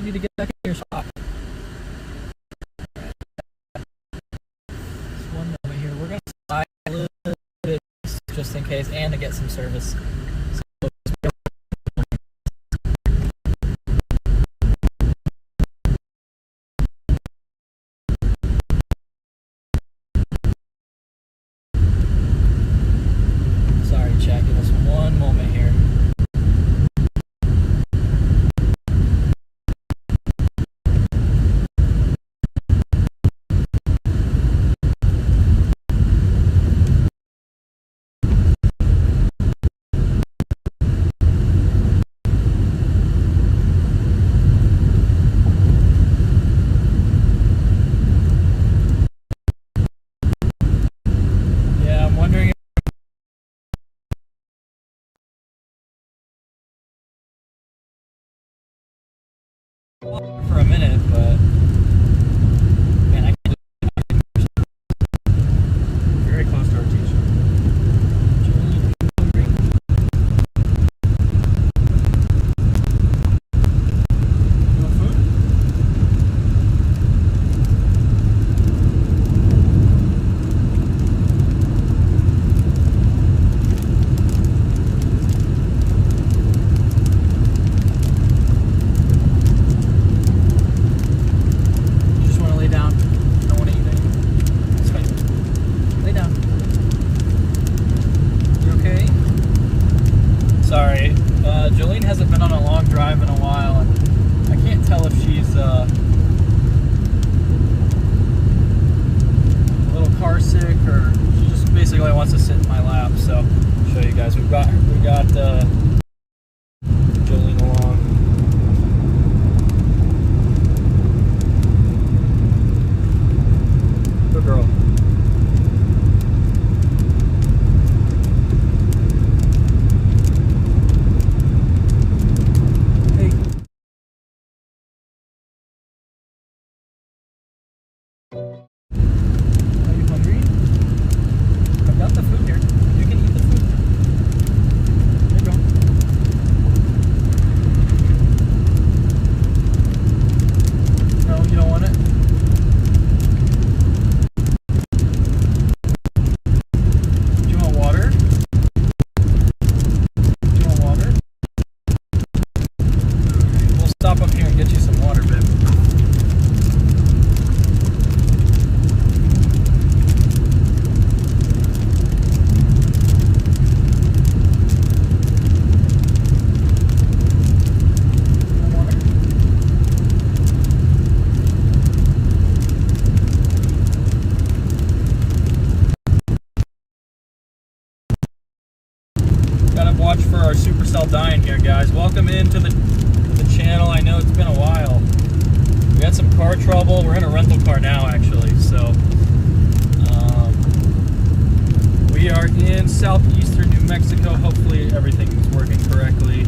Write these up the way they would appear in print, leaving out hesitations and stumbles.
you to get back in your shop. Just one moment here. We're going to slide a little bit just in case and to get some service. Sorry, chat. Give us one moment here. For a minute, but man, I can't very close to our t-shirt. You want food? Jolene hasn't been on a long drive in a while, and I can't tell if she's a little car sick or she just basically wants to sit in my lap. So I'll show you guys. We got Jolene along. Good girl. Watch for our supercell dying here, guys. Welcome into the channel. I know it's been a while. We had some car trouble. We're in a rental car now, actually. So we are in southeastern New Mexico. Hopefully everything is working correctly.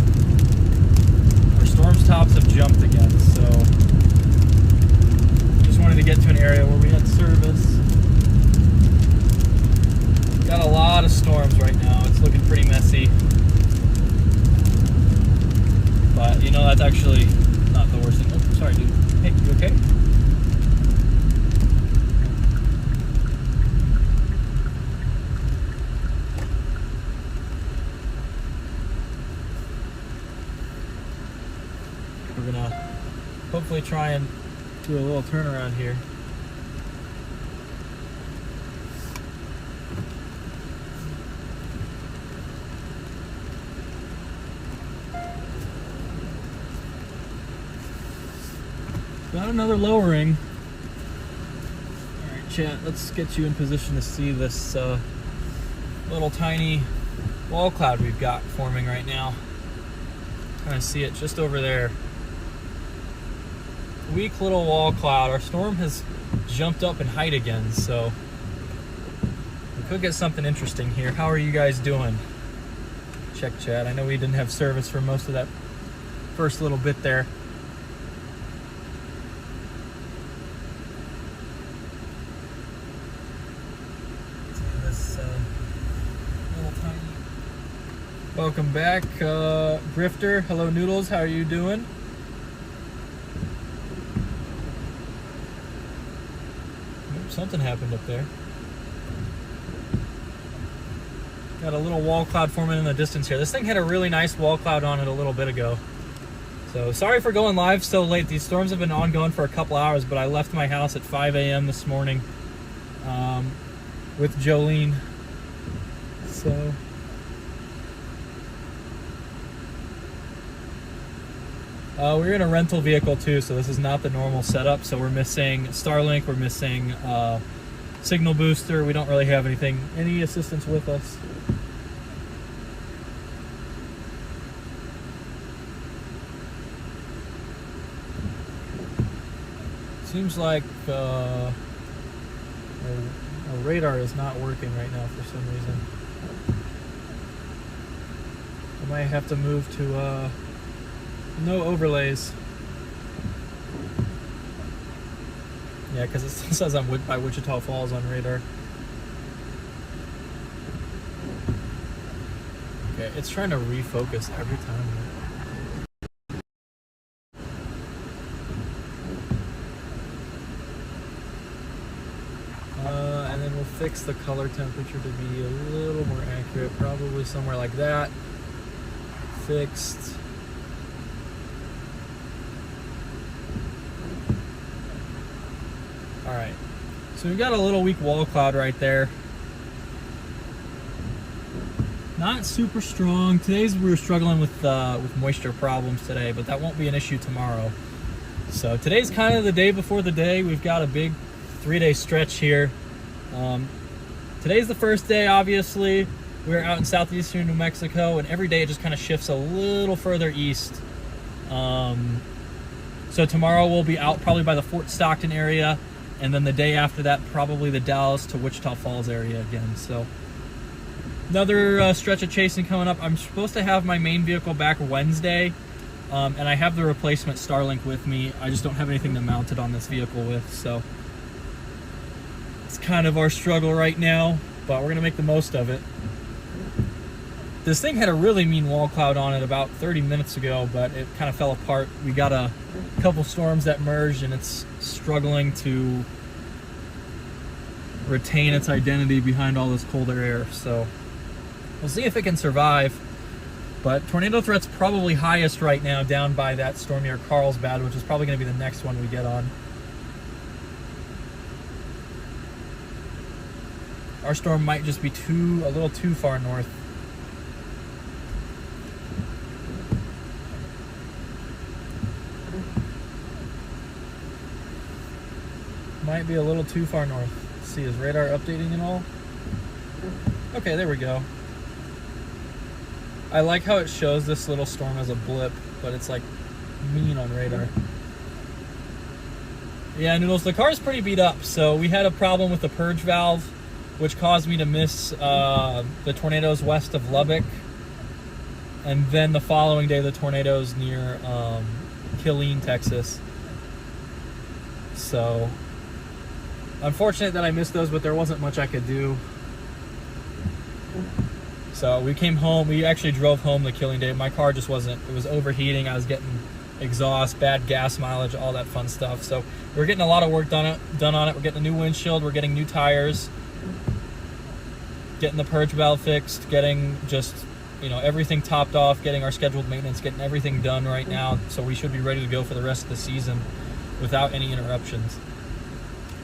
Our storm tops have jumped again, so just wanted to get to an area where we had service. Got a lot of storms right now. It's looking pretty messy. But, you know, that's actually not the worst thing. Oh, sorry, dude. Hey, you okay? We're going to hopefully try and do a little turnaround here. Got another lowering. Alright, chat, let's get you in position to see this little tiny wall cloud we've got forming right now. Kind of see it just over there. Weak little wall cloud. Our storm has jumped up in height again, so we could get something interesting here. How are you guys doing? Check chat. I know we didn't have service for most of that first little bit there. Welcome back, Grifter. Hello, Noodles. How are you doing? something happened up there. Got a little wall cloud forming in the distance here. This thing had a really nice wall cloud on it a little bit ago. So sorry for going live so late. These storms have been ongoing for a couple hours, but I left my house at 5 a.m. this morning with Jolene. So we're in a rental vehicle too, so this is not the normal setup. So we're missing Starlink, we're missing signal booster. We don't really have any assistance with us. Seems like our radar is not working right now for some reason. I might have to move to no overlays. Yeah, because it still says I'm by Wichita Falls on radar. Okay, it's trying to refocus every time. And then we'll fix the color temperature to be a little more accurate, probably somewhere like that. Fixed. All right, so we've got a little weak wall cloud right there. Not super strong. We're struggling with moisture problems today, but that won't be an issue tomorrow. So today's kind of the day before the day. We've got a big 3-day stretch here. Today's the first day, obviously. We're out in southeastern New Mexico, and every day it just kind of shifts a little further east. So tomorrow we'll be out probably by the Fort Stockton area, and then the day after that, probably the Dallas to Wichita Falls area again. So another stretch of chasing coming up. I'm supposed to have my main vehicle back Wednesday, and I have the replacement Starlink with me. I just don't have anything to mount it on this vehicle with, so it's kind of our struggle right now, but we're gonna make the most of it. This thing had a really mean wall cloud on it about 30 minutes ago, but it kind of fell apart. We got a couple storms that merged, and it's struggling to retain its identity behind all this colder air. So we'll see if it can survive. But tornado threat's probably highest right now down by that storm near Carlsbad, which is probably going to be the next one we get on. Our storm might just be a little too far north. Might be a little too far north. Let's see, is radar updating at all? Okay, there we go. I like how it shows this little storm as a blip, but it's like mean on radar. Yeah, Noodles, the car's pretty beat up. So we had a problem with the purge valve, which caused me to miss the tornadoes west of Lubbock. And then the following day, the tornadoes near Killeen, Texas. So unfortunate that I missed those, but there wasn't much I could do. So we came home. We actually drove home the Killeen day. My car just wasn't, it was overheating. I was getting exhaust, bad gas mileage, all that fun stuff. So we're getting a lot of work done on it. We're getting a new windshield. We're getting new tires. Getting the purge valve fixed. Getting just, everything topped off. Getting our scheduled maintenance. Getting everything done right now. So we should be ready to go for the rest of the season without any interruptions.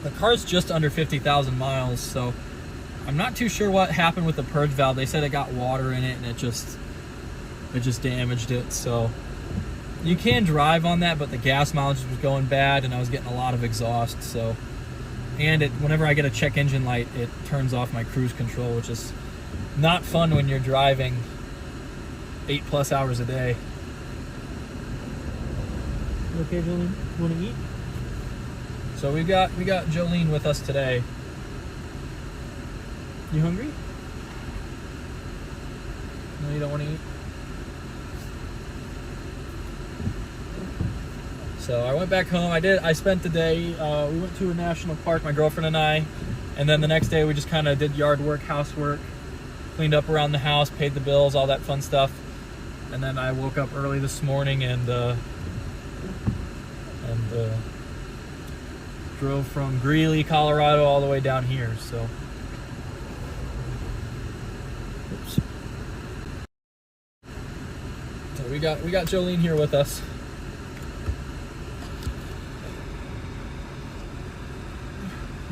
The car's just under 50,000 miles, so I'm not too sure what happened with the purge valve. They said it got water in it and it just damaged it. So you can drive on that, but the gas mileage was going bad and I was getting a lot of exhaust. So, and whenever I get a check engine light, it turns off my cruise control, which is not fun when you're driving 8+ hours a day. You okay, Jolene? You want to eat? So we got Jolene with us today. You hungry? No, you don't want to eat? So I went back home. I spent the day, we went to a national park, my girlfriend and I, and then the next day we just kind of did yard work, housework, cleaned up around the house, paid the bills, all that fun stuff. And then I woke up early this morning and drove from Greeley, Colorado, all the way down here. So, oops. So we got Jolene here with us.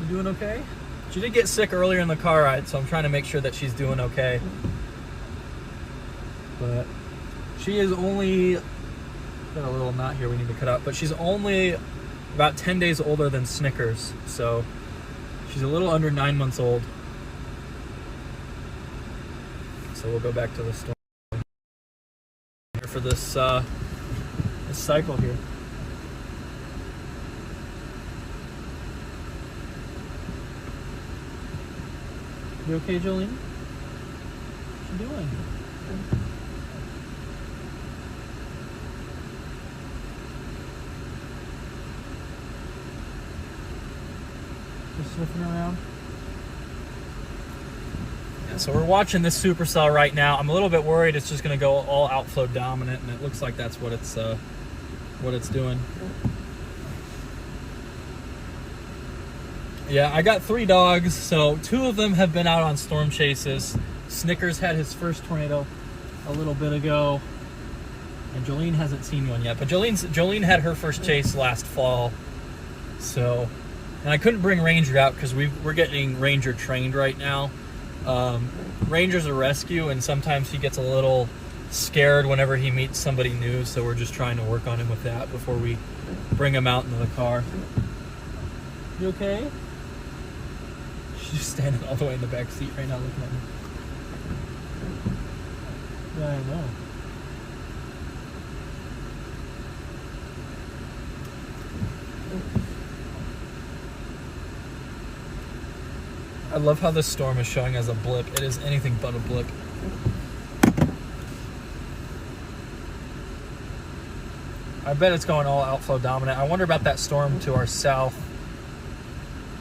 You doing okay? She did get sick earlier in the car ride, so I'm trying to make sure that she's doing okay. But she is only, got a little knot here we need to cut out, but she's only about 10 days older than Snickers, so she's a little under 9 months old. So we'll go back to the store for this cycle here. You okay, Jolene? What you doing? Just sniffing around. Yeah, so we're watching this supercell right now. I'm a little bit worried it's just going to go all outflow dominant, and it looks like that's what it's doing. Yeah, I got 3 dogs, so 2 of them have been out on storm chases. Snickers had his first tornado a little bit ago, and Jolene hasn't seen one yet. But Jolene had her first chase last fall, so, and I couldn't bring Ranger out because we're getting Ranger trained right now. Ranger's a rescue, and sometimes he gets a little scared whenever he meets somebody new, so we're just trying to work on him with that before we bring him out into the car. You okay? She's just standing all the way in the back seat right now looking at me. Yeah, I know. I love how this storm is showing as a blip. It is anything but a blip. I bet it's going all outflow dominant. I wonder about that storm to our south.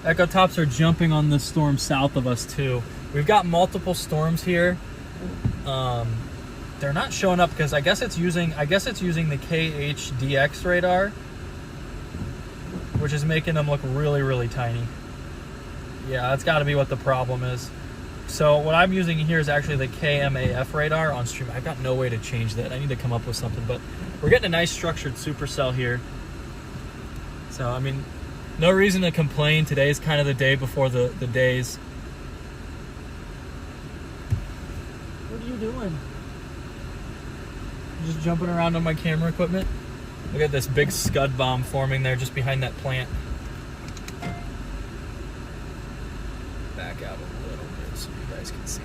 Echo tops are jumping on the storm south of us too. We've got multiple storms here. They're not showing up because I guess it's using the KHDX radar, which is making them look really, really tiny. Yeah, that's got to be what the problem is. So what I'm using here is actually the KMAF radar on stream. I've got no way to change that. I need to come up with something, but we're getting a nice structured supercell here. So, I mean, no reason to complain. Today's kind of the day before the days. What are you doing? Just jumping around on my camera equipment? Look at this big scud bomb forming there just behind that plant. Back out a little bit so you guys can see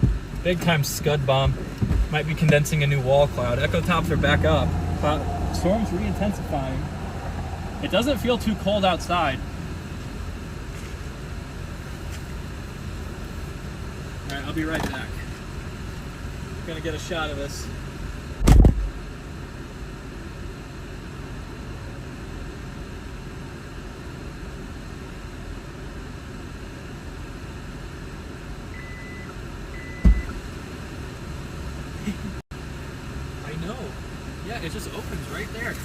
that. Big time scud bomb. Might be condensing a new wall cloud. Echo tops are back up. Storm's re-intensifying. It doesn't feel too cold outside. Alright, I'll be right back. I'm gonna get a shot of this. I know. Yeah, it just opens right there.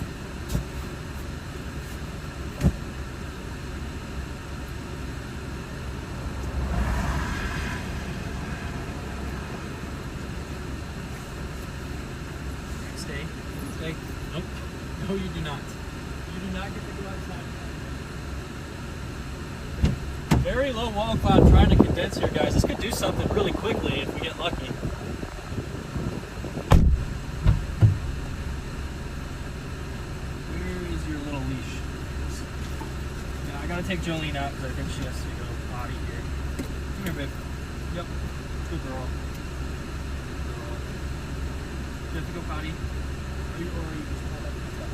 Stay. Nope. No, you do not. You do not get to go outside. Very low wall cloud trying to condense here, guys. This could do something really quickly if we get lucky. Where is your little leash? Yeah, I gotta take Jolene out because I think she has to go potty here. Come here, babe. Yep. Good girl. You have to go potty? Or you just hold up and stuff?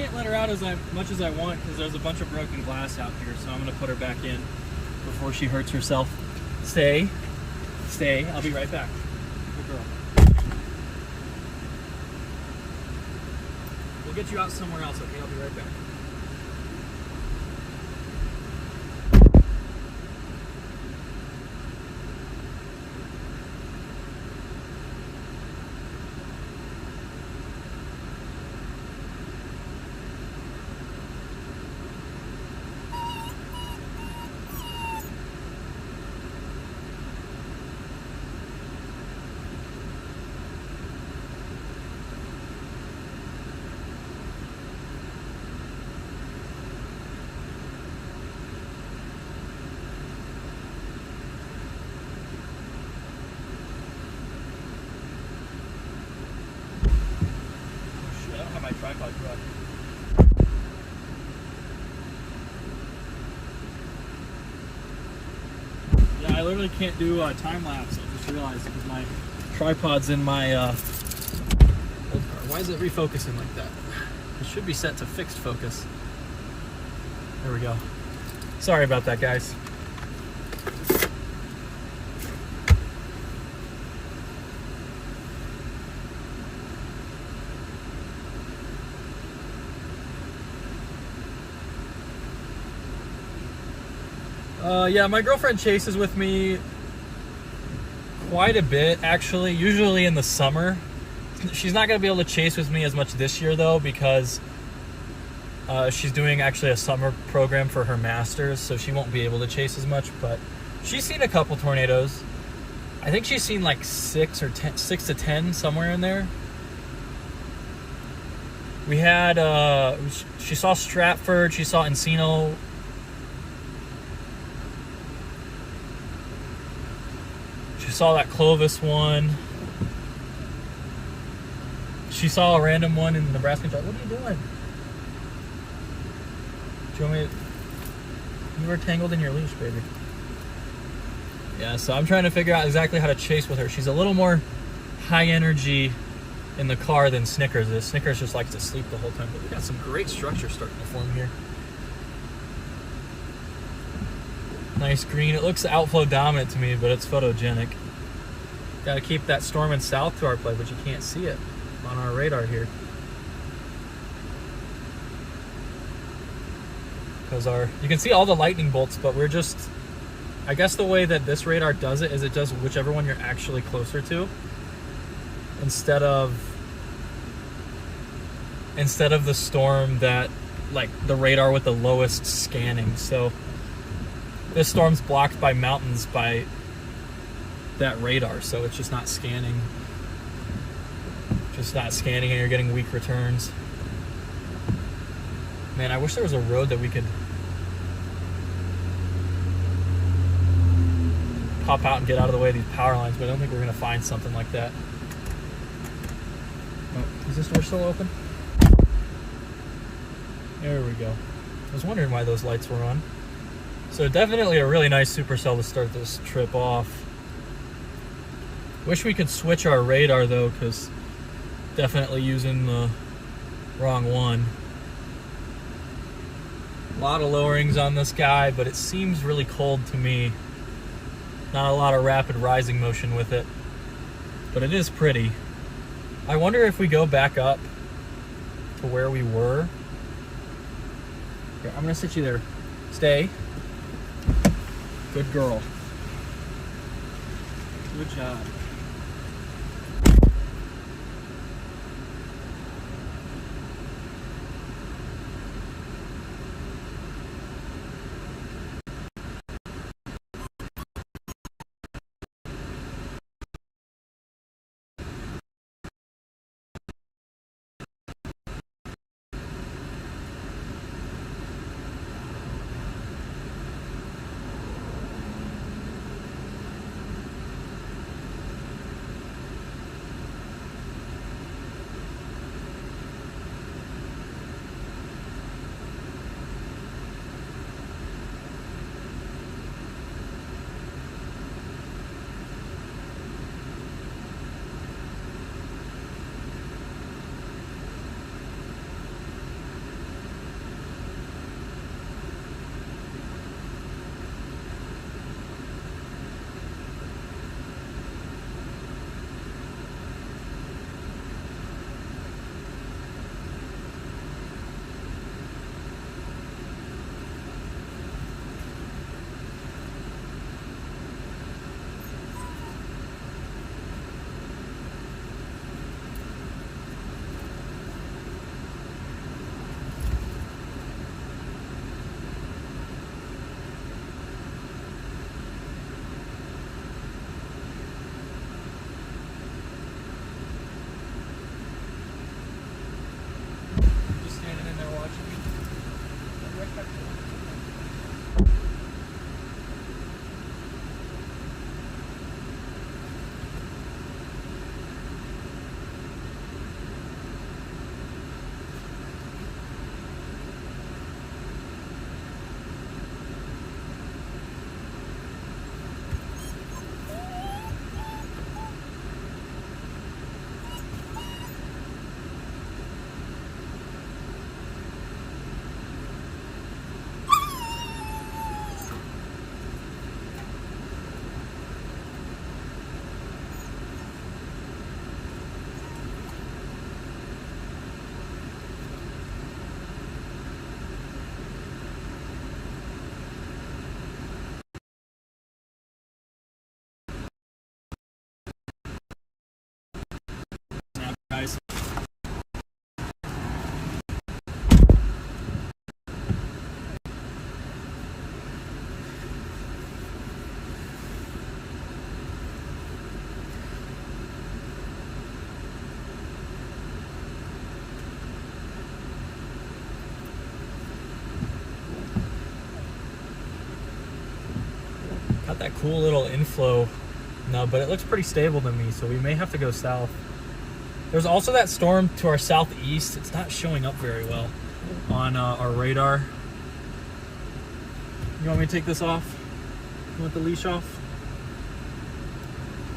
can't let her out as much as I want because there's a bunch of broken glass out here, so I'm gonna put her back in before she hurts herself. Stay. I'll be right back. Good girl. We'll get you out somewhere else, okay? I'll be right back. Tripod truck. Yeah, I literally can't do a time lapse. I just realized because my tripod's in my old car. Why is it refocusing like that? It should be set to fixed focus. There we go. Sorry about that, guys. Yeah, my girlfriend chases with me quite a bit, actually, usually in the summer. She's not going to be able to chase with me as much this year, though, because she's doing actually a summer program for her master's, so she won't be able to chase as much, but she's seen a couple tornadoes. I think she's seen like 6 to 10, somewhere in there. We had, she saw Stratford, she saw Encino. She saw that Clovis one. She saw a random one in Nebraska. What are you doing? Do you want me to... You were tangled in your leash, baby. Yeah, so I'm trying to figure out exactly how to chase with her. She's a little more high energy in the car than Snickers is. Snickers just likes to sleep the whole time, but we got some great structure starting to form here. Nice green. It looks outflow dominant to me, but it's photogenic. Got to keep that storm and south to our play, but you can't see it on our radar here. Because you can see all the lightning bolts, but we're just, I guess the way that this radar does it is it does whichever one you're actually closer to, instead of the storm that, like the radar with the lowest scanning. So this storm's blocked by mountains by that radar, so it's just not scanning. And you're getting weak returns. Man, I wish there was a road that we could pop out and get out of the way of these power lines, but I don't think we're going to find something like that. Oh, is this door still open? There we go. I was wondering why those lights were on. So definitely a really nice supercell to start this trip off. Wish we could switch our radar though, because definitely using the wrong one. A lot of lowerings on this guy, but it seems really cold to me. Not a lot of rapid rising motion with it, but it is pretty. I wonder if we go back up to where we were. Here, I'm gonna sit you there. Stay. Good girl. Good job. got that cool little inflow nub, but it looks pretty stable to me, so we may have to go south. There's also that storm to our southeast. It's not showing up very well on our radar. You want me to take this off? You want the leash off?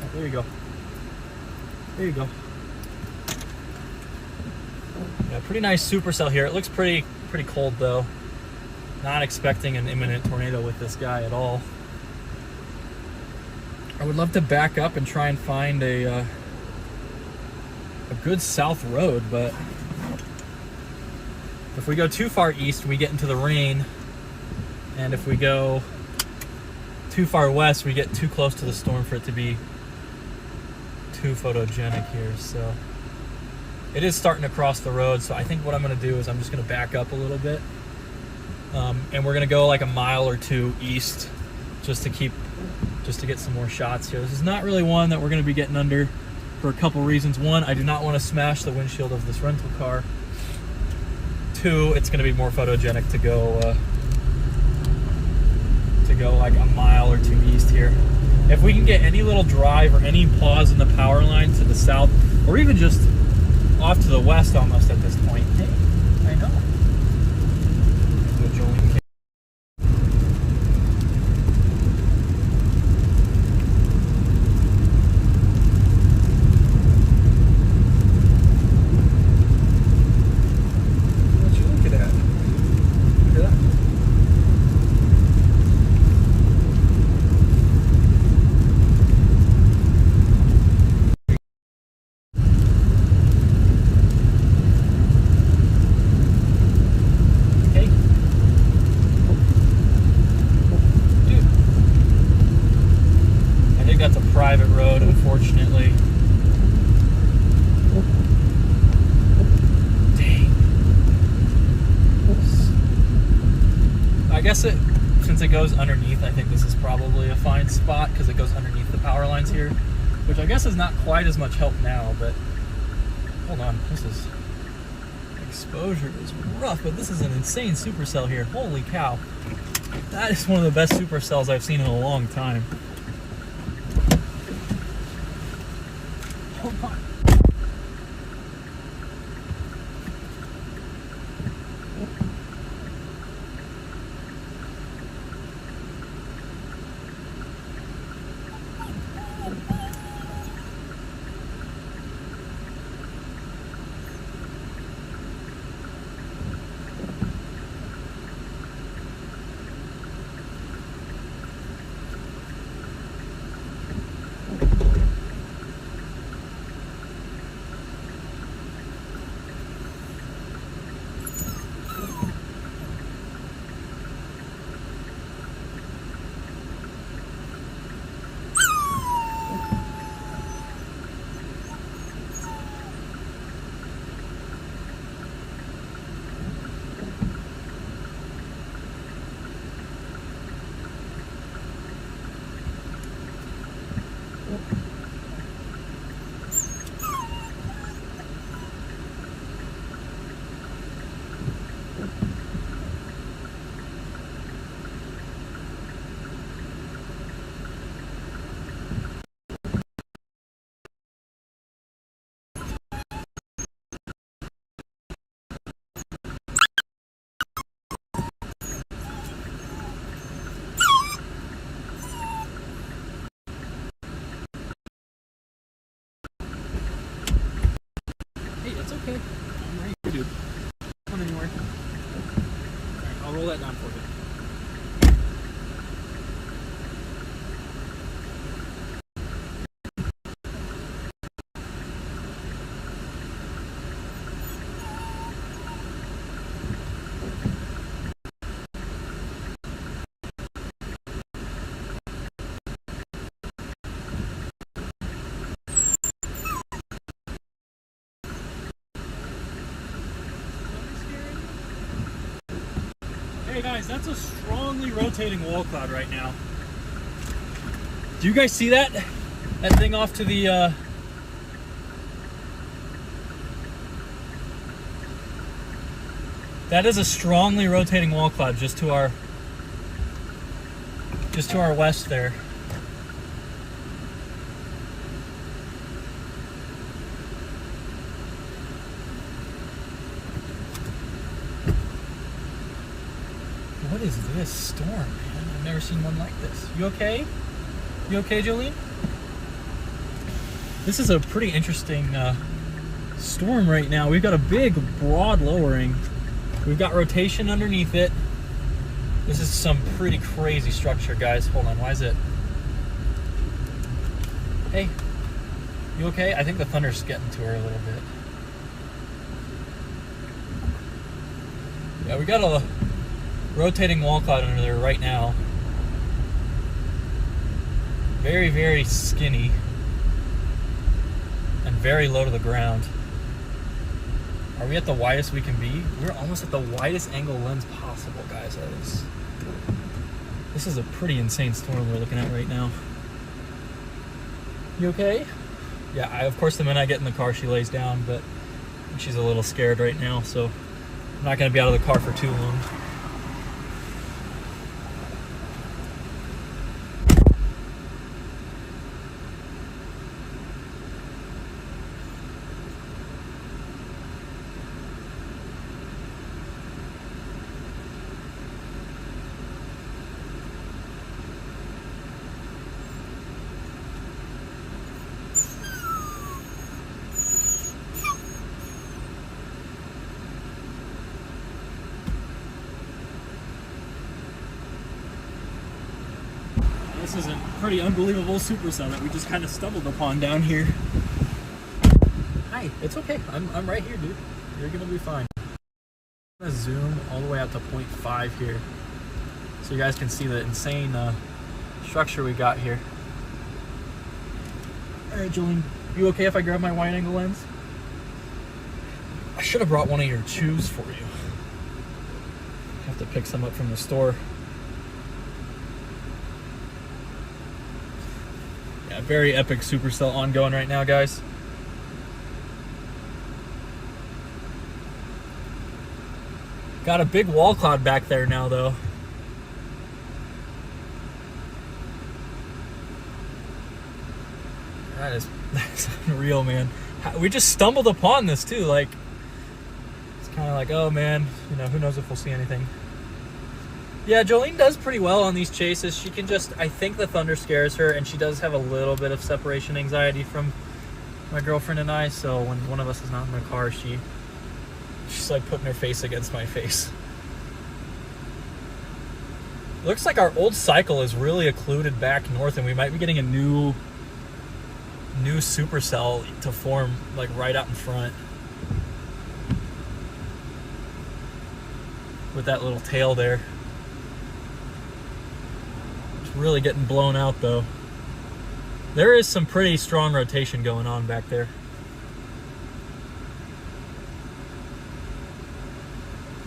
Oh, there you go. There you go. Yeah, pretty nice supercell here. It looks pretty cold though. Not expecting an imminent tornado with this guy at all. I would love to back up and try and find a good south road, but if we go too far east, we get into the rain, and if we go too far west, we get too close to the storm for it to be too photogenic here. So it is starting to cross the road, so I think what I'm going to do is I'm just going to back up a little bit, and we're going to go like a mile or two east just to get some more shots here. This is not really one that we're going to be getting under for a couple reasons. One, I do not want to smash the windshield of this rental car. Two, it's going to be more photogenic to go like a mile or two east here. If we can get any little drive or any pause in the power line to the south, or even just off to the west almost at this point. Hey, I know. Private road, unfortunately. Dang. I guess since it goes underneath, I think this is probably a fine spot because it goes underneath the power lines here, which I guess is not quite as much help now, but hold on, exposure is rough, but this is an insane supercell here. Holy cow. That is one of the best supercells I've seen in a long time. Hold on. Okay, I'm right here, dude. Not going anywhere. Alright, I'll roll that down for you. Hey guys, that's a strongly rotating wall cloud right now. Do you guys see that? That thing off to the that is a strongly rotating wall cloud just to our west there. What is this storm, man? I've never seen one like this. You okay? You okay, Jolene? This is a pretty interesting storm right now. We've got a big, broad lowering. We've got rotation underneath it. This is some pretty crazy structure, guys. Hold on, why is it? Hey, you okay? I think the thunder's getting to her a little bit. Yeah, we got a rotating wall cloud under there right now. Very, very skinny. And very low to the ground. Are we at the widest we can be? We're almost at the widest angle lens possible, guys. This is a pretty insane storm we're looking at right now. You okay? Yeah, of course the minute I get in the car she lays down, but she's a little scared right now, so I'm not going to be out of the car for too long. This is a pretty unbelievable supercell that we just kind of stumbled upon down here. Hi, it's okay. I'm right here, dude. You're gonna be fine. I'm gonna zoom all the way out to 0.5 here, so you guys can see the insane structure we got here. All right, Jolene, you okay if I grab my wide angle lens? I should have brought one of your chews for you. Have to pick some up from the store. Yeah, very epic supercell ongoing right now, guys. Got a big wall cloud back there now, though. That's unreal, man. We just stumbled upon this too. Like, it's kind of like, oh man, you know, who knows if we'll see anything. Yeah, Jolene does pretty well on these chases. She can just, I think the thunder scares her, and she does have a little bit of separation anxiety from my girlfriend and I, so when one of us is not in the car, she's like putting her face against my face. Looks like our old cycle is really occluded back north, and we might be getting a new supercell to form like right out in front with that little tail there. It's really getting blown out though. There is some pretty strong rotation going on back there.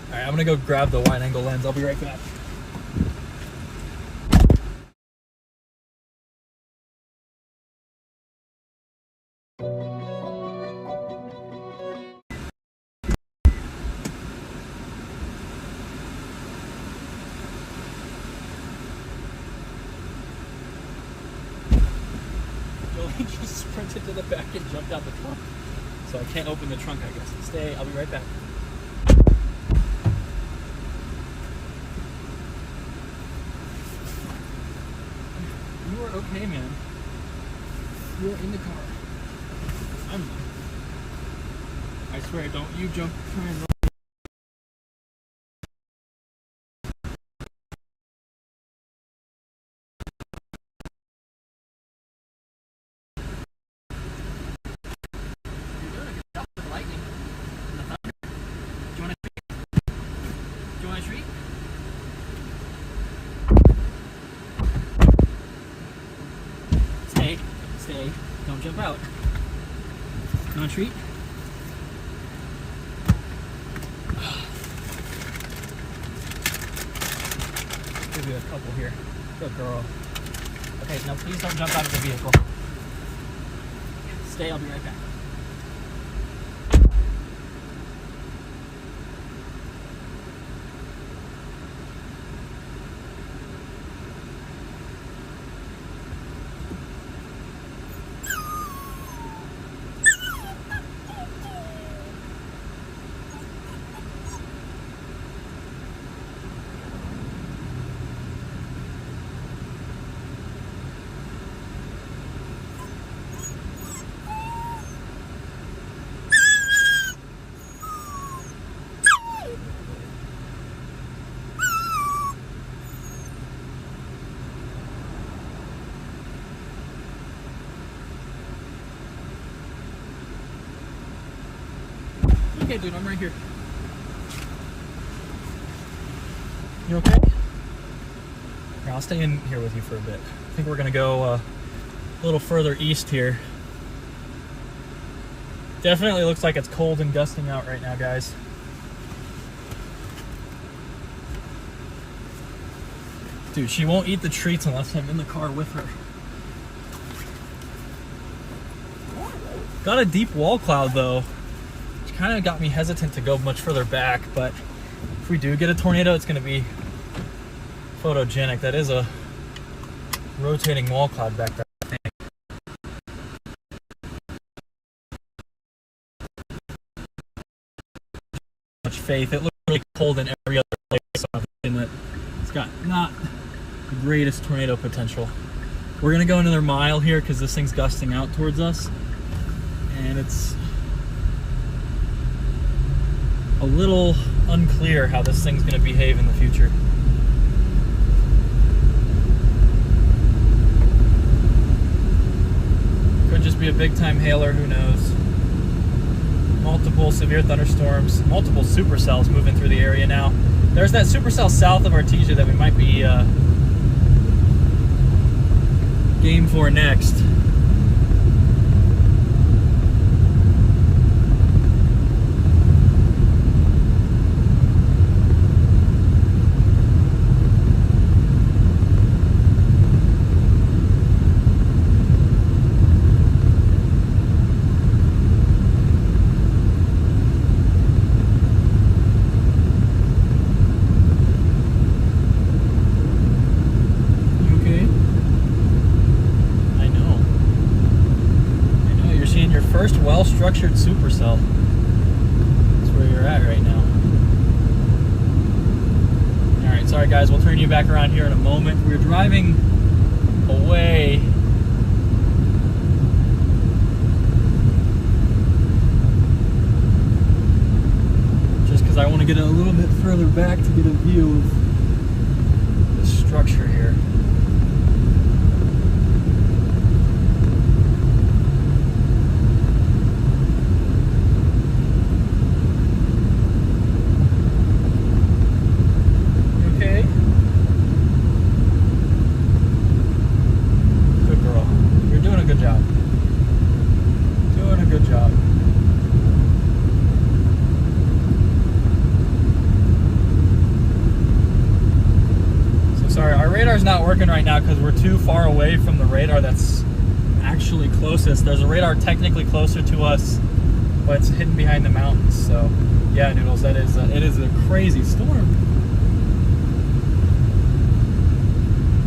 All right, I'm gonna go grab the wide angle lens. I'll be right back. He just sprinted to the back and jumped out the trunk. So I can't open the trunk, I guess. Stay, I'll be right back. You are okay, man. You are in the car. I swear, don't you try and run. Stay. Don't jump out. You want a treat? Give you a couple here. Good girl. Okay, now please don't jump out of the vehicle. Stay, I'll be right back. okay, dude. I'm right here. You okay? Here, I'll stay in here with you for a bit. I think we're gonna go a little further east here. Definitely looks like it's cold and gusting out right now, guys. Dude, she won't eat the treats unless I'm in the car with her. Got a deep wall cloud though, which kind of got me hesitant to go much further back, but if we do get a tornado, it's going to be photogenic. That is a rotating wall cloud back there, I think. Much faith. It looks really cold in every other place, so I'm thinking that it's got not the greatest tornado potential. We're going to go another mile here because this thing's gusting out towards us, and it's a little unclear how this thing's going to behave in the future. Could just be a big time hailer, who knows. Multiple severe thunderstorms, multiple supercells moving through the area now. There's that supercell south of Artesia that we might be game for next. First well-structured supercell. That's where you're at right now. Alright, sorry guys, we'll turn you back around here in a moment. We're driving away. Just because I want to get a little bit further back to get a view of the structure here. Not working right now because we're too far away from the radar that's actually closest. There's a radar technically closer to us, but it's hidden behind the mountains. So yeah, Noodles, it is a crazy storm.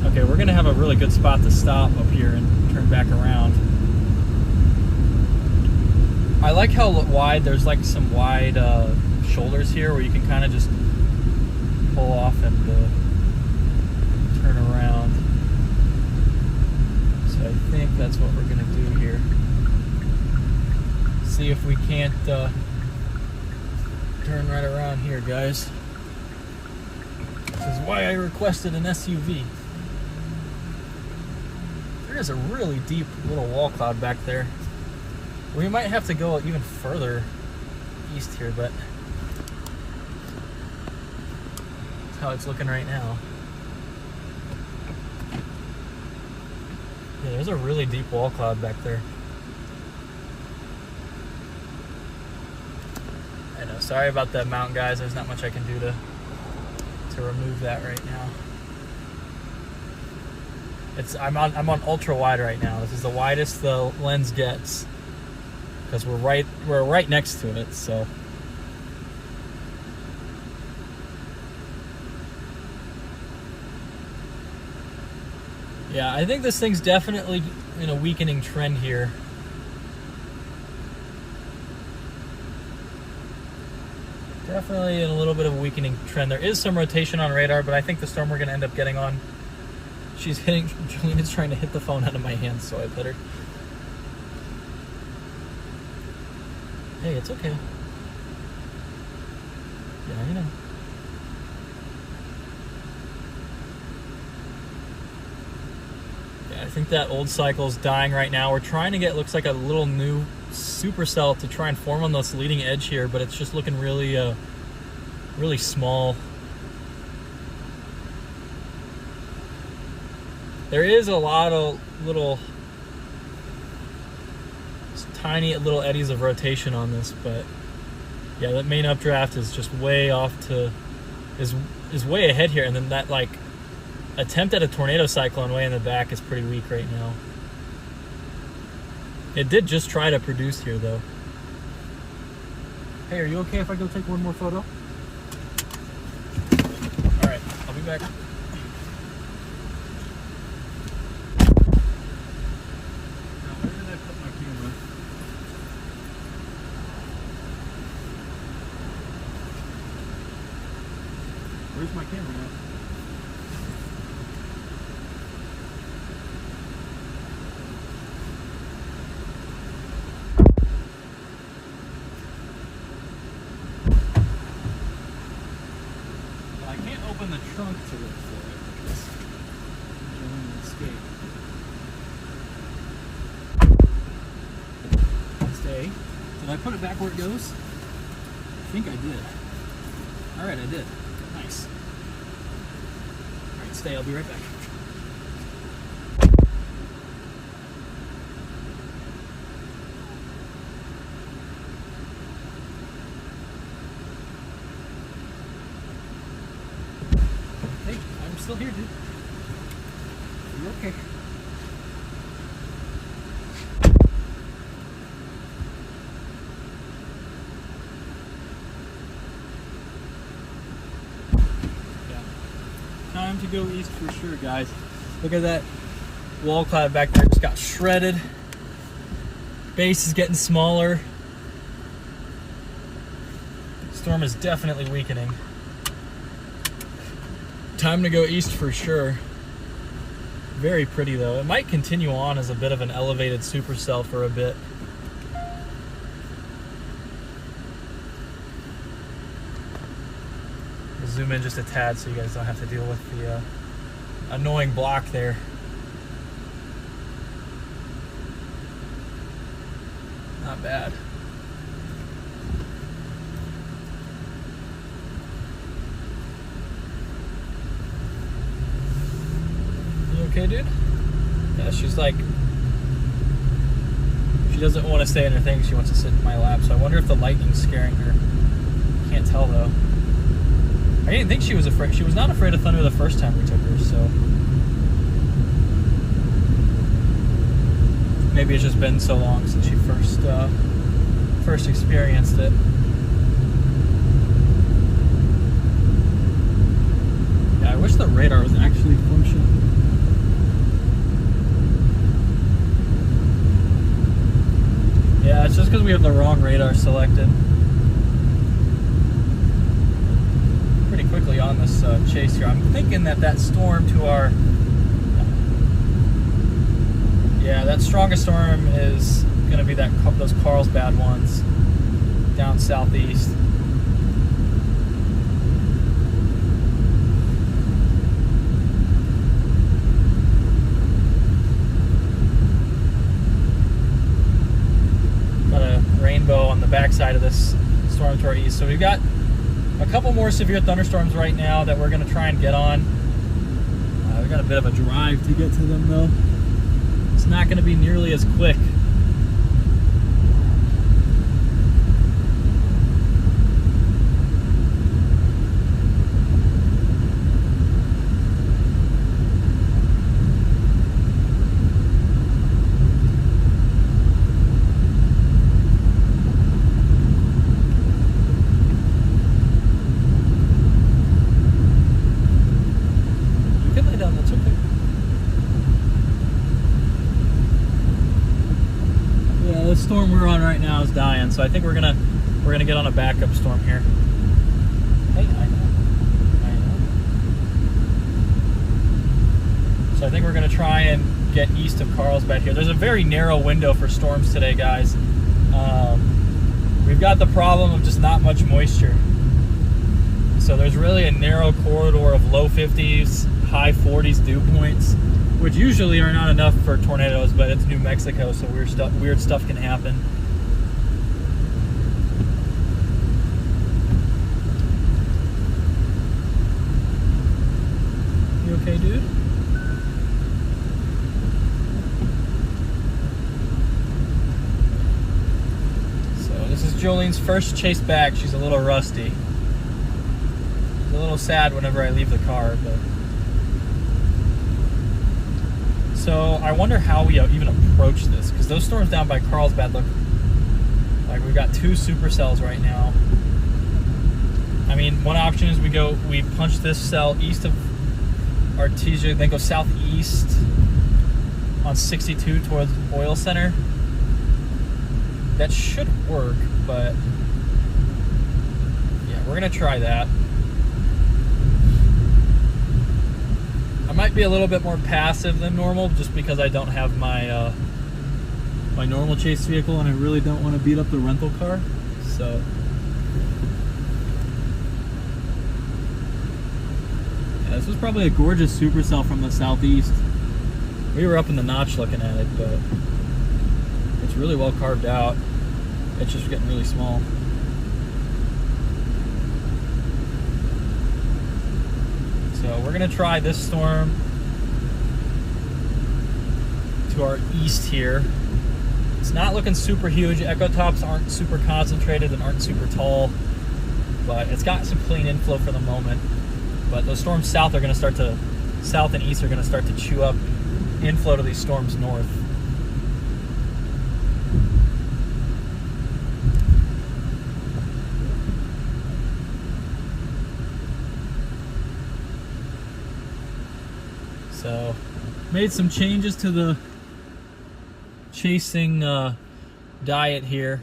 Okay, we're gonna have a really good spot to stop up here and turn back around. I like how wide there's like some wide shoulders here where you can kind of just pull off and turn around. So I think that's what we're going to do here. See if we can't turn right around here, guys. This is why I requested an SUV. There is a really deep little wall cloud back there. We might have to go even further east here, but that's how it's looking right now. Yeah, there's a really deep wall cloud back there. I know, sorry about that mount, guys. There's not much I can do to remove that right now. I'm on ultra wide right now. This is the widest the lens gets because we're right next to it. So yeah, I think this thing's definitely in a weakening trend here. Definitely in a little bit of a weakening trend. There is some rotation on radar, but I think the storm we're going to end up getting on, Julian is trying to hit the phone out of my hands, so I better. Hey, it's okay. Yeah, you know. I think that old cycle is dying right now. We're trying to get, looks like a little new supercell to try and form on this leading edge here, but it's just looking really, really small. There is a lot of little, tiny little eddies of rotation on this, but yeah, that main updraft is just way off to, is way ahead here, and then that like attempt at a tornado cyclone way in the back is pretty weak right now. It did just try to produce here though. Hey, are you okay if I go take one more photo? All right, I'll be back. Where's my camera at? Well, I can't open the trunk to look for it because I'm going to escape. Stay. Did I put it back where it goes? I think I did. Alright, I did. Nice. Alright, stay, I'll be right back. Hey, I'm still here, dude. You're okay. Time to go east for sure, guys. Look at that wall cloud back there, just got shredded. Base is getting smaller. Storm is definitely weakening. Time to go east for sure. Very pretty though. It might continue on as a bit of an elevated supercell for a bit. Zoom in just a tad so you guys don't have to deal with the annoying block there. Not bad. You okay, dude? Yeah, she's like, she doesn't want to stay in her thing. She wants to sit in my lap. So I wonder if the lightning's scaring her. Can't tell though. I didn't think she was afraid. She was not afraid of thunder the first time we took her, so maybe it's just been so long since she first experienced it. Yeah, I wish the radar was actually functioning. Yeah, it's just because we have the wrong radar selected. Quickly on this chase here. I'm thinking that storm to our, yeah, that strongest storm is going to be those Carlsbad ones down southeast. Got a rainbow on the backside of this storm to our east. So we've got a couple more severe thunderstorms right now that we're going to try and get on. We got a bit of a drive to get to them though. It's not going to be nearly as quick. Storm we're on right now is dying, so I think we're gonna get on a backup storm here. Hey, I know. So I think we're gonna try and get east of Carlsbad here. There's a very narrow window for storms today, guys. We've got the problem of just not much moisture. So there's really a narrow corridor of low 50s, high 40s dew points, which usually are not enough for tornadoes, but it's New Mexico, so weird stuff can happen. okay, dude? So this is Jolene's first chase back. She's a little rusty. She's a little sad whenever I leave the car, but... So I wonder how we even approach this, because those storms down by Carlsbad look like we've got 2 supercells right now. I mean, one option is we punch this cell east of Artesia, then go southeast on 62 towards Oil Center. That should work, but yeah, we're gonna try that. I might be a little bit more passive than normal just because I don't have my my normal chase vehicle, and I really don't want to beat up the rental car. So yeah, this was probably a gorgeous supercell from the southeast. We were up in the notch looking at it, but it's really well carved out. It's just getting really small. So we're gonna try this storm to our east here. It's not looking super huge. Echo tops aren't super concentrated and aren't super tall, but it's got some clean inflow for the moment. But those storms south and east are gonna start to chew up inflow to these storms north. So, made some changes to the chasing diet here.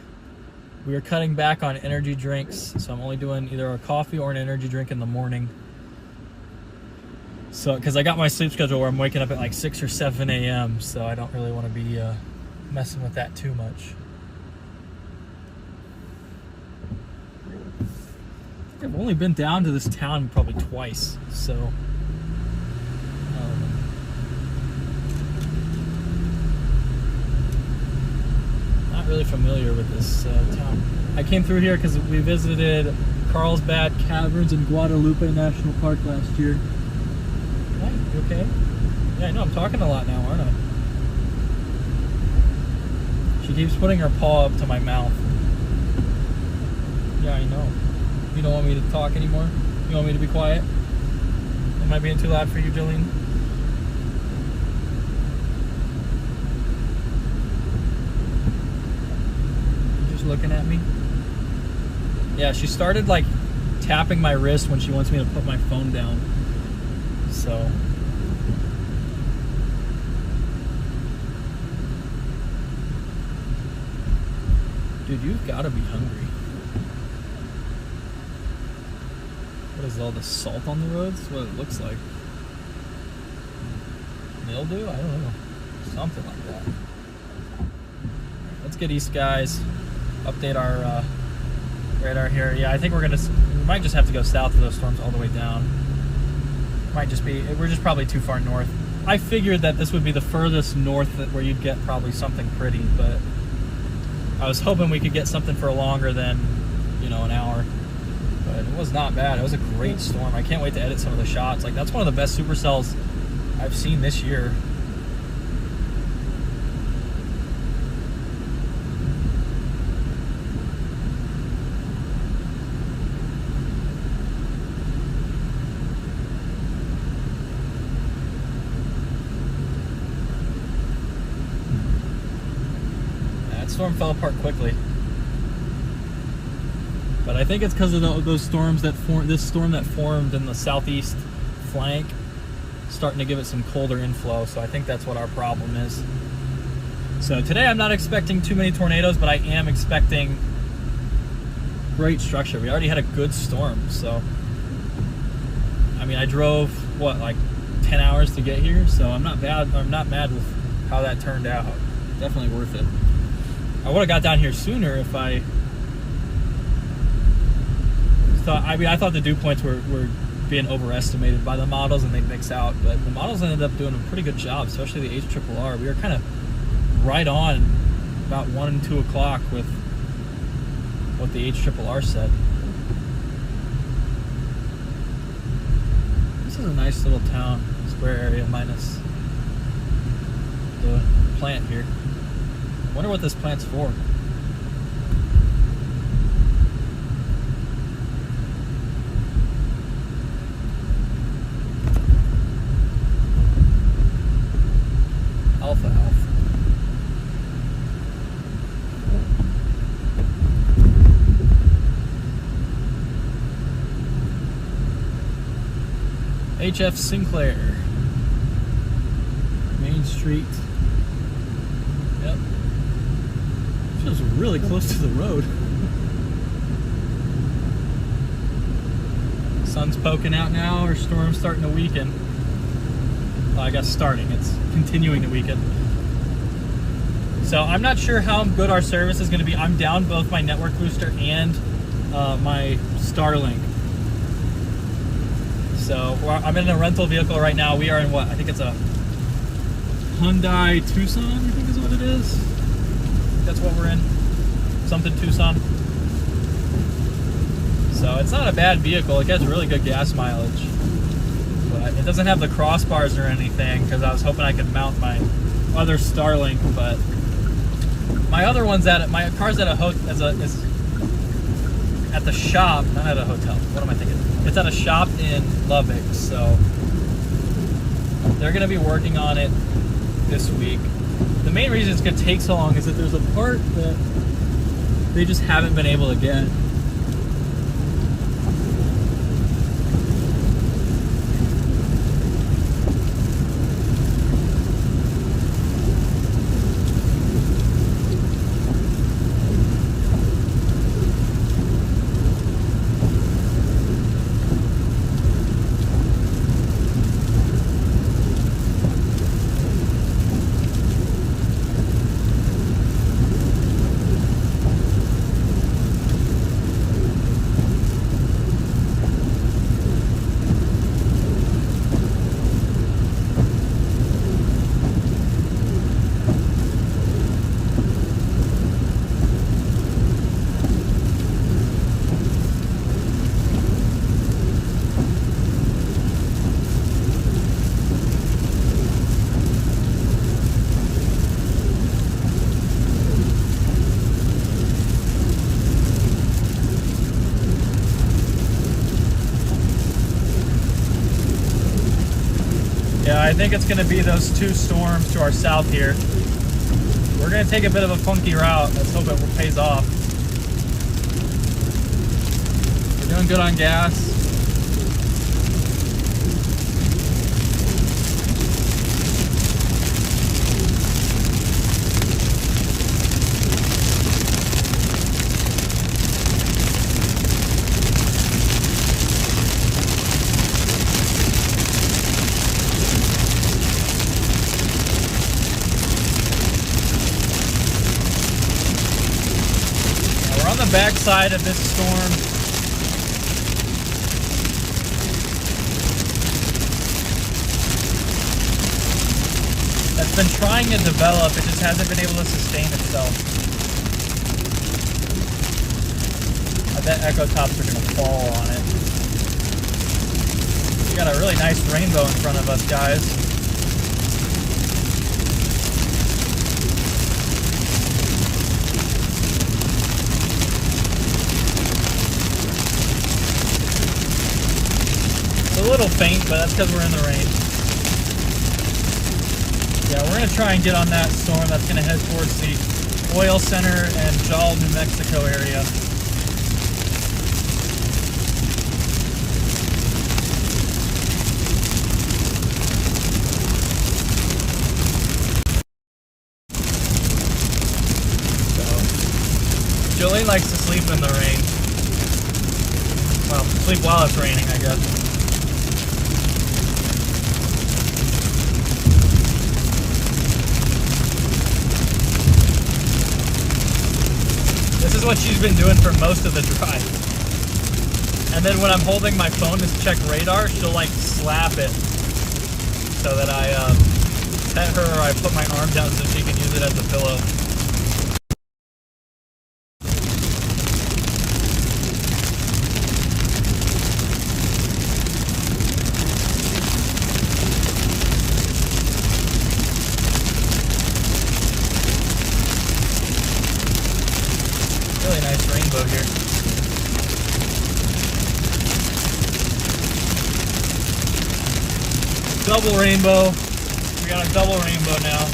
We are cutting back on energy drinks, so I'm only doing either a coffee or an energy drink in the morning. So, because I got my sleep schedule where I'm waking up at like 6 or 7 a.m., so I don't really want to be messing with that too much. I've only been down to this town probably twice, so not really familiar with this town. I came through here because we visited Carlsbad Caverns and Guadalupe National Park last year. Hi, you okay? Yeah, I know, I'm talking a lot now, aren't I? She keeps putting her paw up to my mouth. Yeah, I know. You don't want me to talk anymore? You want me to be quiet? Am I being too loud for you, Jolene? You just looking at me? Yeah, she started like tapping my wrist when she wants me to put my phone down. So dude, you've got to be hungry. What is all the salt on the roads? That's what it looks like. Mildew? I don't know. Something like that. Let's get east, guys. Update our radar here. Yeah, I think we might just have to go south of those storms all the way down. Might just be, we're just probably too far north. I figured that this would be the furthest north where you'd get probably something pretty, but I was hoping we could get something for longer than, you know, an hour. But it was not bad. It was a great storm. I can't wait to edit some of the shots. Like, that's one of the best supercells I've seen this year. That storm fell apart quickly. But I think it's because of those storms that formed, this storm that formed in the southeast flank, starting to give it some colder inflow. So I think that's what our problem is. So today I'm not expecting too many tornadoes, but I am expecting great structure. We already had a good storm, so I mean, I drove what, like 10 hours to get here, so I'm not bad. I'm not mad with how that turned out. Definitely worth it. I would have got down here sooner if I thought. I mean, I thought the dew points were being overestimated by the models and they'd mix out, but the models ended up doing a pretty good job, especially the HRRR. We were kind of right on about 1 and 2 o'clock with what the HRRR said. This is a nice little town. square area minus the plant here. Wonder what this plant's for. Alpha. HF Sinclair. Main Street. Yep. Feels really close to the road. Sun's poking out now, our storm's starting to weaken. Well, I guess starting, it's continuing to weaken. So I'm not sure how good our service is going to be. I'm down both my network booster and my Starlink. So I'm in a rental vehicle right now. We are in what? I think it's a Hyundai Tucson, I think is what it is. That's what we're in. Something Tucson. So it's not a bad vehicle. It gets really good gas mileage. But it doesn't have the crossbars or anything because I was hoping I could mount my other Starlink, but my other one's my car's at is at the shop, not at a hotel. What am I thinking? It's at a shop in Lubbock, so they're going to be working on it this week. The main reason it's going to take so long is that there's a part that they just haven't been able to get. Yeah, I think it's going to be those two storms to our south here. We're going to take a bit of a funky route. Let's hope it pays off. We're doing good on gas. On the backside of this storm, that's been trying to develop, it just hasn't been able to sustain itself. I bet echo tops are going to fall on it. We got a really nice rainbow in front of us, guys. A little faint, but that's because we're in the rain. Yeah, we're going to try and get on that storm that's going to head towards the oil center and Jal, New Mexico area. So, Julie likes to sleep in the rain. Well, sleep while it's raining, I guess. This is what she's been doing for most of the drive. And then when I'm holding my phone to check radar, she'll like slap it so that I pet her or I put my arm down so she can use it as a pillow. rainbow here. Double rainbow. We got a double rainbow now.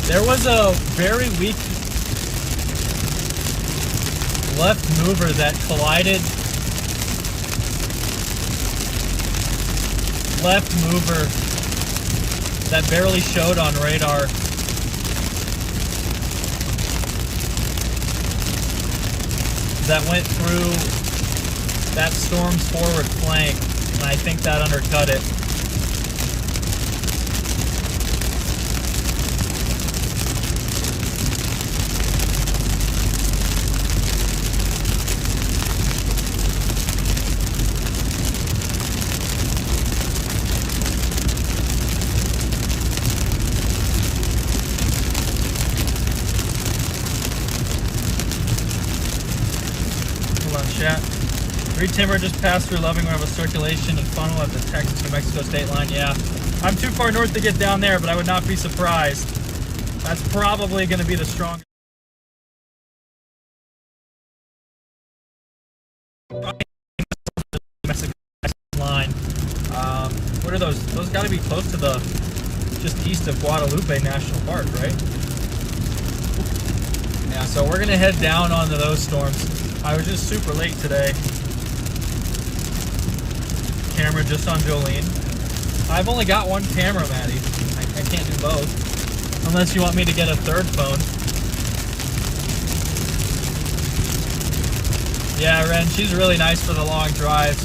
There was a very weak left mover that collided. Left mover that barely showed on radar. That went through that storm's forward flank, and I think that undercut it. Reed timber just passed through Loving where I have a circulation and funnel at the Texas-New Mexico state line. Yeah, I'm too far north to get down there, but I would not be surprised. That's probably going to be the strongest Mexico line. What are those? Those got to be close to the just east of Guadalupe National Park, right? Yeah, so we're going to head down onto those storms. I was just super late today. Camera just on Jolene. I've only got one camera, Maddie. I can't do both. Unless you want me to get a third phone. Yeah, Ren, she's really nice for the long drives.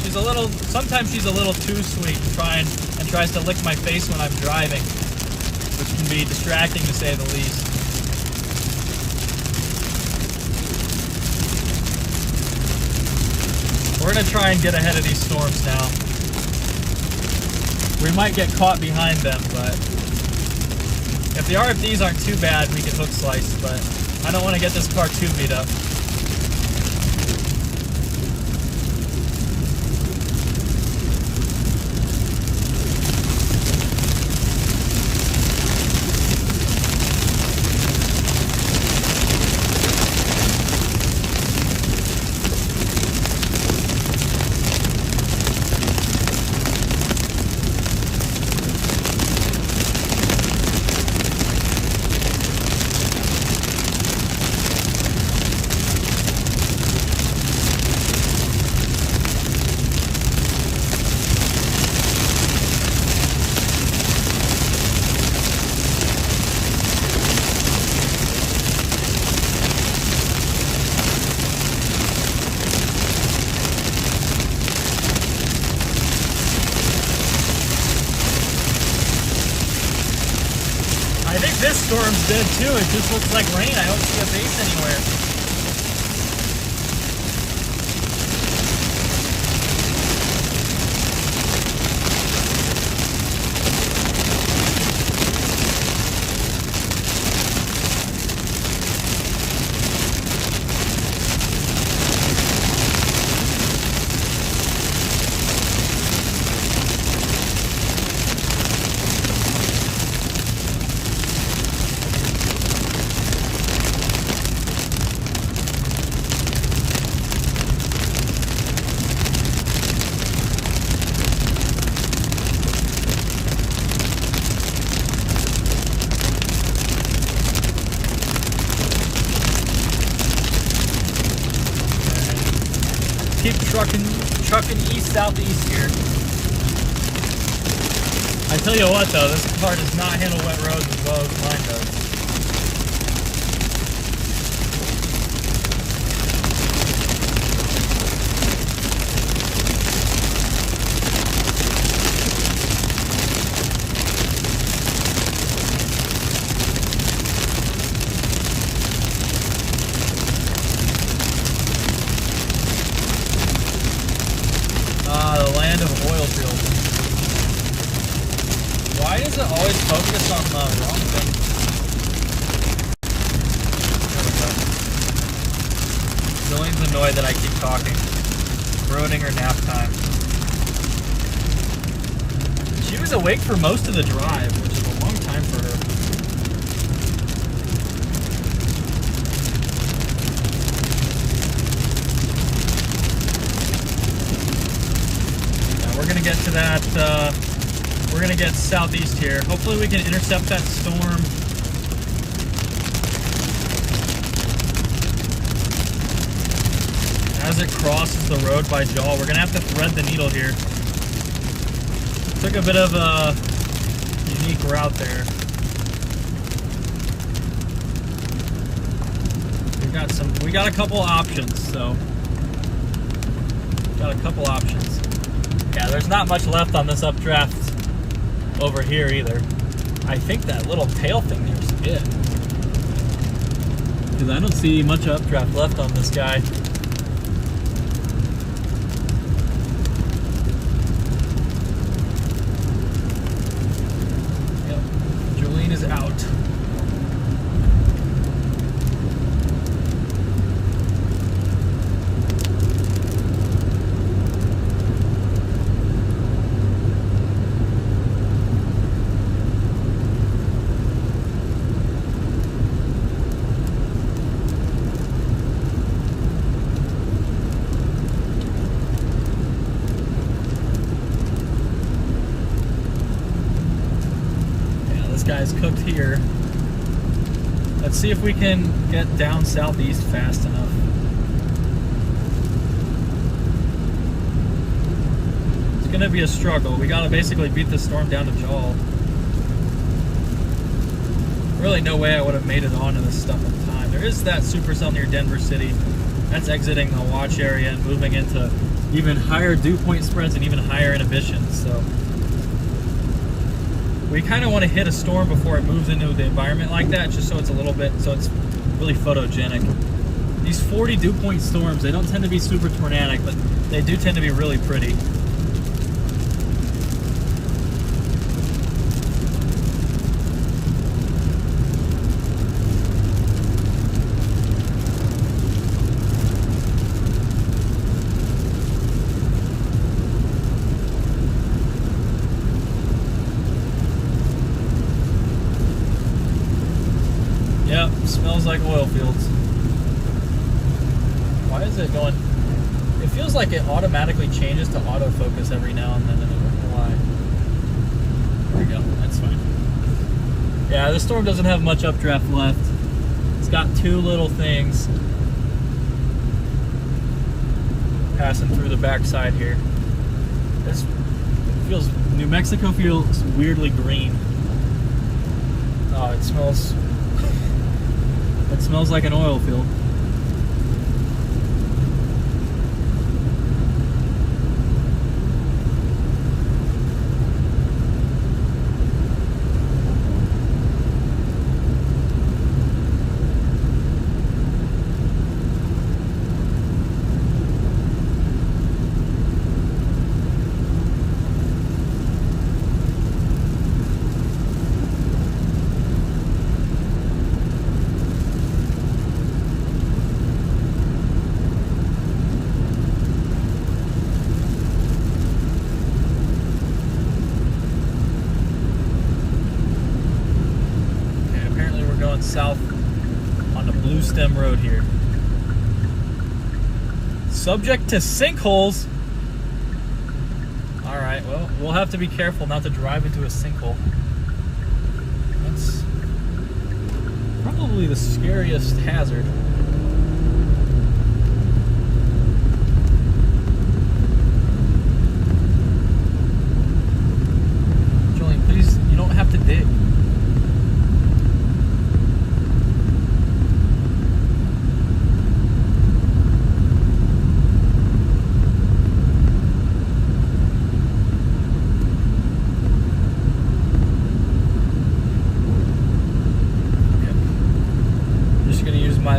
She's a little, sometimes she's a little too sweet and tries to lick my face when I'm driving, which can be distracting to say the least. We're going to try and get ahead of these storms now. We might get caught behind them, but if the RFDs aren't too bad, we can hook slice, but I don't want to get this car too beat up. This storm's dead too. It just looks like rain. I don't see a base anywhere. Keep trucking east-southeast here. I tell you what though, this car does not handle wet roads as well as mine does. field. Why does it always focus on the wrong thing? There we go. Jillian's annoyed that I keep talking. Ruining her nap time. She was awake for most of the drive, which is a long time for her. We're gonna get to that, we're gonna get southeast here. Hopefully we can intercept that storm. As it crosses the road by Jaw, we're gonna have to thread the needle here. Took a bit of a unique route there. We got a couple options, so. Got a couple options. Yeah, there's not much left on this updraft over here either. I think that little tail thing there's it. Because I don't see much updraft left on this guy. Yep, Jolene is out. Guy's cooked here. Let's see if we can get down southeast fast enough. It's gonna be a struggle. We gotta basically beat the storm down to Jaw. Really no way I would have made it onto this stuff in time. There is that supercell near Denver City. That's exiting the watch area and moving into even higher dew point spreads and even higher inhibitions. So we kind of want to hit a storm before it moves into the environment like that, just so it's a little bit, so it's really photogenic. These 40 dew point storms, they don't tend to be super tornadic, but they do tend to be really pretty. Yep, smells like oil fields. Why is it going? It feels like it automatically changes to autofocus every now and then, and I don't know why. There we go, that's fine. Yeah, the storm doesn't have much updraft left. It's got two little things passing through the backside here. This feels, New Mexico feels weirdly green. Oh, it smells like an oil field. South on the Blue Stem Road here. Subject to sinkholes. Alright, well, we'll have to be careful not to drive into a sinkhole. That's probably the scariest hazard. Julian, please, you don't have to dig.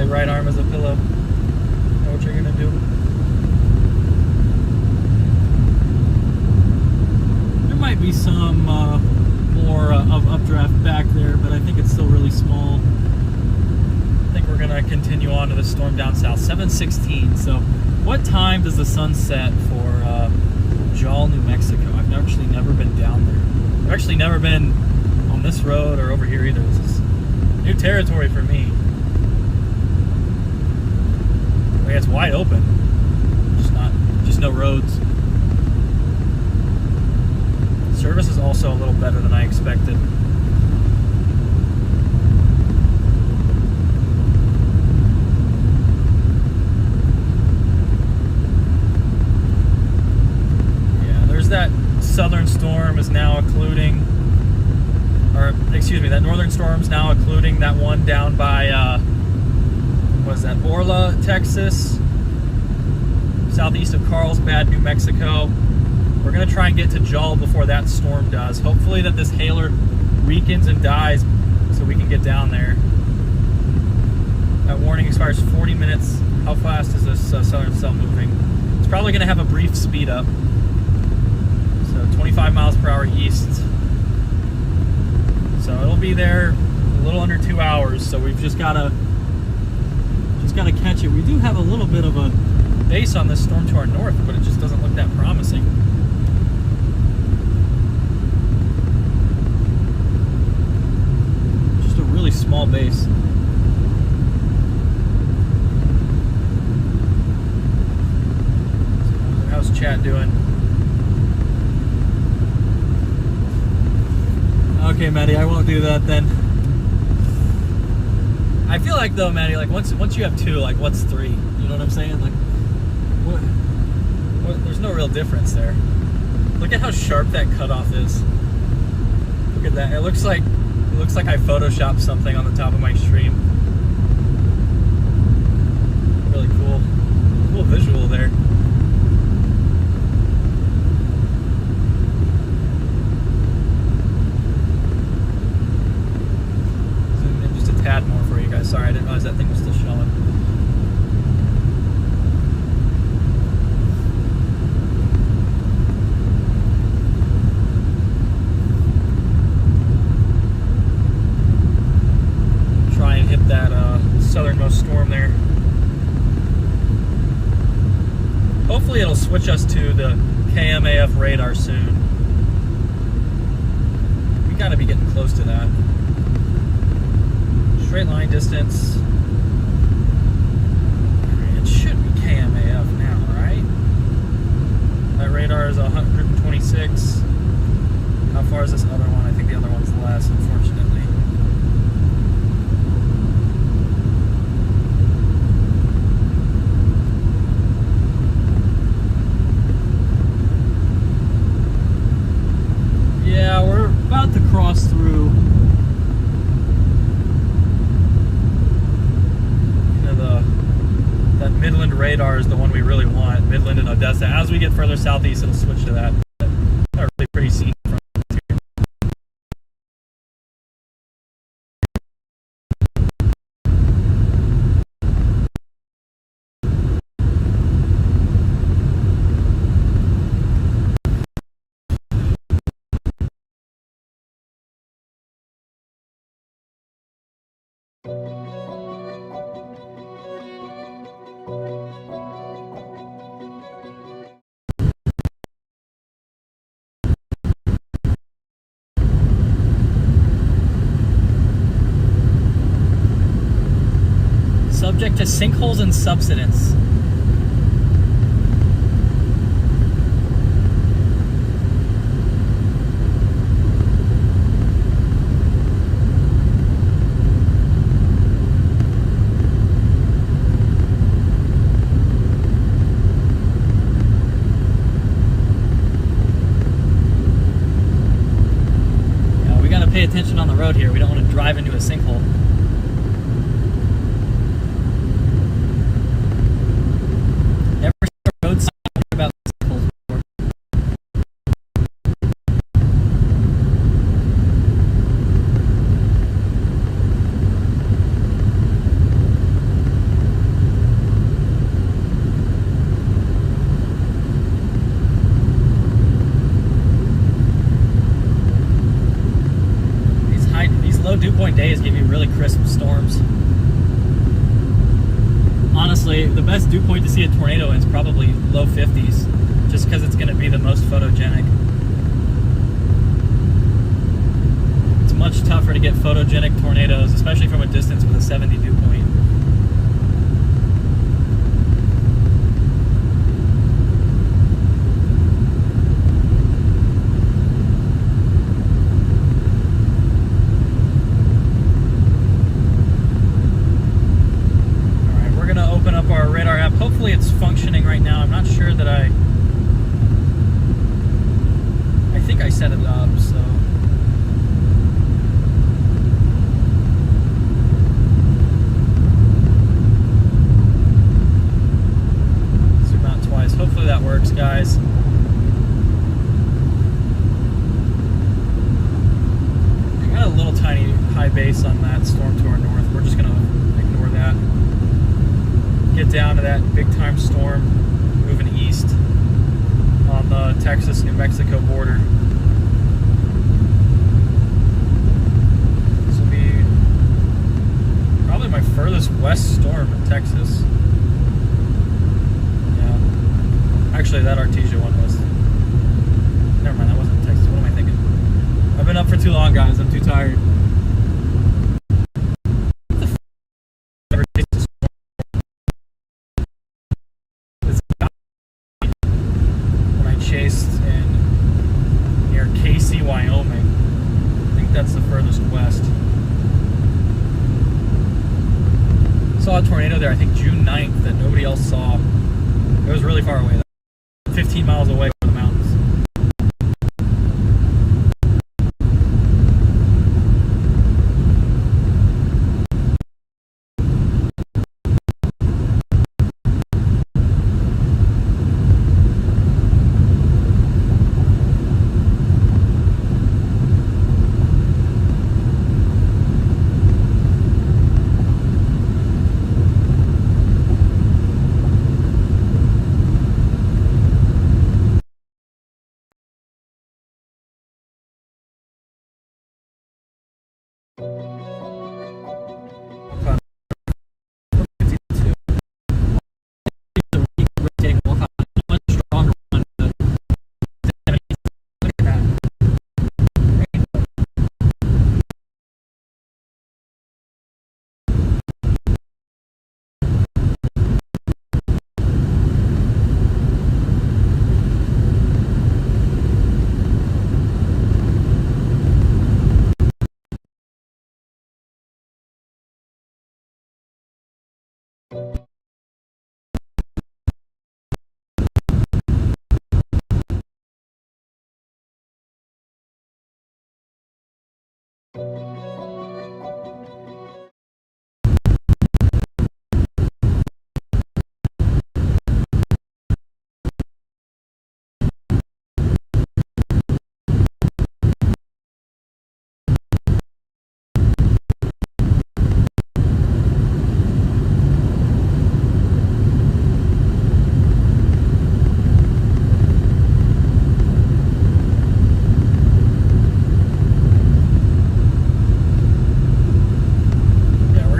Right back there, but I think it's still really small. I think we're gonna continue on to the storm down south. 7:16. So, what time does the sun set for Jal, New Mexico? I've actually never been down there. I've actually never been on this road or over here either. This is new territory for me. Like, it's wide open. Just no roads. Service is also a little better than I expected. Yeah, there's that southern storm is now occluding, or excuse me, that northern storm's now occluding that one down by, what is that, Orla, Texas, southeast of Carlsbad, New Mexico. We're going to try and get to Jal before that storm does. Hopefully that this hailer weakens and dies so we can get down there. That warning expires 40 minutes. How fast is this southern cell moving? It's probably going to have a brief speed up. So 25 miles per hour east. So it'll be there a little under 2 hours. So we've just got to catch it. We do have a little bit of a base on this storm to our north, but it just doesn't look that promising. Really small base. So, how's chat doing? Okay, Maddie, I won't do that then. I feel like though, Maddie, like once you have two, like what's three? You know what I'm saying? Like, what? There's no real difference there. Look at how sharp that cutoff is. Look at that. It looks like I photoshopped something on the top of my stream. Really cool. Cool visual there. Zoom in just a tad more for you guys. Sorry, I didn't realize that thing was still showing. That southernmost storm there. Hopefully it'll switch us to the KMAF radar soon. We gotta be getting close to that. Straight line distance. It should be KMAF now, right? That radar is 126. How far is this other one? I think the other one's less, unfortunately. Yeah, we're about to cross through, that Midland radar is the one we really want, Midland and Odessa. As we get further southeast, it'll switch to that. Not really pretty scene from here. Subject to sinkholes and subsidence. Yeah, we gotta pay attention on the road here. We don't want to drive into a sinkhole. crisp storms. Honestly, the best dew point to see a tornado in is probably low 50s, just because it's going to be the most photogenic. It's much tougher to get photogenic tornadoes, especially from a distance with a 70 dew point. Hopefully it's functioning right now. I'm not sure that I think I set it up, so. Zoom out twice. Hopefully that works, guys. I got a little tiny high base on that storm to our north. We're just gonna ignore that. Get down to that big time storm moving east on the Texas-New Mexico border. This will be probably my furthest west storm in Texas. Yeah. Actually, that Artesia one was. Never mind, that wasn't in Texas. What am I thinking? I've been up for too long, guys. I'm too tired. Chased in near Casey, Wyoming. I think that's the furthest west. Saw a tornado there, I think June 9th, that nobody else saw. It was really far away, 15 miles away from the mountains.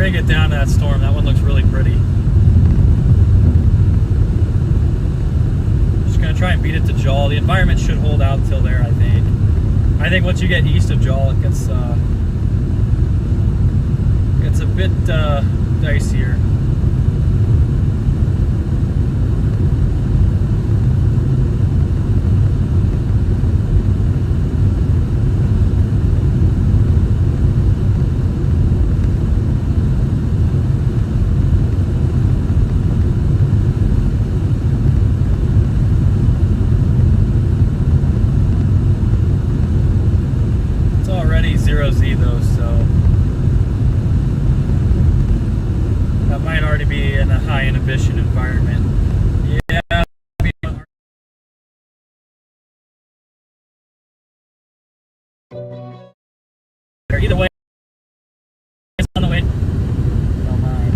Get down to that storm. That one looks really pretty. Just gonna try and beat it to Jol. The environment should hold out till there, I think. I think once you get east of Jol, it gets a bit dicier. Zero Z though, so that might already be in a high inhibition environment. Yeah. Either way, it's on the way. Don't mind.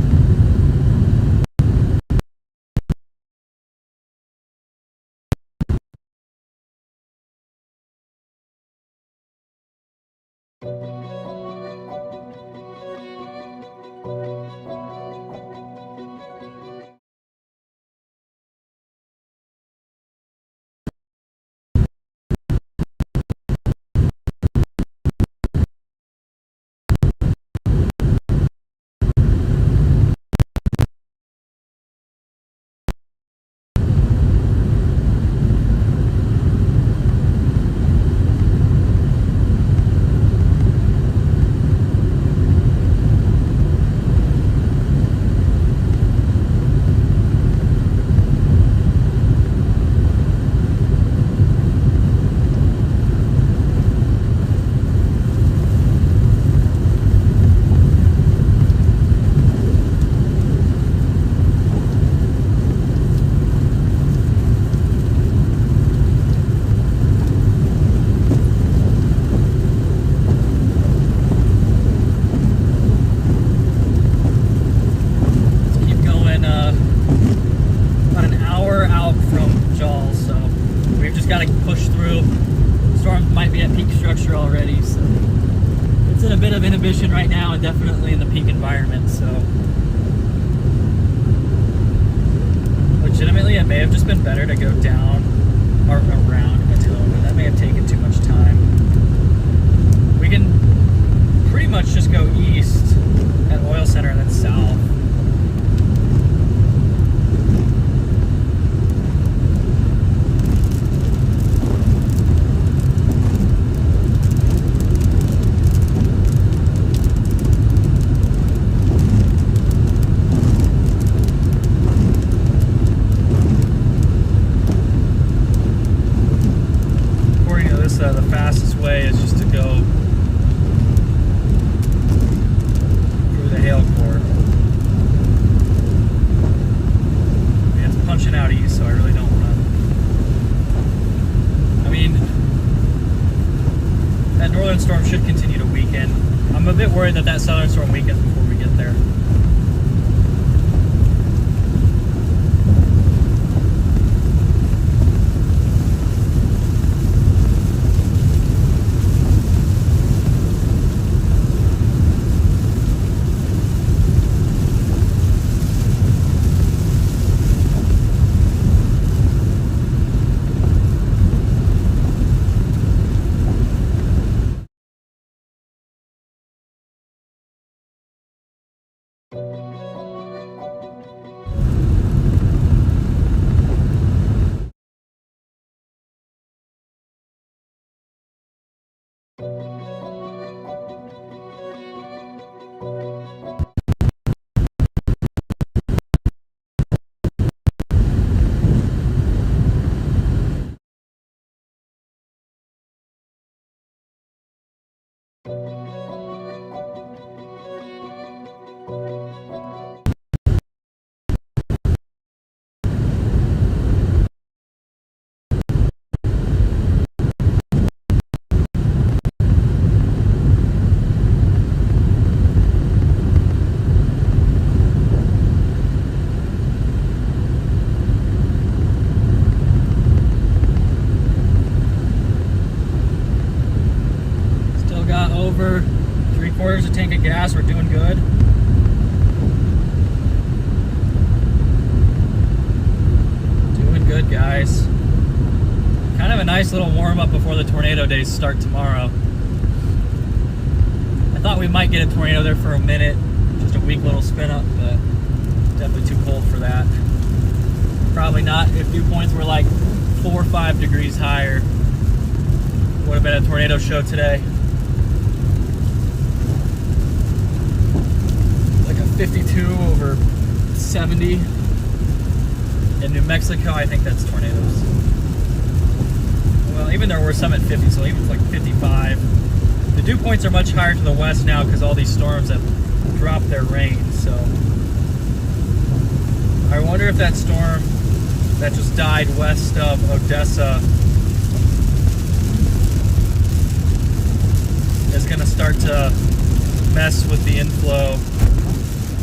got to push through. Storm might be at peak structure already, so it's in a bit of inhibition right now and definitely in the peak environment. So legitimately, it may have just been better to go down or around Matone. That may have taken too much time. We can pretty much just go east at Oil Center and then south. The fastest way is just to go through the hail core. I mean, it's punching out east, so I really don't want to. I mean, that northern storm should continue to weaken. I'm a bit worried that that southern storm weakens before we get there. Over 3/4 a tank of gas. We're doing good. Doing good, guys. Kind of a nice little warm up before the tornado days start tomorrow. I thought we might get a tornado there for a minute, just a weak little spin up, but definitely too cold for that. Probably not. If dew points were like 4 or 5 degrees higher, would have been a tornado show today. 52 over 70 in New Mexico. I think that's tornadoes. Well, even there were some at 50, so even like 55. The dew points are much higher to the west now because all these storms have dropped their rain. So I wonder if that storm that just died west of Odessa is going to start to mess with the inflow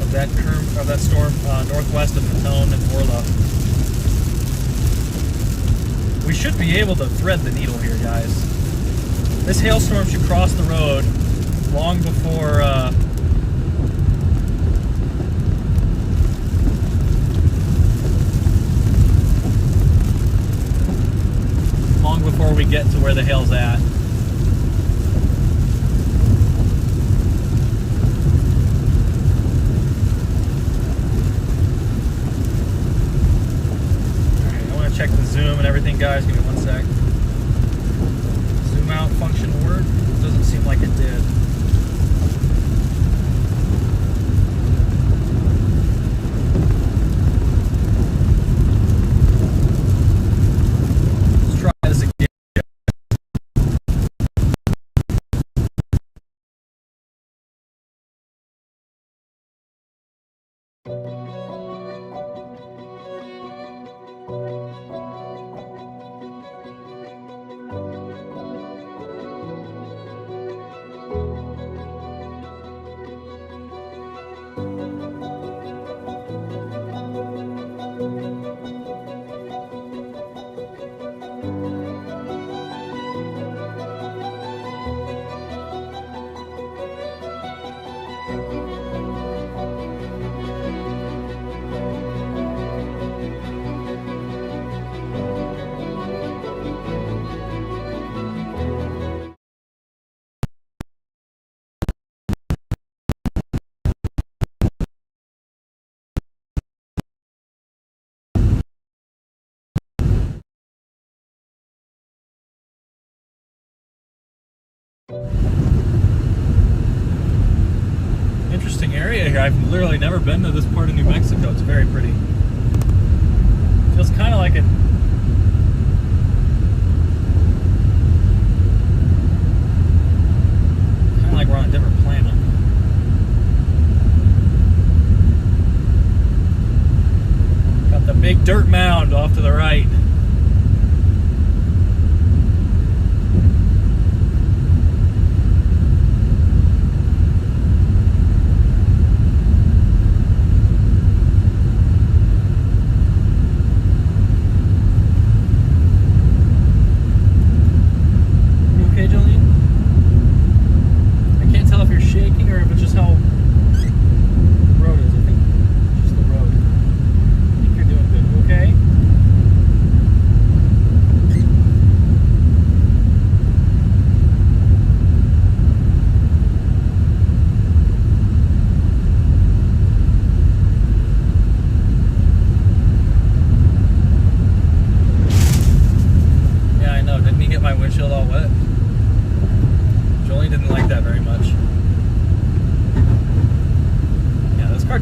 of that storm northwest of Matone and Orla. We should be able to thread the needle here, guys. This hailstorm should cross the road long before we get to where the hail's at. Check the zoom and everything, guys. Give me 1 sec. Zoom out function worked. Doesn't seem like it did. Let's try this again. Interesting area here. I've literally never been to this part of New Mexico. It's very pretty. Feels kind of like it. Kind of like we're on a different planet. Got the big dirt mound off to the right.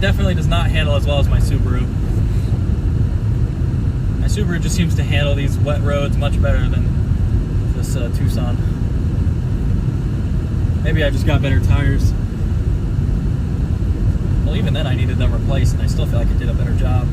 Definitely does not handle as well as my Subaru. My Subaru just seems to handle these wet roads much better than this Tucson. Maybe I just got better tires. Well, even then I needed them replaced and I still feel like I did a better job.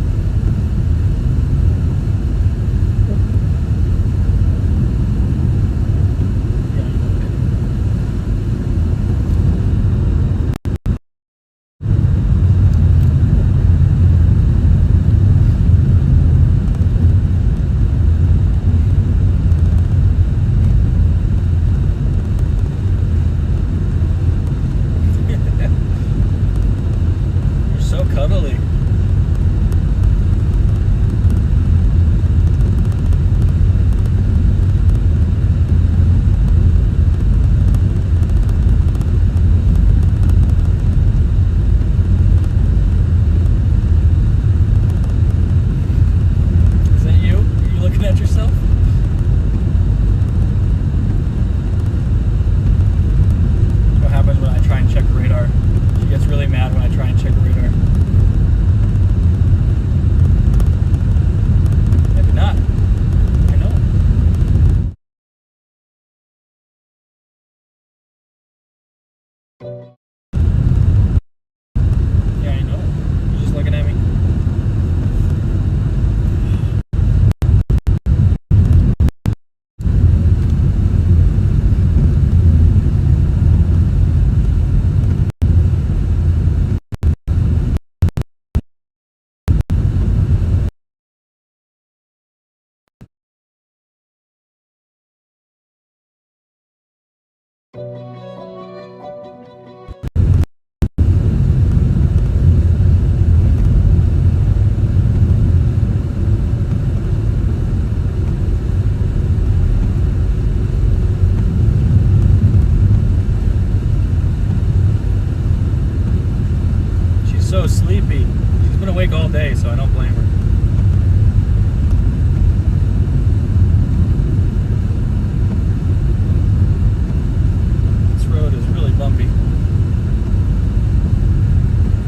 So sleepy. She's been awake all day, so I don't blame her. This road is really bumpy.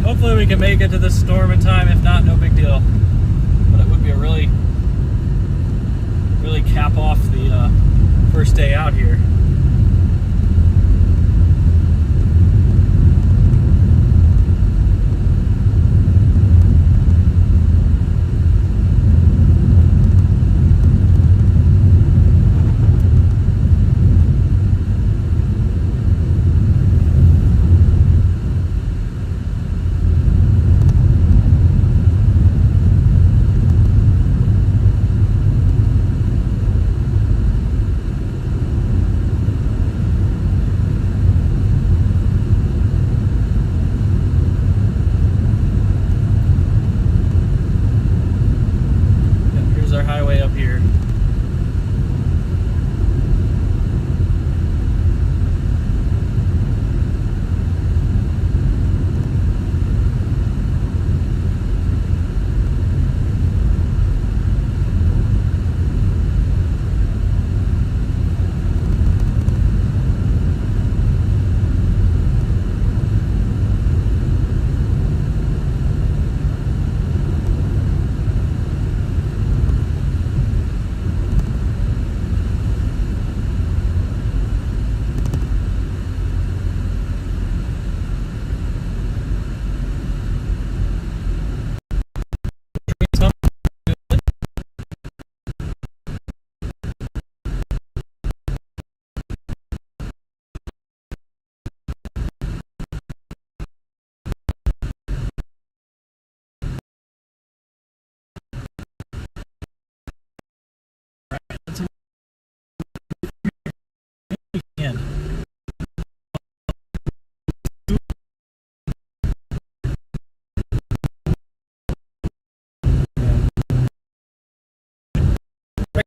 Hopefully we can make it to this storm in time. If not, no big deal. But it would be a really cap off the first day out here.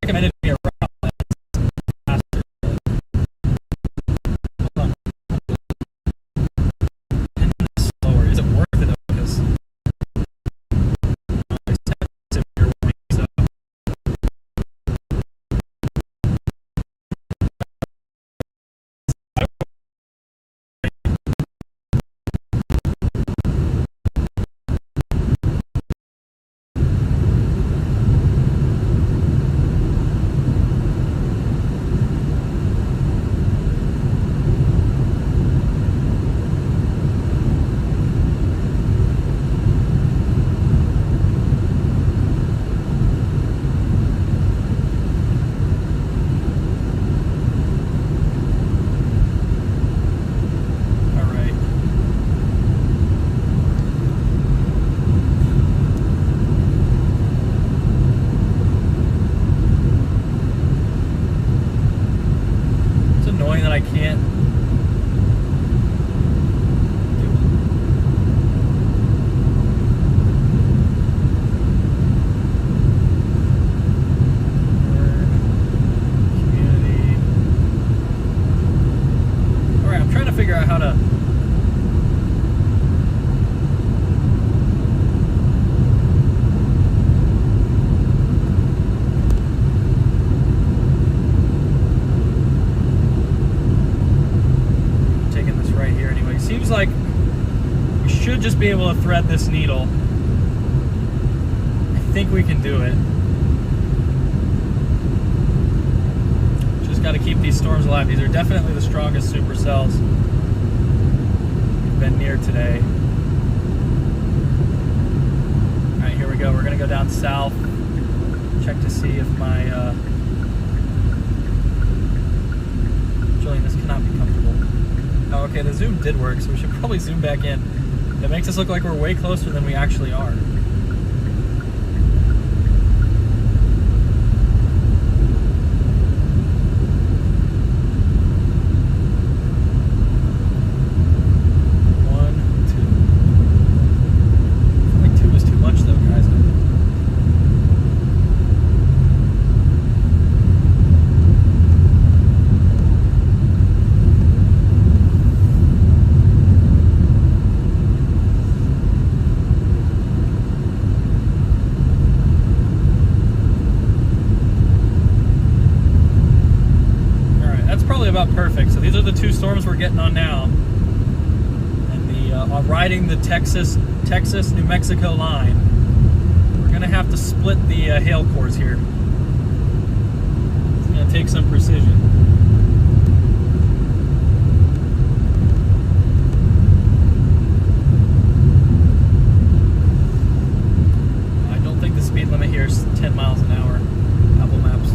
recommended me a route that's faster. Hold on. And it's slower. Is it worth it though? Because it's your way, so. That I can't do it. Community. Alright, I'm trying to figure out how to seems like we should just be able to thread this needle. I think we can do it. Just got to keep these storms alive. These are definitely the strongest supercells we've been near today. Alright, here we go. We're going to go down south. Check to see if my... Julian, this cannot be comfortable. Oh, okay, the zoom did work, so we should probably zoom back in. That makes us look like we're way closer than we actually are. About perfect. So these are the two storms we're getting on now, and the riding the Texas New Mexico line. We're gonna have to split the hail cores here. It's gonna take some precision. I don't think the speed limit here is 10 miles an hour. Apple Maps.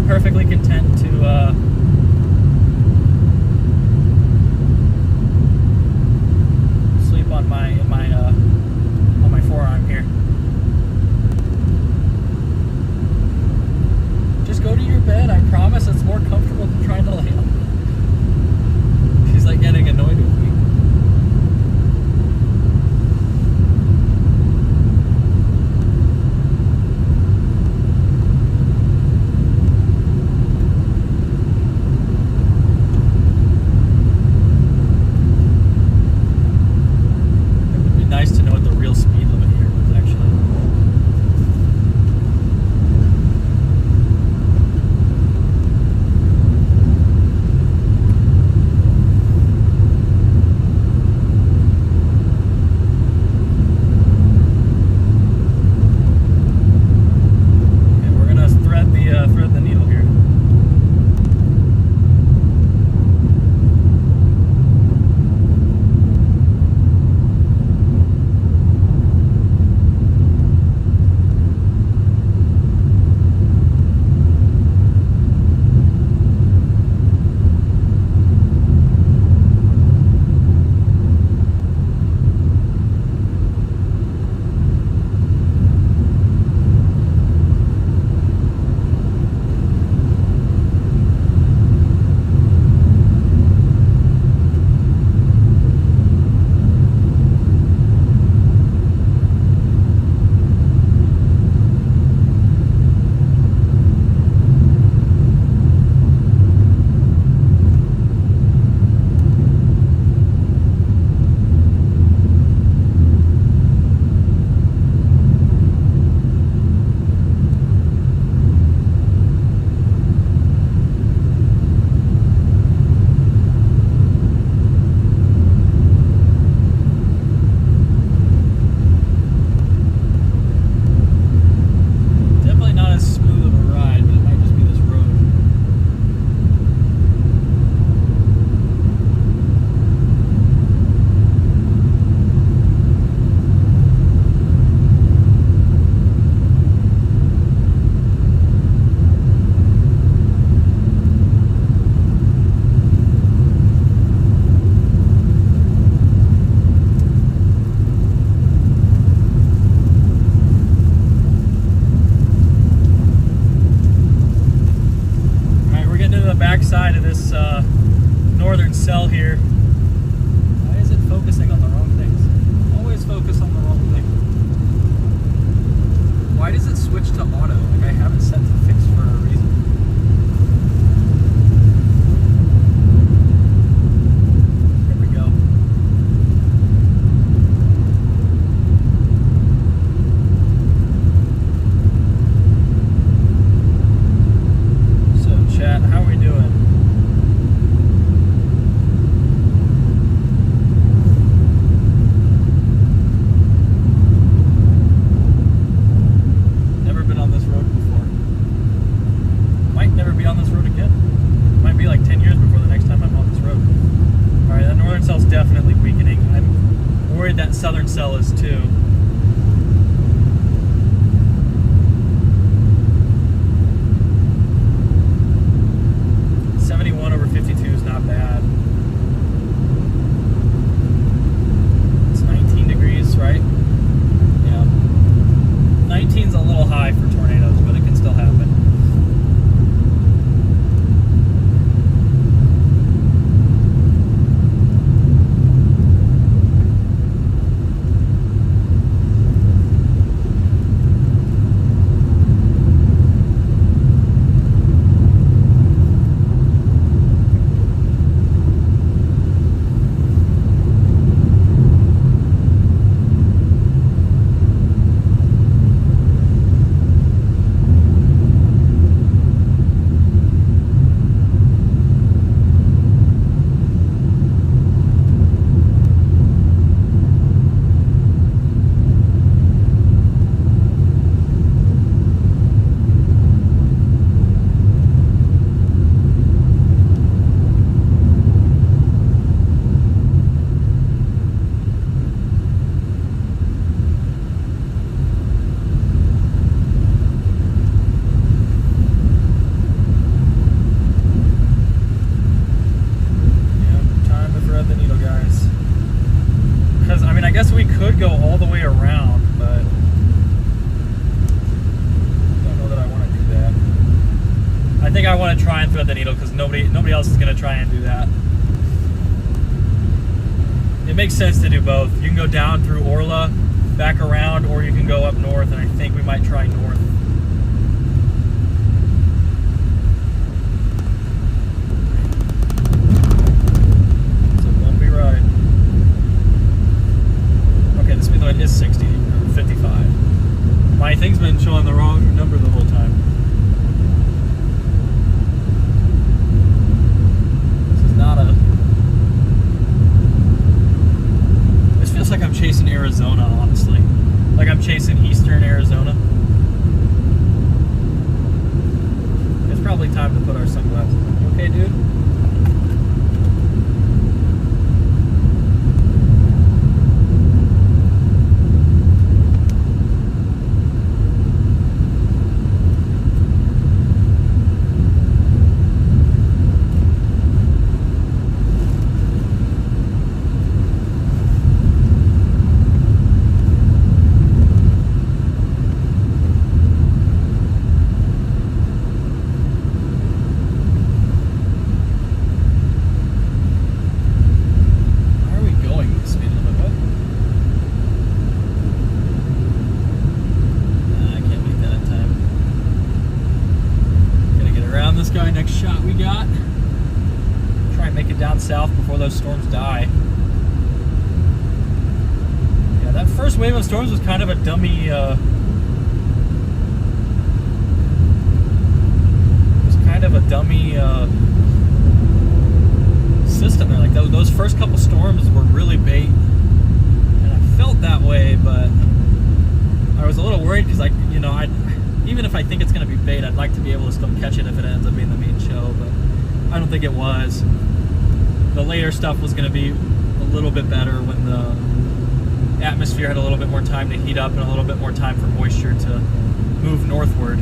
Perfectly content to sleep on my forearm here. Just go to your bed. I promise it's more comfortable than trying to lay on. She's like getting annoyed with me. try and thread the needle because nobody else is going to try and do that. It makes sense to do both. You can go down through Orla, back around, or you can go up north, and I think we might try north. It's a bumpy ride. Okay, the speed limit is 60 or 55. My thing's been showing the wrong number the whole time. This is not a... This feels like I'm chasing Arizona, honestly. Like I'm chasing eastern Arizona. It's probably time to put our sunglasses on. You okay, dude? South before those storms die. Yeah, that first wave of storms was kind of a dummy. It was kind of a dummy system there. Like those first couple storms were really bait, and I felt that way. But I was a little worried because even if I think it's going to be bait, I'd like to be able to still catch it if it ends up being the main show. But I don't think it was. The later stuff was going to be a little bit better when the atmosphere had a little bit more time to heat up and a little bit more time for moisture to move northward.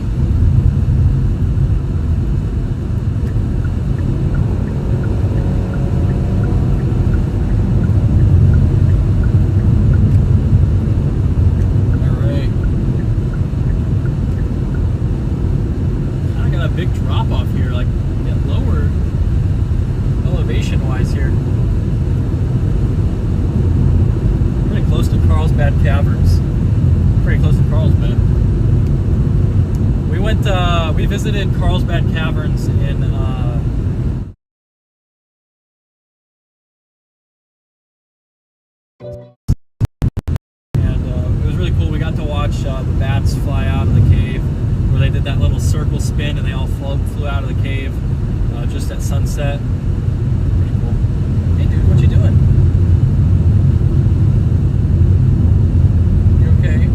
All right. Kind of got a big drop off here, like get lower. Elevation-wise here. Pretty close to Carlsbad Caverns. Pretty close to Carlsbad. We visited Carlsbad Caverns in and it was really cool. We got to watch the bats fly out of the cave, where they did that little circle spin and they all flew out of the cave just at sunset. What you doing? You okay?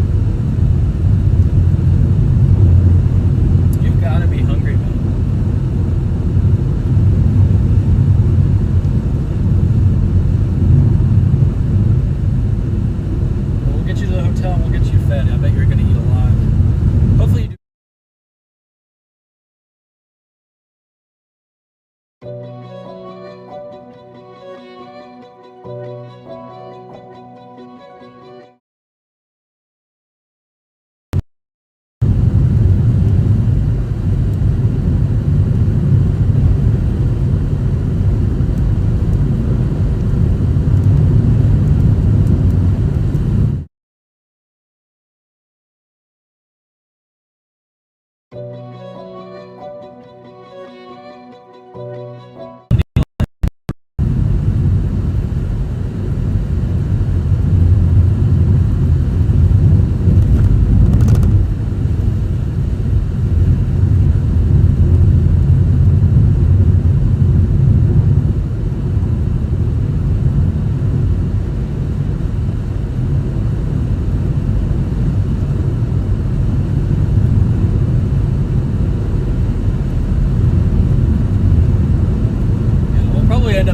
You've got to be hungry, man. Well, we'll get you to the hotel and we'll get you fed. I bet you're going to eat a lot. Hopefully you do.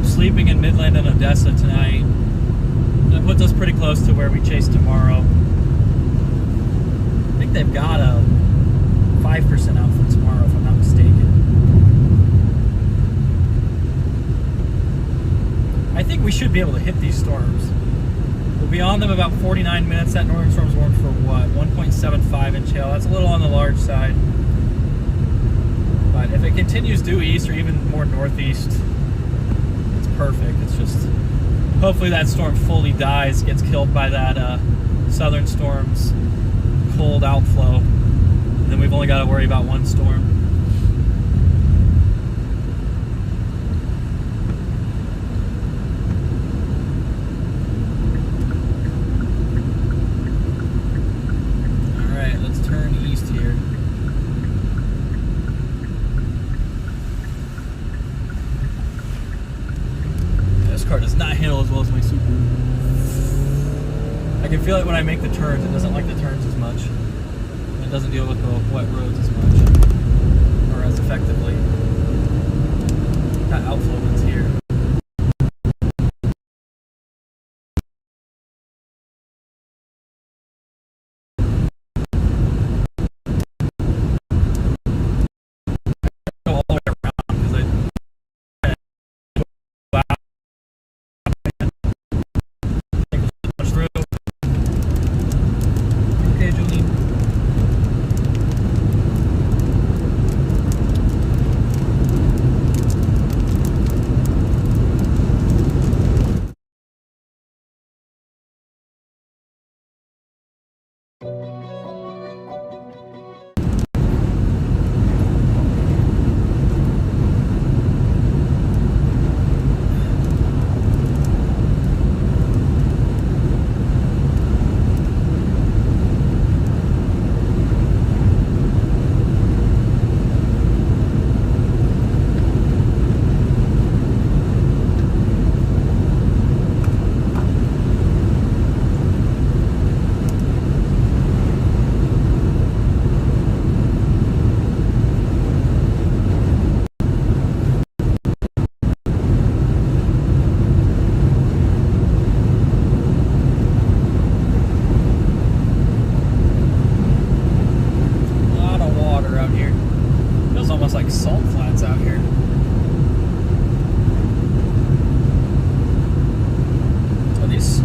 Sleeping in Midland and Odessa tonight. That puts us pretty close to where we chase tomorrow. I think they've got a 5% out for tomorrow, if I'm not mistaken. I think we should be able to hit these storms. We'll be on them about 49 minutes. That northern storm's warned for what? 1.75 inch hail. That's a little on the large side. But if it continues due east or even more northeast, it's perfect. It's just, hopefully that storm fully dies, gets killed by that southern storm's cold outflow. And then we've only got to worry about one storm. Alright, let's turn east here. This car does not handle as well as my Super. I can feel it when I make the turns. It doesn't like the turns as much. It doesn't deal with the wet roads as much, or as effectively. Got outflow winds here. Go all the way around because I push through. Okay, Jolene. Like salt flats out here. Are these?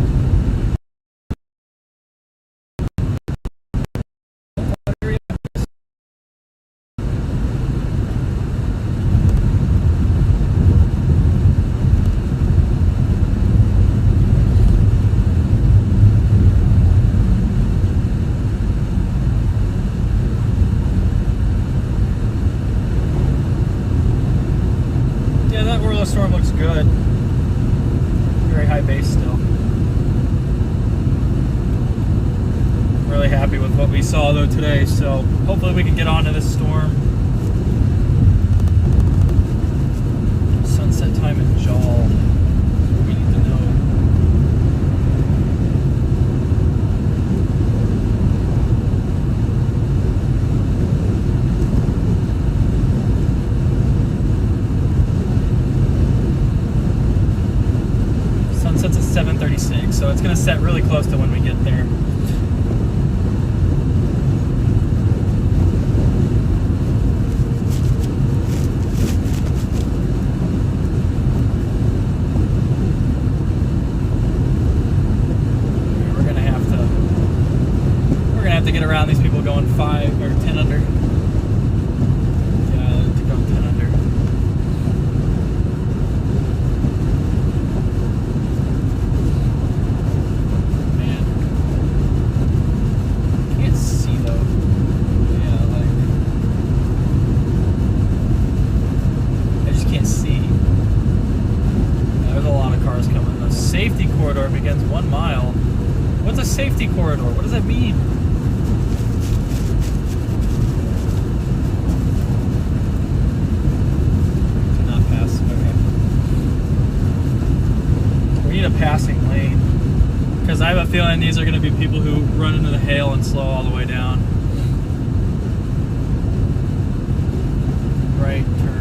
Storm looks good. Very high base still. Really happy with what we saw though today, so hopefully we can get onto this storm. Sunset time in Jaw. What we need to know. Sunset's at 7:36, so it's going to set really close to when we get there. We're going to have to get around these people going 5 or 10 under. Yeah, to go 10 under. Safety corridor begins 1 mile. What's a safety corridor? What does that mean? Do not pass. Okay. We need a passing lane. Because I have a feeling these are going to be people who run into the hail and slow all the way down. Right turn.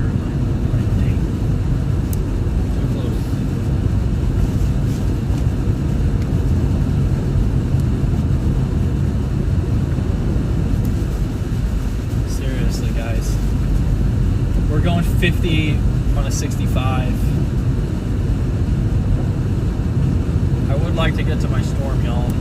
We're going 50 on a 65. I would like to get to my storm, y'all.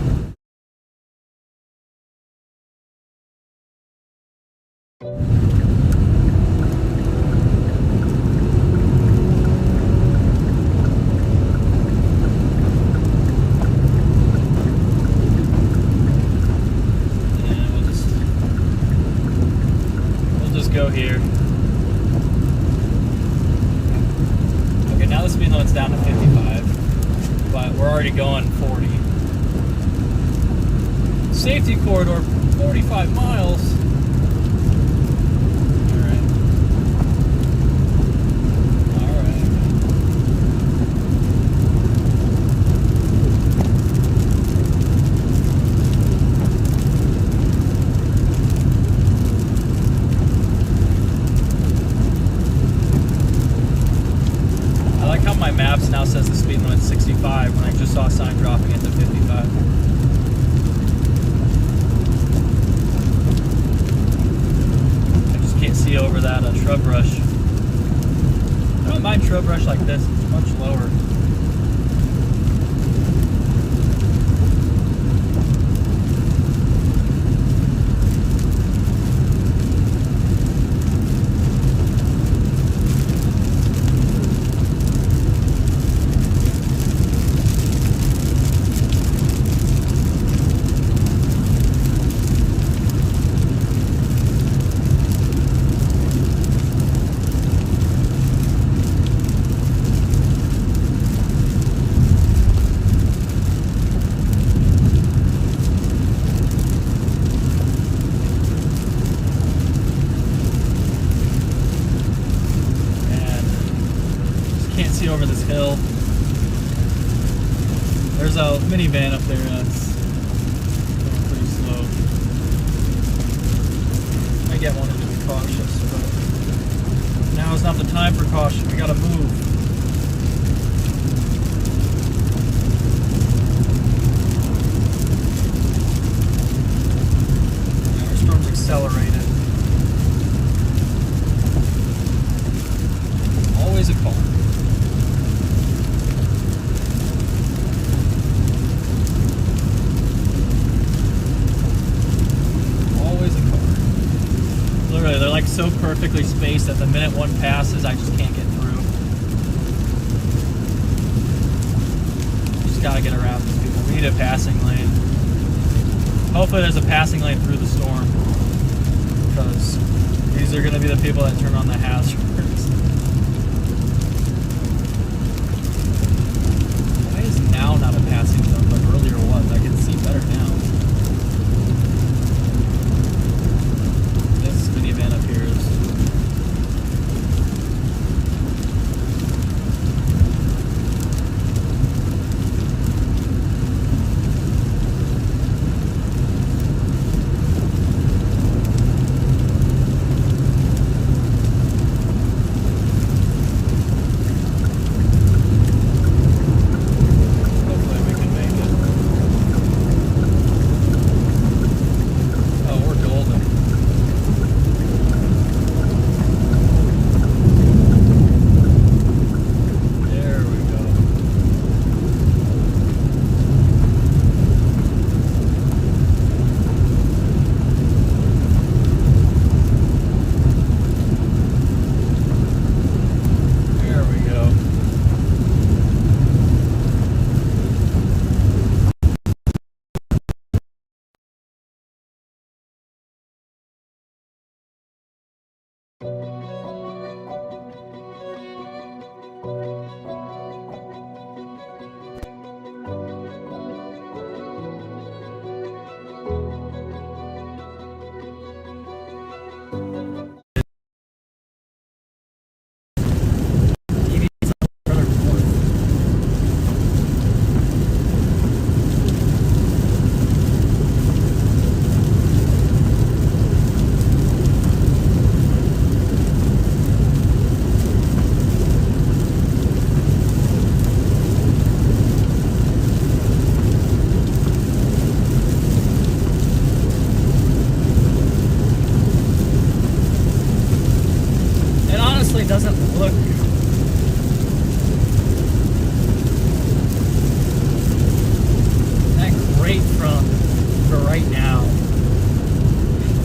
go here. Okay, now the speed limit's down to 55, but we're already going 40. Safety corridor, 45 miles. Maps now says the speed limit's 65 when I just saw a sign dropping it to 55. I just can't see over that shrub brush. I don't mind shrub brush like this, it's much lower. Over this hill. There's a minivan up there that's going pretty slow. I get wanted to be cautious, but now is not the time for caution. We gotta move. Our storm's accelerated. Always a call. Literally, they're like so perfectly spaced that the minute one passes, I just can't get through. Just gotta get around these people. We need a passing lane. Hopefully there's a passing lane through the storm, because these are gonna be the people that turn on the hazards. Why is now not a passing zone, but earlier was? I can see better now. Minivan up here is hopefully we can make it. Oh, we're golden. doesn't look that great for right now.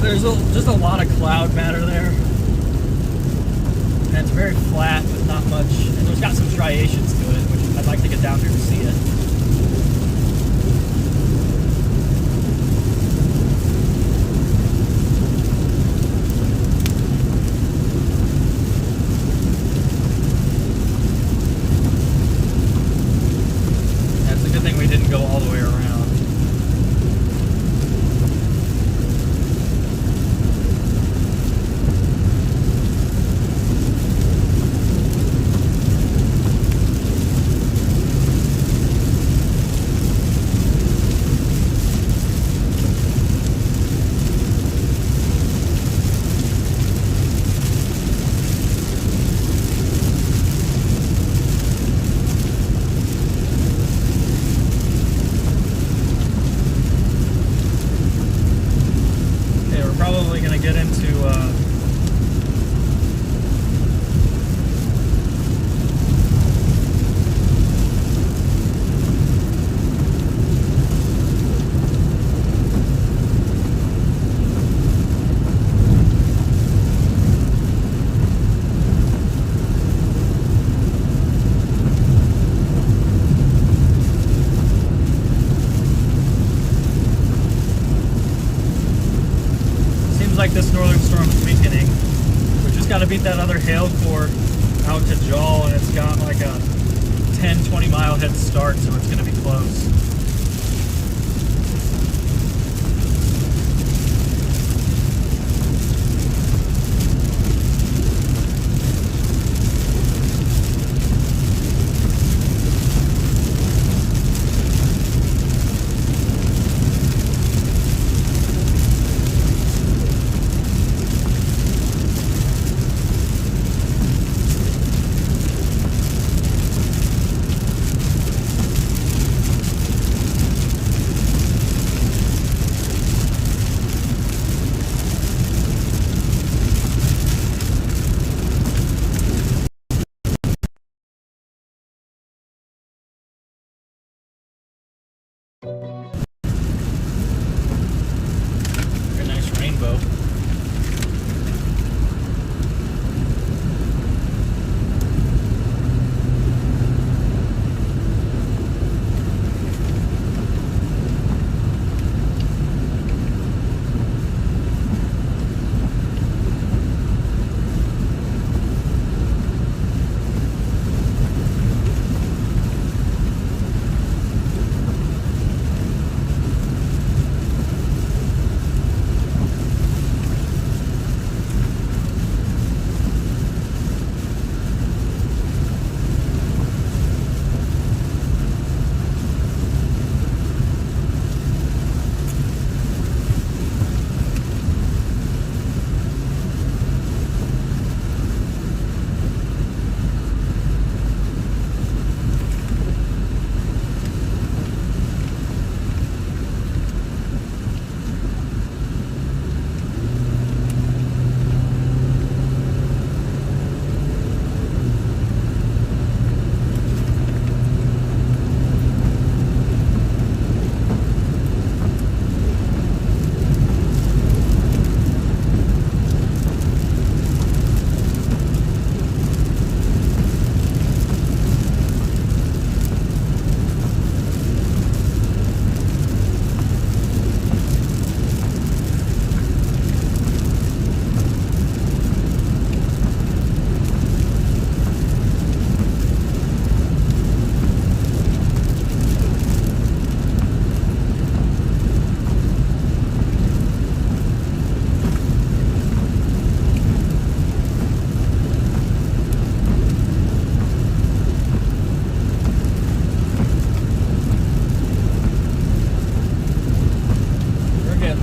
There's just a lot of cloud matter there, and it's very flat with not much, and there's got some striations to it, which I'd like to get down there to see it. going to get into like this northern storm is weakening. We just got to beat that other hail core out to Jaw, and it's got like a 10-20 mile head start, so it's going to be close. Very nice rainbow.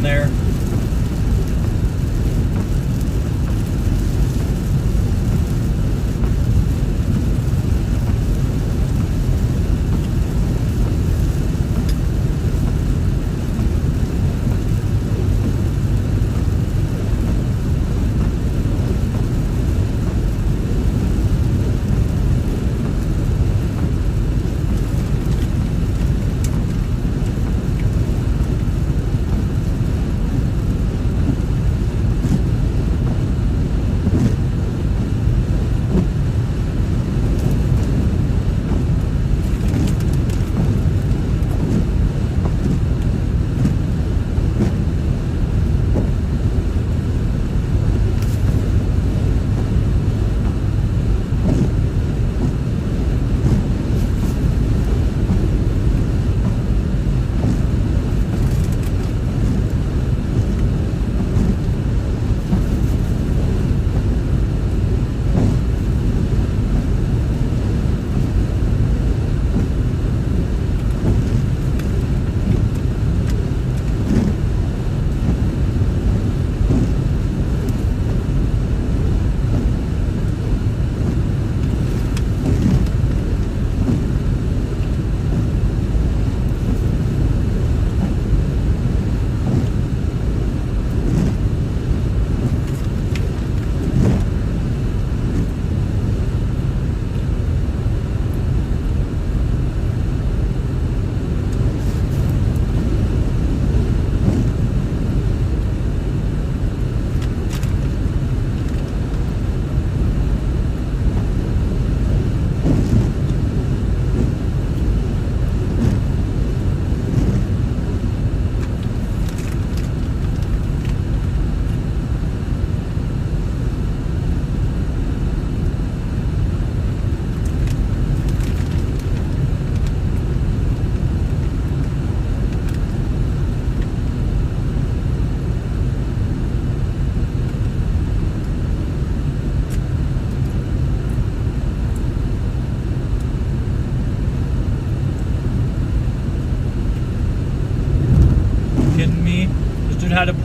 There.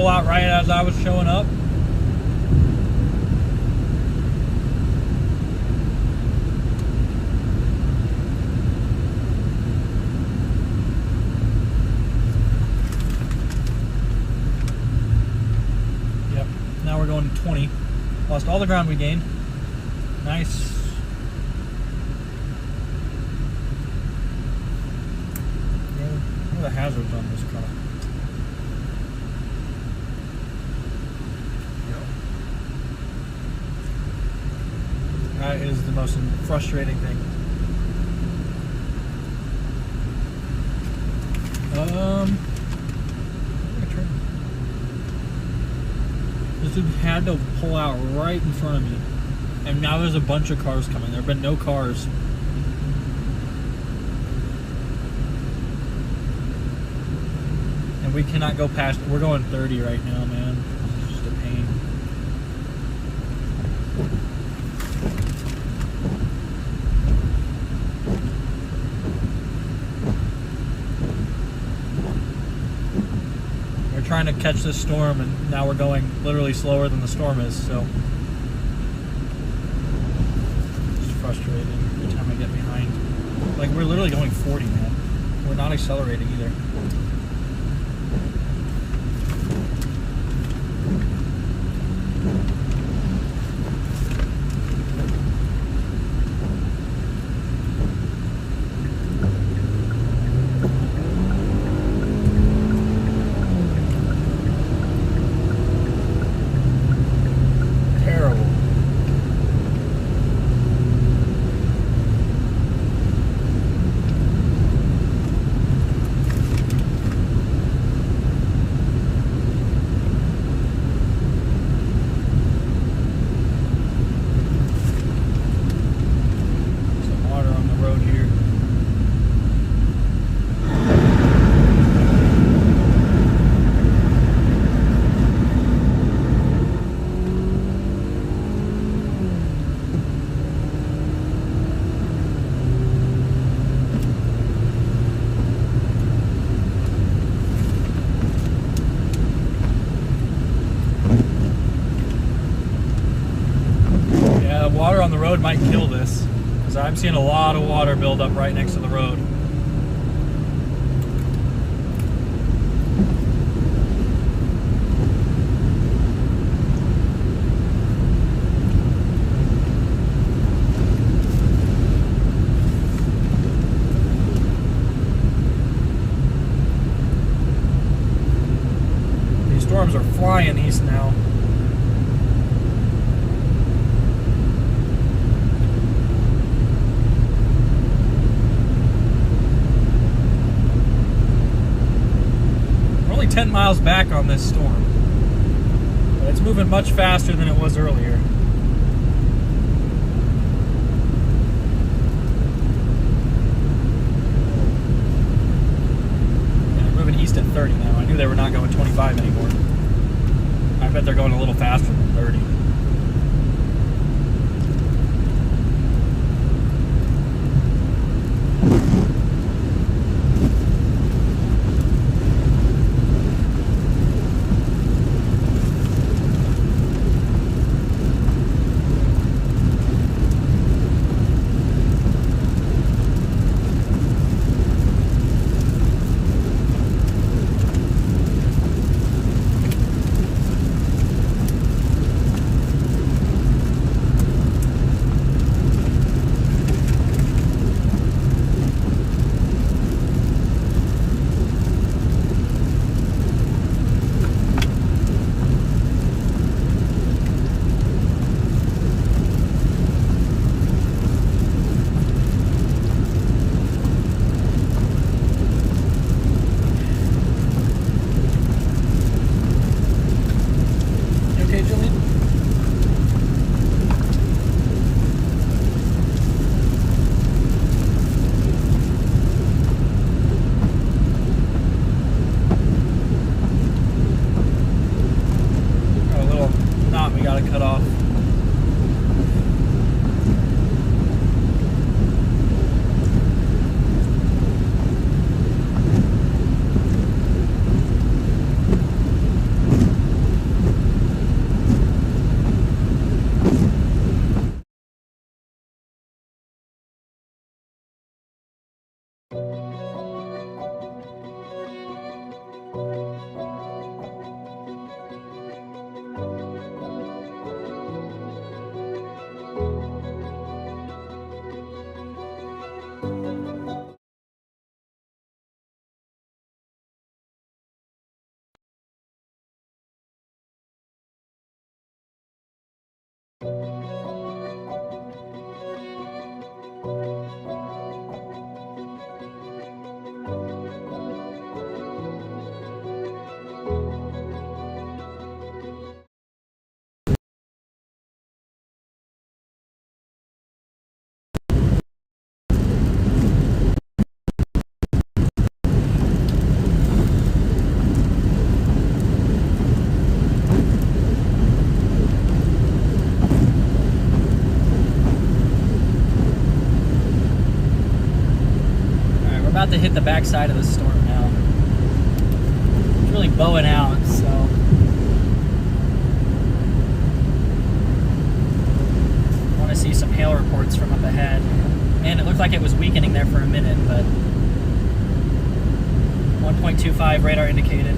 pull out right as I was showing up. Yep, now we're going to 20. Lost all the ground we gained. Nice. What are the hazards on this car? That is the most frustrating thing. This dude had to pull out right in front of me. And now there's a bunch of cars coming. There have been no cars. And we cannot go past. We're going 30 right now, man. It's just a pain. We're trying to catch this storm, and now we're going literally slower than the storm is, so. Frustrating every time I get behind. Like, we're literally going 40, man. We're not accelerating either. Water on the road might kill this, because I'm seeing a lot of water build up right next to the road. These storms are flying east now. We're only 10 miles back on this storm, but it's moving much faster than it was earlier. East at 30 now. I knew they were not going 25 anymore. I bet they're going a little faster than 30. about to hit the backside of the storm now. It's really bowing out, so. I want to see some hail reports from up ahead. And it looked like it was weakening there for a minute, but 1.25 radar indicated.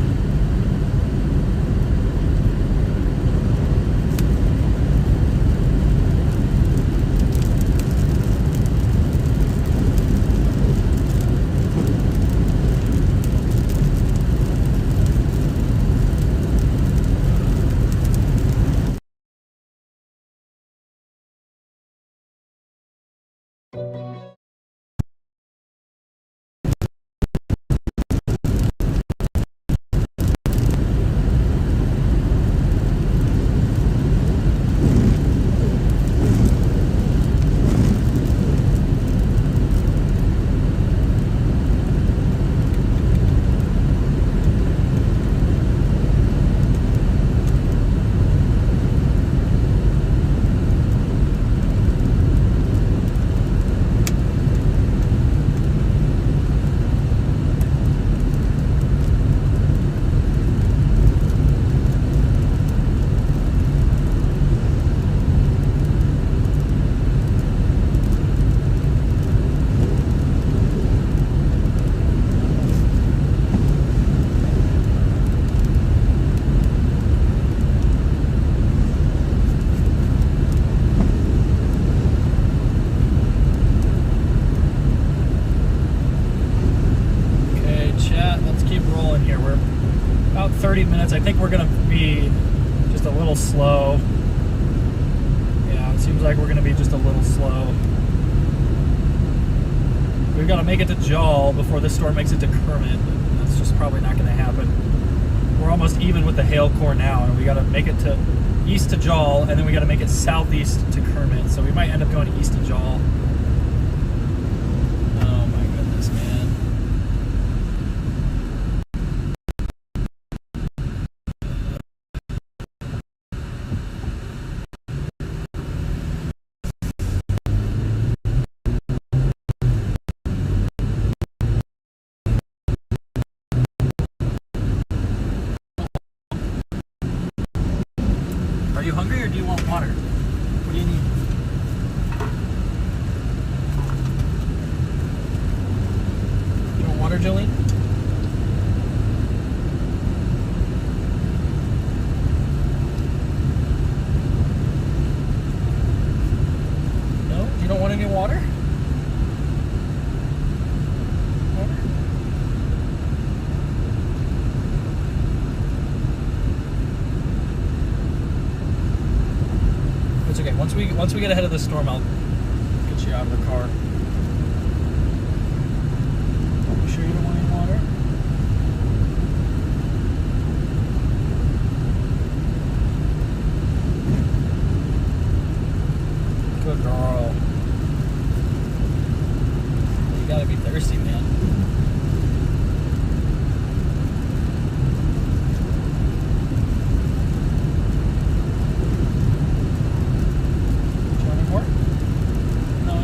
About 30 minutes. I think we're going to be just a little slow. Yeah, it seems like we're going to be just a little slow. We've got to make it to Jal before this storm makes it to Kermit. That's just probably not going to happen. We're almost even with the hail core now, and we got to make it to east to Jal, and then we got to make it southeast to Kermit. So we might end up going east to Jal. Oh my goodness, man. Are you hungry or do you want water? What do you need? You want water, Jolene? No? You don't want any water? It's okay. Once we get ahead of the storm, I'll get you out of the car. You sure you don't want any water? Good girl. You gotta be thirsty, man.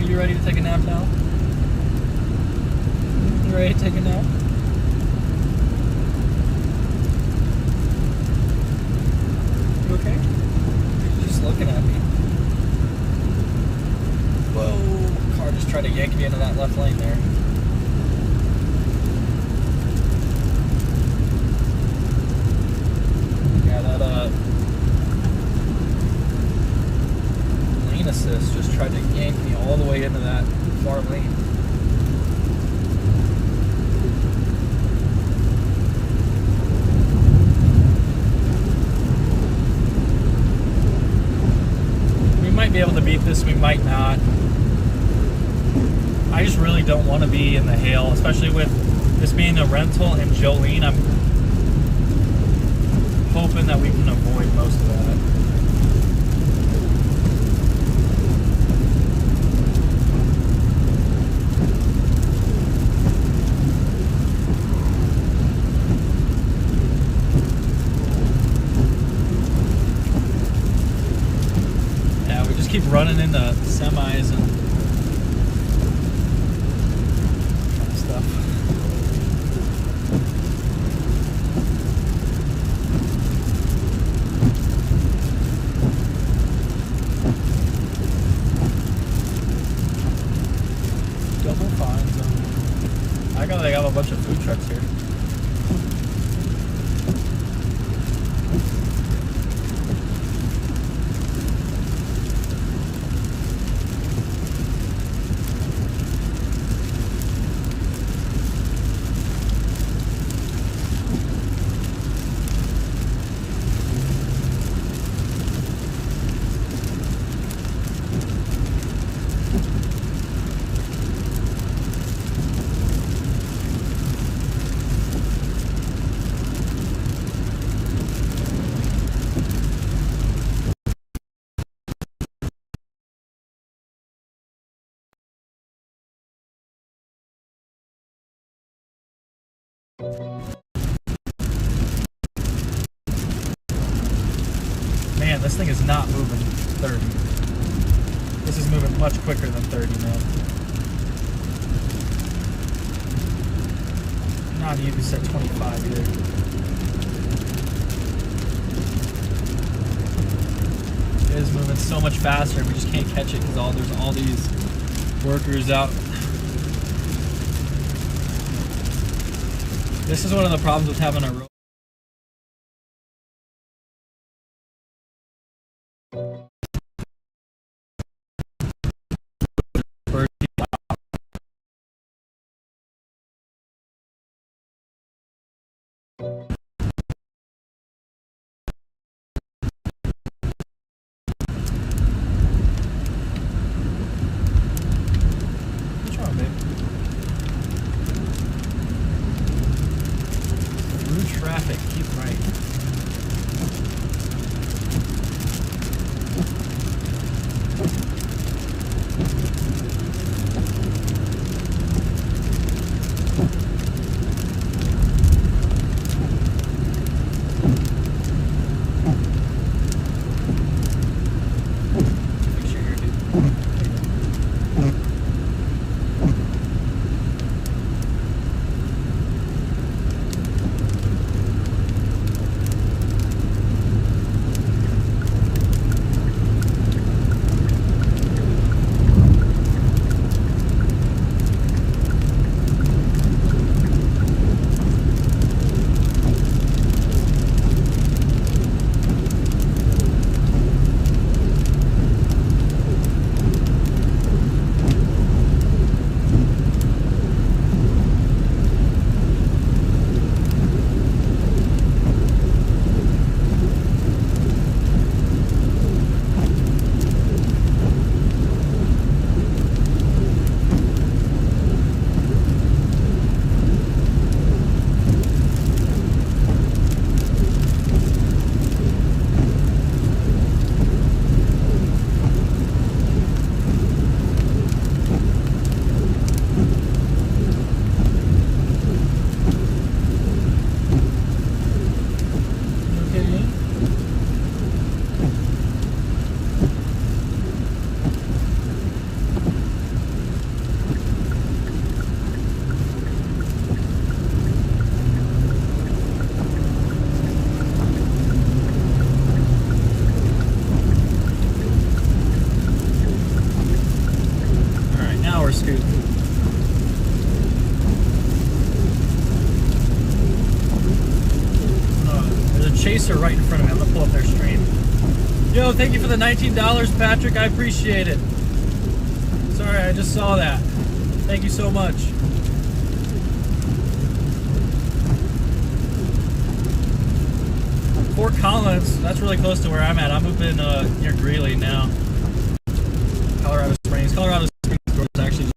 You ready to take a nap now? You ready to take a nap? You okay? You're just looking at me. Whoa! Car just tried to yank me into that left lane there. Yeah, that lane assist just tried to yank me all the way into that far lane. We might be able to beat this, we might not. I just really don't want to be in the hail, especially with this being a rental and Jolene. I'm hoping that we can avoid most of that. Keep running into semis and kind of stuff. Man, this thing is not moving 30. This is moving much quicker than 30, man. Not even set 25 either. It is moving so much faster, and we just can't catch it because there's all these workers out. This is one of the problems with having a rope. What's wrong, babe? Through traffic, keep right. Chaser right in front of me. I'm gonna pull up their stream. Yo, thank you for the $19, Patrick. I appreciate it. Sorry, I just saw that. Thank you so much. Fort Collins, that's really close to where I'm at. I'm up in near Greeley now. Colorado Springs. Colorado Springs is actually just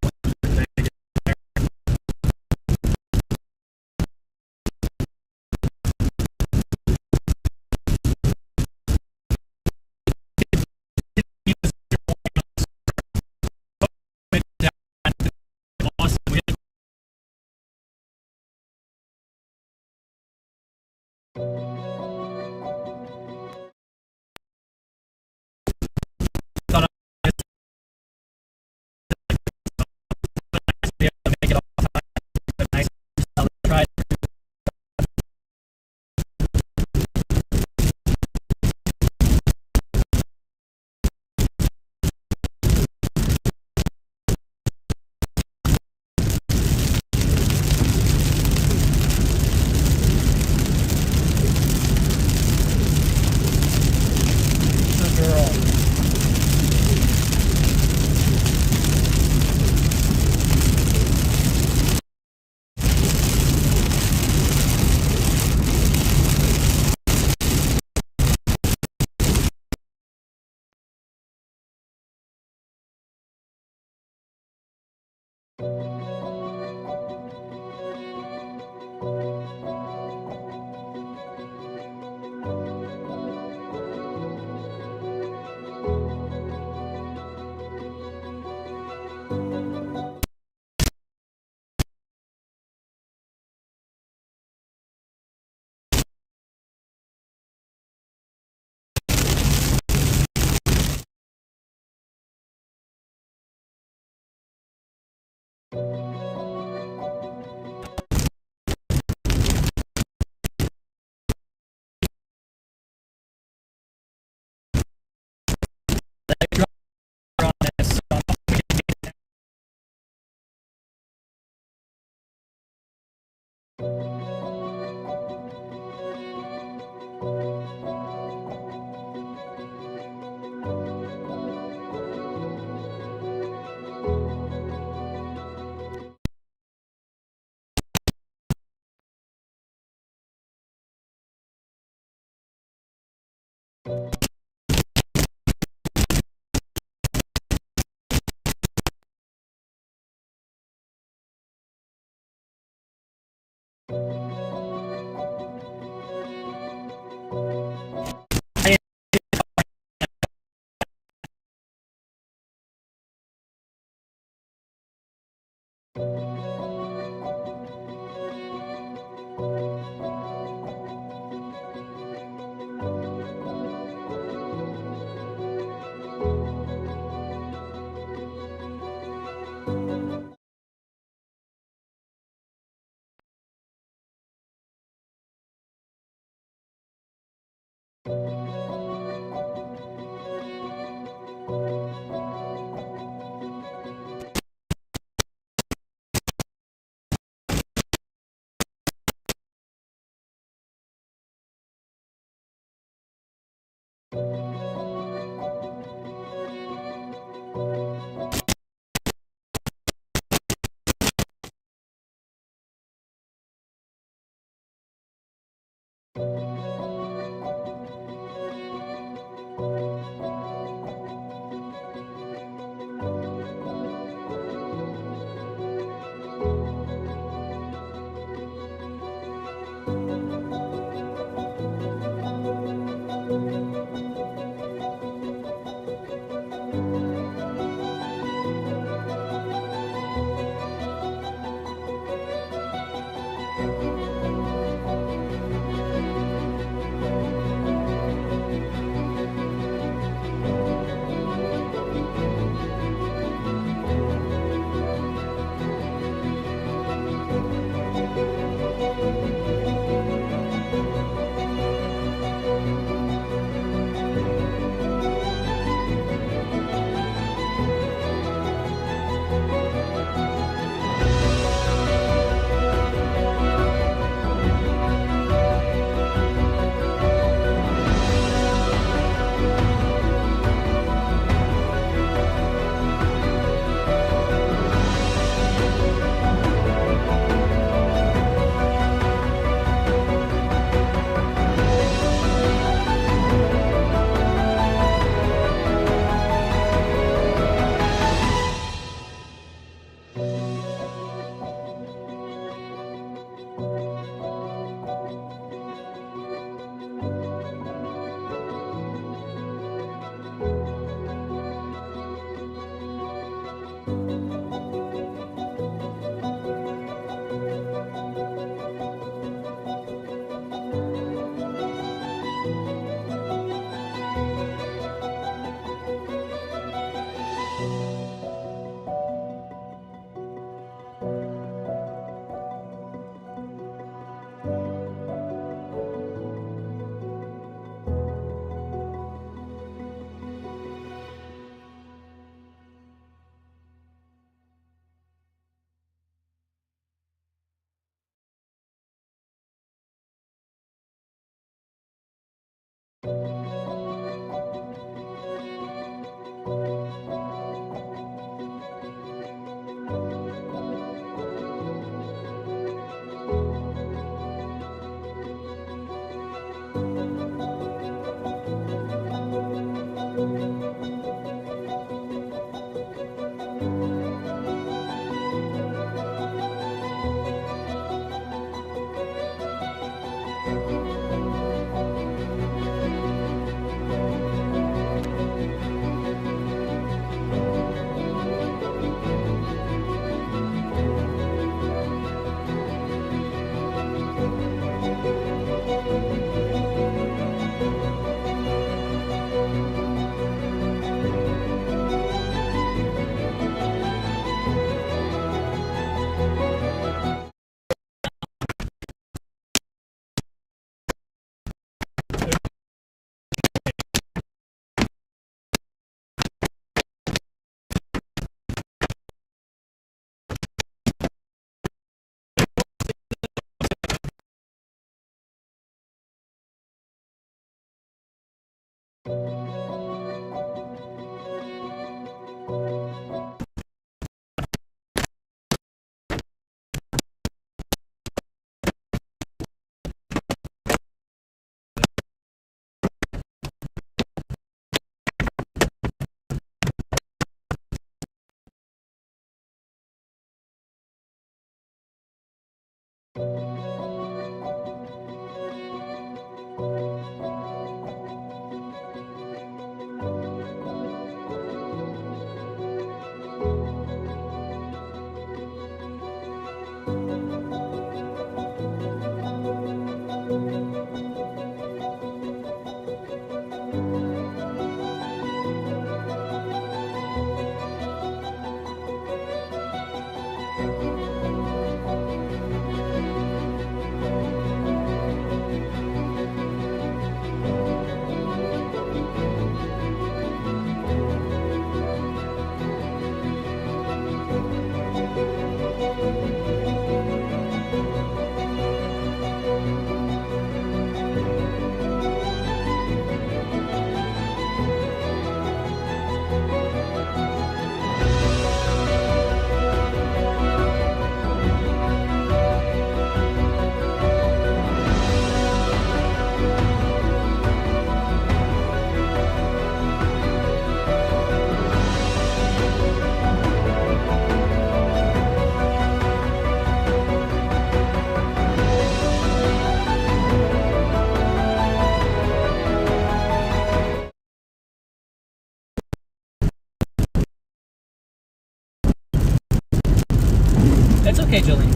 It's okay, Jillian.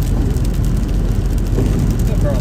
Good girl.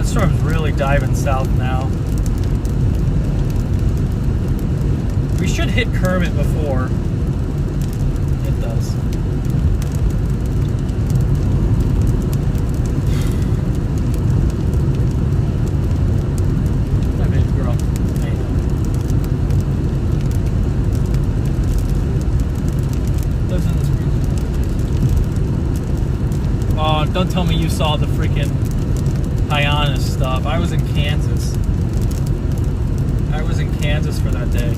Storm's really diving south now. We should hit Kermit before it does. Hi, baby girl. How you doing? Lives in the screen. Oh, don't tell me you saw the freaking Hyannis stuff. I was in Kansas. I was in Kansas for that day.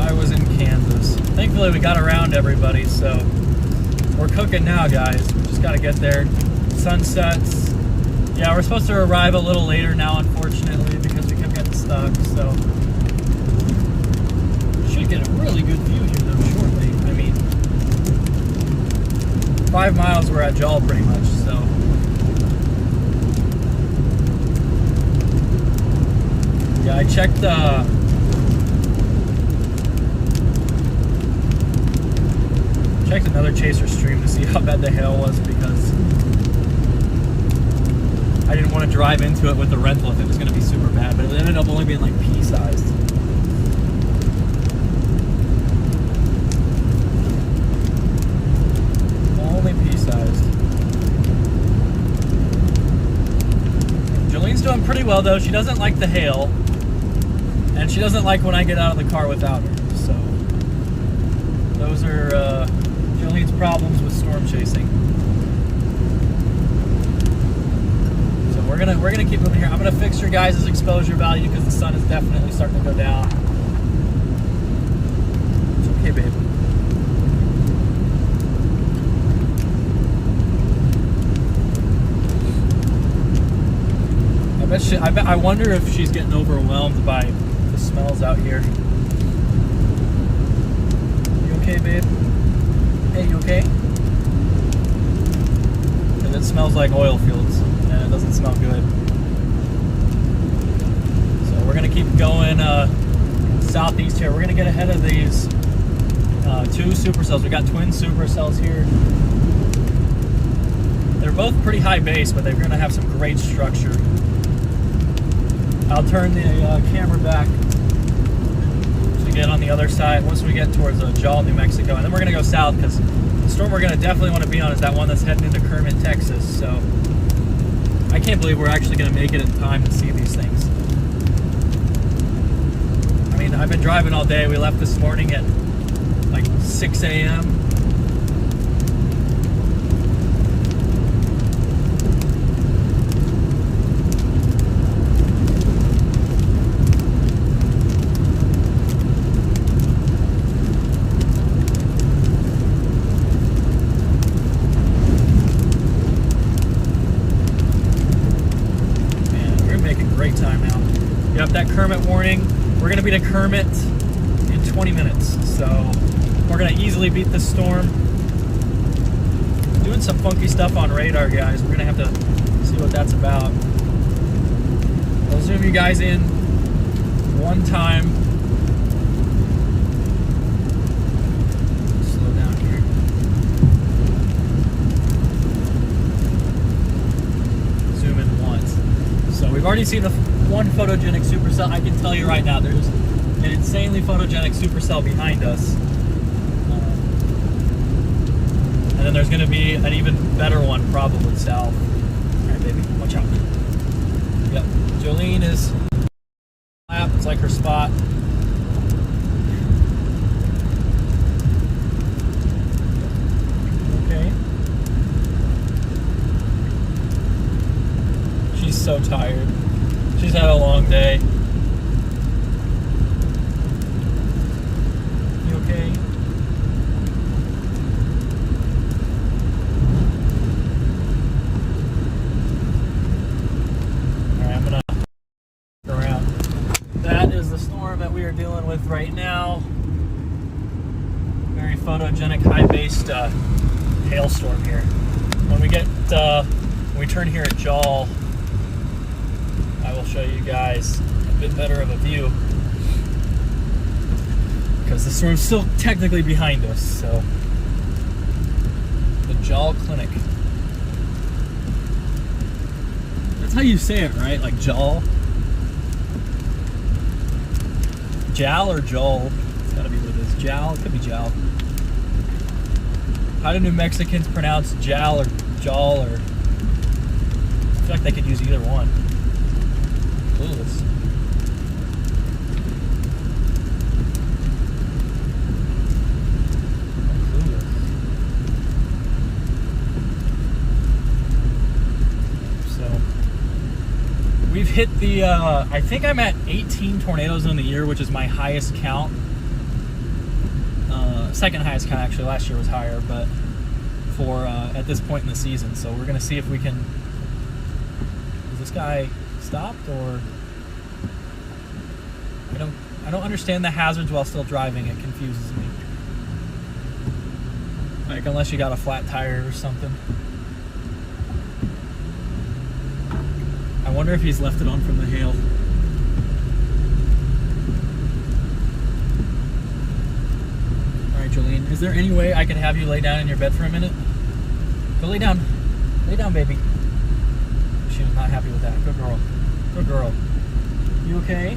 I was in Kansas. Thankfully we got around everybody, so we're cooking now, guys. We just got to get there, sun sets. Yeah, we're supposed to arrive a little later now, unfortunately, because we kept getting stuck, so. Should get a really good view here, though, shortly. I mean, 5 miles we're at Jal, pretty much, so. Yeah, I checked, checked another chaser stream to see how bad the hail was, because I didn't want to drive into it with the rental if it was going to be super bad, but it ended up only being like pea-sized. Only pea-sized. Jolene's doing pretty well, though. She doesn't like the hail, and she doesn't like when I get out of the car without her, so those are Jolene's problems with storm chasing. So we're gonna keep moving here. I'm gonna fix your guys' exposure value because the sun is definitely starting to go down. It's okay, babe. I wonder if she's getting overwhelmed by the smells out here. You okay, babe? Hey, you okay? Because it smells like oil fields, and it doesn't smell good. So we're gonna keep going southeast here. We're gonna get ahead of these 2 supercells. We got twin supercells here. They're both pretty high base, but they're gonna have some great structure. I'll turn the camera back to get on the other side once we get towards Jal, New Mexico, and then we're going to go south because the storm we're going to definitely want to be on is that one that's heading into Kermit, Texas. So I can't believe we're actually going to make it in time to see these things. I mean, I've been driving all day. We left this morning at like 6 a.m. That Kermit warning. We're going to be to Kermit in 20 minutes, so we're going to easily beat this storm. Doing some funky stuff on radar, guys. We're going to have to see what that's about. I'll zoom you guys in one time. Slow down here. Zoom in once. So we've already seen the one photogenic supercell. I can tell you right now, there's an insanely photogenic supercell behind us. And then there's going to be an even better one probably south. Alright, baby, watch out. Yep, Jolene is lap. It's like her spot. Okay. She's so tired. She's had a long day. You okay? Alright, I'm gonna go around. That is the storm that we are dealing with right now. Very photogenic, high-based hailstorm here. When we get, when we turn here at Jal, I will show you guys a bit better of a view because the storm's still technically behind us. So the Jal Clinic. That's how you say it, right? Like Jal. Jal or Jol? It's gotta be what it is. Jal? It could be Jal. How do New Mexicans pronounce Jal or Jal? Or I feel like they could use either one. Clueless. So we've hit the I think I'm at 18 tornadoes in the year, which is my highest count. Second highest count, actually. Last year was higher, but for at this point in the season. So we're gonna see if we can. Is this guy stopped, or I don't understand the hazards while still driving. It confuses me. Like, unless you got a flat tire or something. I wonder if he's left it on from the hail. Alright, Jolene, is there any way I could have you lay down in your bed for a minute? Go lay down. Lay down, baby. She was not happy with that. Good girl. Good girl. You okay?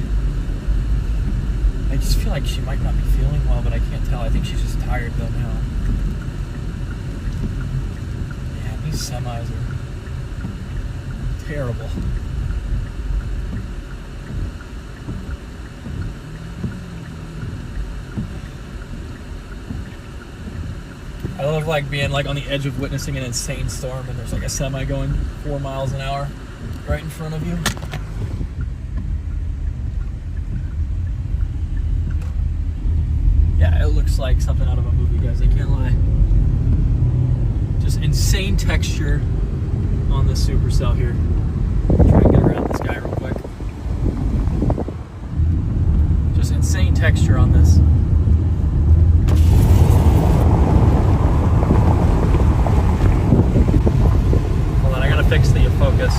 I just feel like she might not be feeling well, but I can't tell. I think she's just tired though now. Man, these semis are terrible. I love like being like on the edge of witnessing an insane storm and there's like a semi going 4 miles an hour right in front of you. Yeah, it looks like something out of a movie, guys, I can't lie. Just insane texture on the supercell here. Try and get around this guy real quick. Just insane texture on this. Hold on, I gotta fix the focus.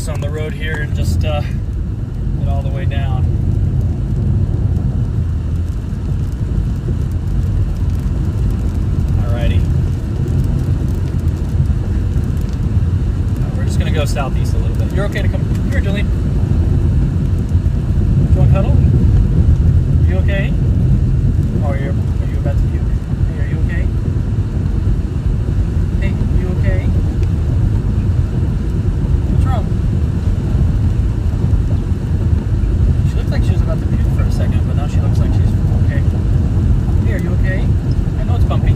On the road here and just get all the way down. Alrighty. We're just gonna go southeast a little bit. You're okay to come here, Jolene? Do you want to cuddle? You okay? Oh, are you about to puke? Hey, are you okay? Hey, you okay? What's wrong? Like she was about to puke for a second, but now she looks like she's okay. Hey, are you okay? I know it's bumpy. I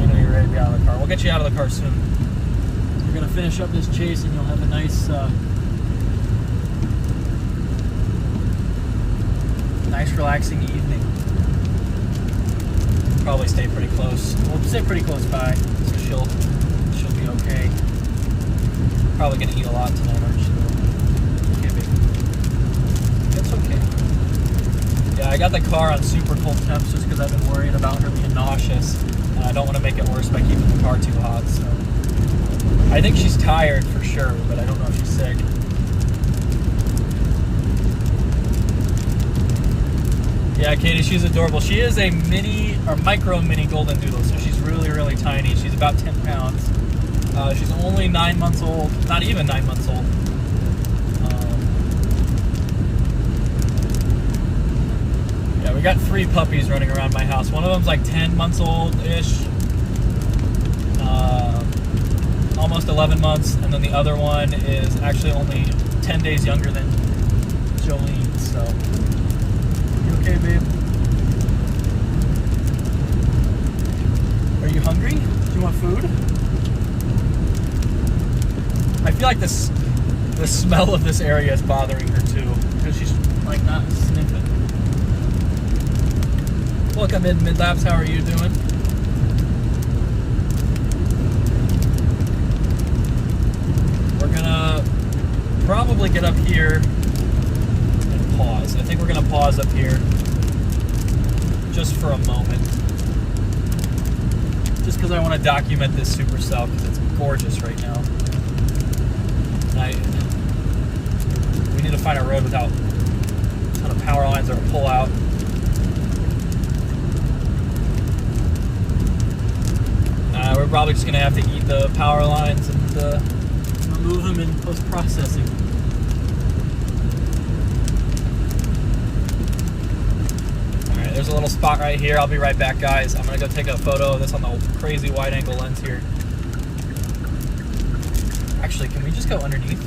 know you're ready to be out of the car. We'll get you out of the car soon. We're gonna finish up this chase and you'll have a nice nice relaxing evening. Probably stay pretty close. We'll stay pretty close by, so she'll be okay. Probably gonna eat a lot tonight, aren't you? It's okay. Yeah, I got the car on super cold temps just because I've been worried about her being nauseous, and I don't want to make it worse by keeping the car too hot. So I think she's tired for sure, but I don't know if she's sick. Yeah, Katie, she's adorable. She is a micro mini golden doodle, so she's really, really tiny. She's about 10 pounds. She's only 9 months old, not even 9 months old. We got 3 puppies running around my house. One of them's like 10 months old-ish, almost 11 months, and then the other one is actually only 10 days younger than Jolene, so. You okay, babe? Are you hungry? Do you want food? I feel like the smell of this area is bothering her too, because she's like not sniffing. Welcome in, Midlapse. How are you doing? We're gonna probably get up here and pause. I think we're gonna pause up here just for a moment. Just because I want to document this supercell because it's gorgeous right now. We need to find a road without a ton of power lines or a pull out. We're probably just gonna have to eat the power lines and remove them in post-processing. Alright, there's a little spot right here. I'll be right back, guys. I'm gonna go take a photo of this on the crazy wide angle lens here. Actually, can we just go underneath?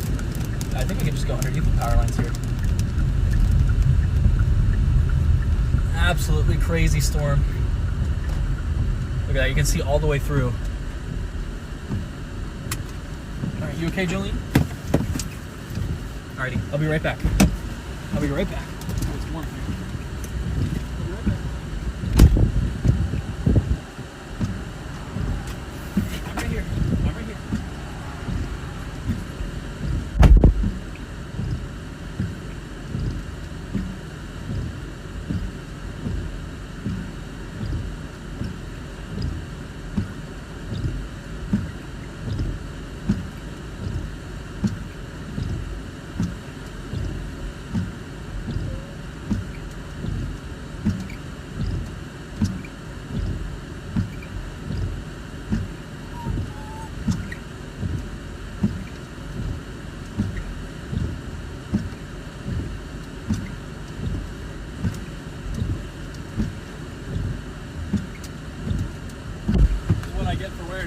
I think we can just go underneath the power lines here. Absolutely crazy storm. Look at that, you can see all the way through. Alright, you okay, Jolene? Alrighty, I'll be right back. I'll be right back. Oh, it's warm here. I'll be right back. I'm right here. I'm right here.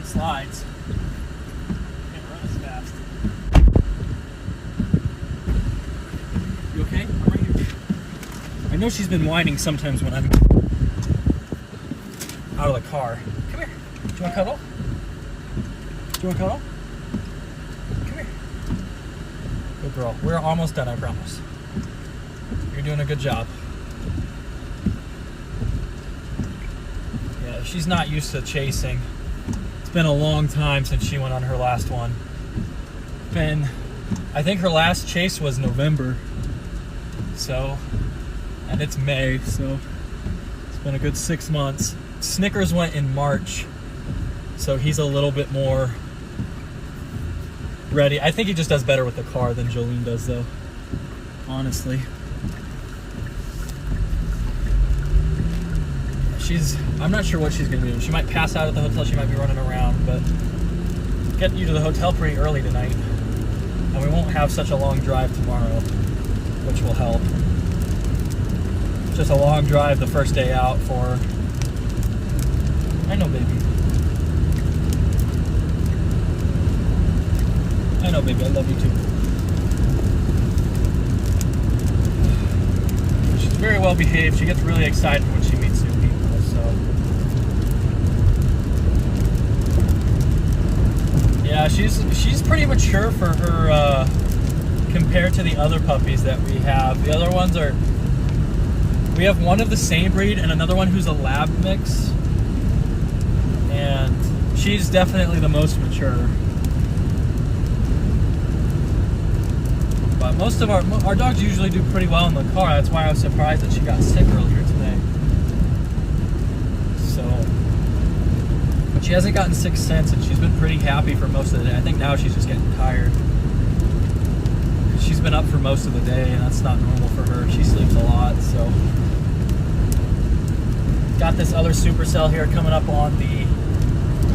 Slides. Can't run as fast. You okay? I'm right here. I know she's been whining sometimes when I'm out of the car. Come here. Do you want to cuddle? Do you want to cuddle? Come here. Good girl. We're almost done, I promise. You're doing a good job. Yeah, she's not used to chasing. Been a long time since she went on her last one. I think her last chase was November, so, and it's May, so it's been a good 6 months. Snickers went in March, so he's a little bit more ready. I think he just does better with the car than Jolene does, though, honestly. I'm not sure what she's gonna do. She might pass out at the hotel, she might be running around, but getting you to the hotel pretty early tonight, and we won't have such a long drive tomorrow, which will help. Just a long drive the first day out for... I know, baby. I know, baby, I love you too. She's very well behaved. She gets really excited when she meets new people. Yeah, she's pretty mature for her compared to the other puppies that we have. The other ones are, we have one of the same breed and another one who's a lab mix, and she's definitely the most mature. But most of our dogs usually do pretty well in the car. That's why I was surprised that she got sick earlier today. She hasn't gotten sick since, and she's been pretty happy for most of the day. I think now she's just getting tired. She's been up for most of the day, and that's not normal for her. She sleeps a lot, so. Got this other supercell here coming up on the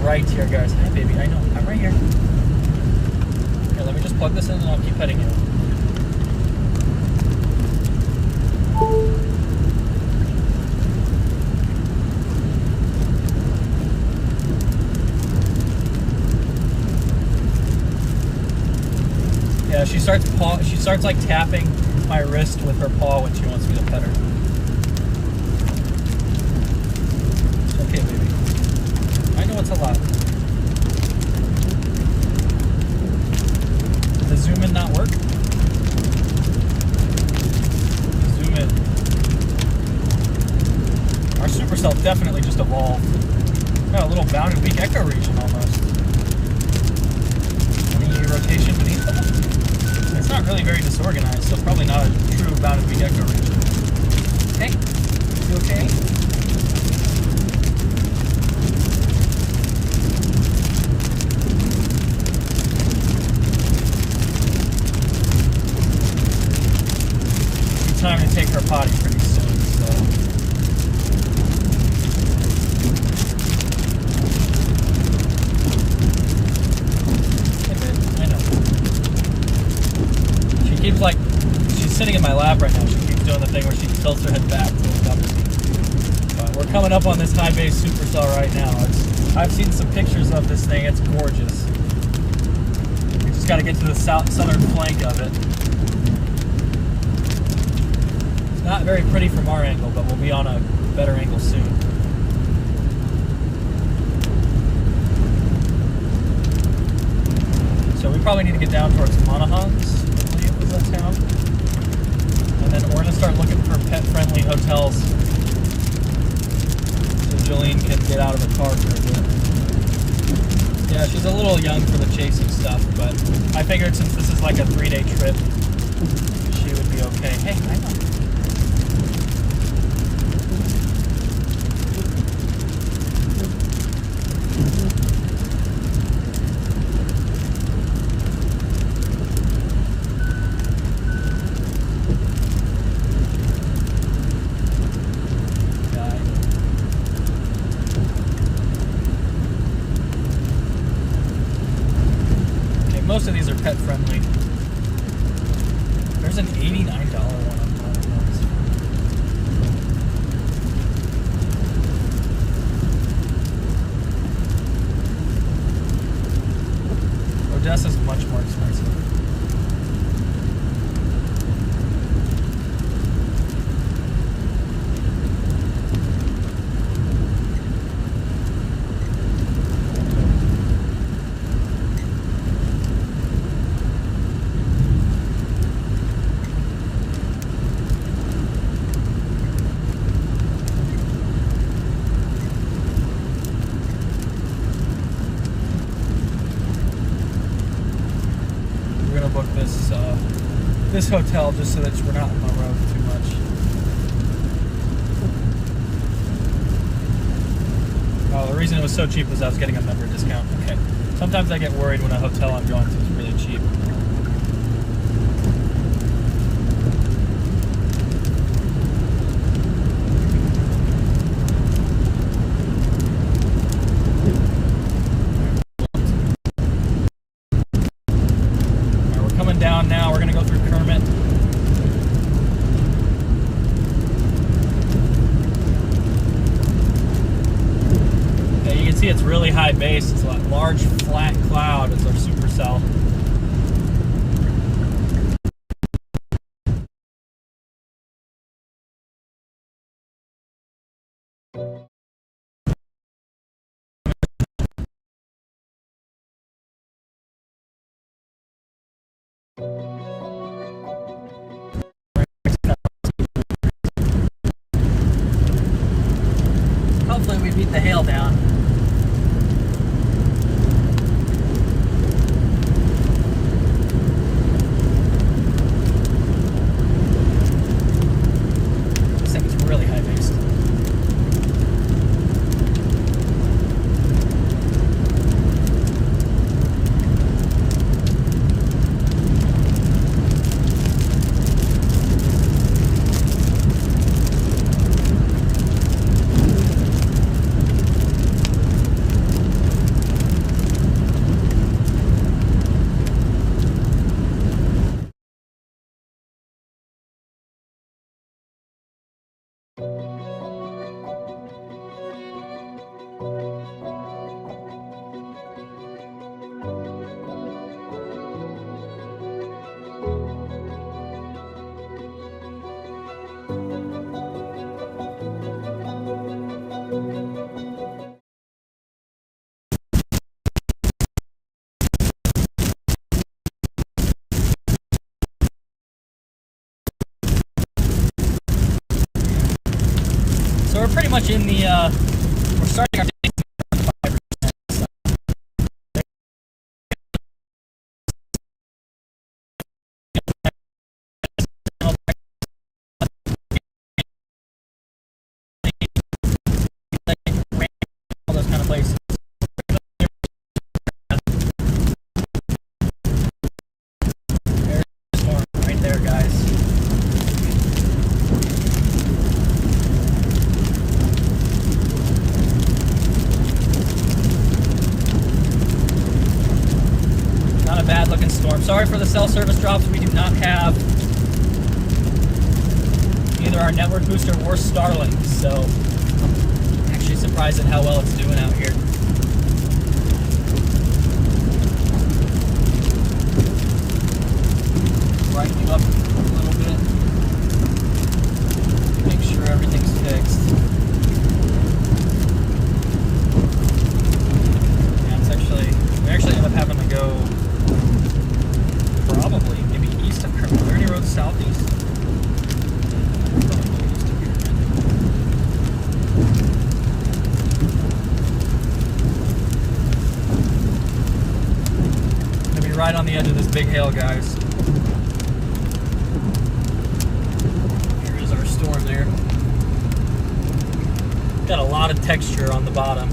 right here, guys. Hi, baby. I know. I'm right here. Here, let me just plug this in, and I'll keep petting you. Yeah, she starts like tapping my wrist with her paw when she wants me to pet her. It's okay, baby. I know it's a lot. Does the zoom in not work? Zoom in. Our supercell definitely just evolved. Got a little bounded weak echo region almost. Any rotation beneath them? It's not really very disorganized, so probably not a true bounded weak echo region. Okay? You okay? time to take her potty pretty soon, so. Hey babe, I know. She keeps like, she's sitting in my lap right now. She keeps doing the thing where she tilts her head back to look up at me. But we're coming up on this high base supercell right now. I've seen some pictures of this thing. It's gorgeous. We just got to get to the southern flank of it. It's not very pretty from our angle, but we'll be on a better angle soon. So we probably need to get down towards Monahans, I believe was that town. And then we're going to start looking for pet-friendly hotels so Jolene can get out of the car for a bit. Yeah, she's a little young for the chasing stuff, but I figured since this is like a 3-day trip, she would be okay. Hey, I know. Most of these are pet friendly. There's an $89 one on Monahans. Odessa's much more expensive. Book this hotel just so that we're not on the road too much. Oh, the reason it was so cheap was I was getting a member discount. Okay. Sometimes I get worried when a hotel I'm going to is really cheap. Down now, we're gonna go through Kermit. Yeah, you can see it's really high base. It's a large flat cloud. It's our supercell. Hopefully we beat the hail down. This thing is really high based. So we're pretty much in the, we're starting our day at 5%. So. All those kind of places. There's storm right there, guys. sorry for the cell service drops. We do not have either our network booster or Starlink, so I'm actually surprised at how well it's doing out here. Brighten you up a little bit. Make sure everything's fixed. Yeah, it's actually, we actually end up having to go probably maybe east of Kermit. Are there any roads southeast? Gonna be right on the edge of this big hail, guys. Storm there. Got a lot of texture on the bottom.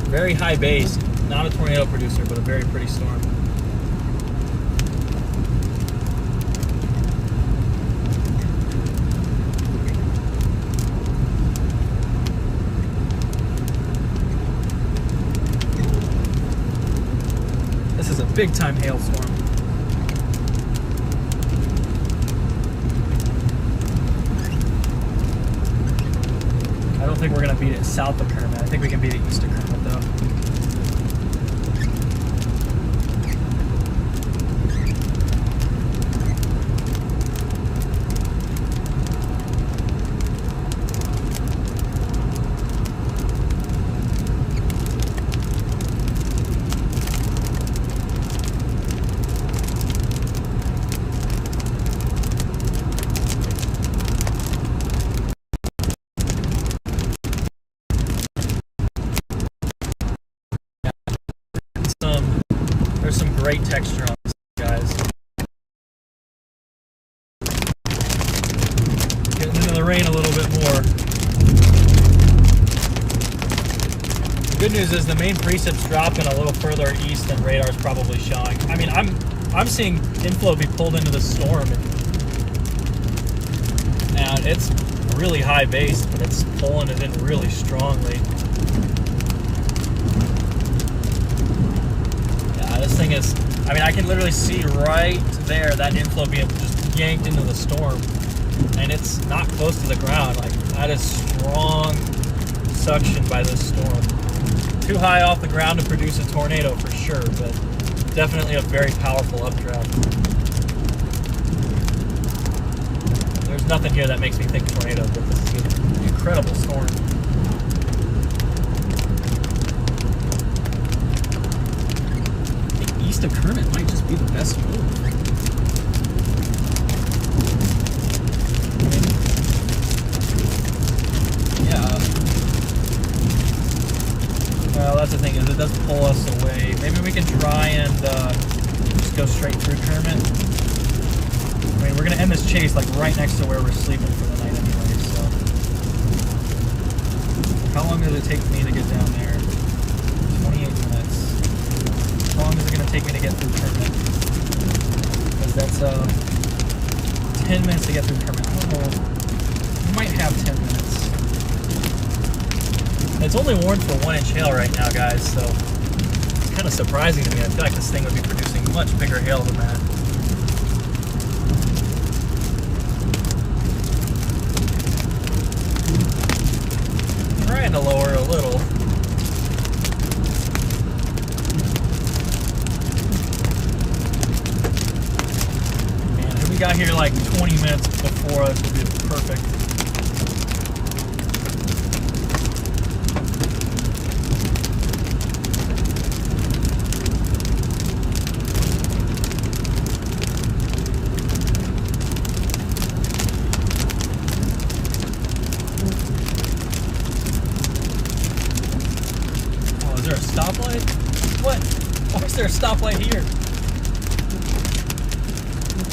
Very high base. Not a tornado producer, but a very pretty storm. This is a big time hailstorm. I don't think we're going to beat it south of Kermit. I think we can beat it east of Kermit, though. There's some great texture on this, guys. Getting into the rain a little bit more. The good news is the main precip's dropping a little further east than radar's probably showing. I mean, I'm seeing inflow be pulled into the storm, and it's really high base, but it's pulling it in really strongly. This thing is, I mean, I can literally see right there that inflow being just yanked into the storm, and it's not close to the ground. Like, that is strong suction by this storm. Too high off the ground to produce a tornado for sure, but definitely a very powerful updraft. There's nothing here that makes me think tornado, but this is an incredible storm. East of Kermit might just be the best move. Yeah. Well, that's the thing, is it does pull us away. Maybe we can try and just go straight through Kermit. I mean, we're going to end this chase like right next to where we're sleeping for the night anyway, so. How long does it take me to get down there? 28 minutes. How long is it going to take me to get through Kermit? Because that's 10 minutes to get through Kermit. I don't know. We might have 10 minutes. It's only warned for 1-inch hail right now, guys, so it's kind of surprising to me. I feel like this thing would be producing much bigger hail than that. Trying to lower a little. We got here like 20 minutes before us would be perfect. Oh, is there a stoplight? What? Why is there a stoplight here?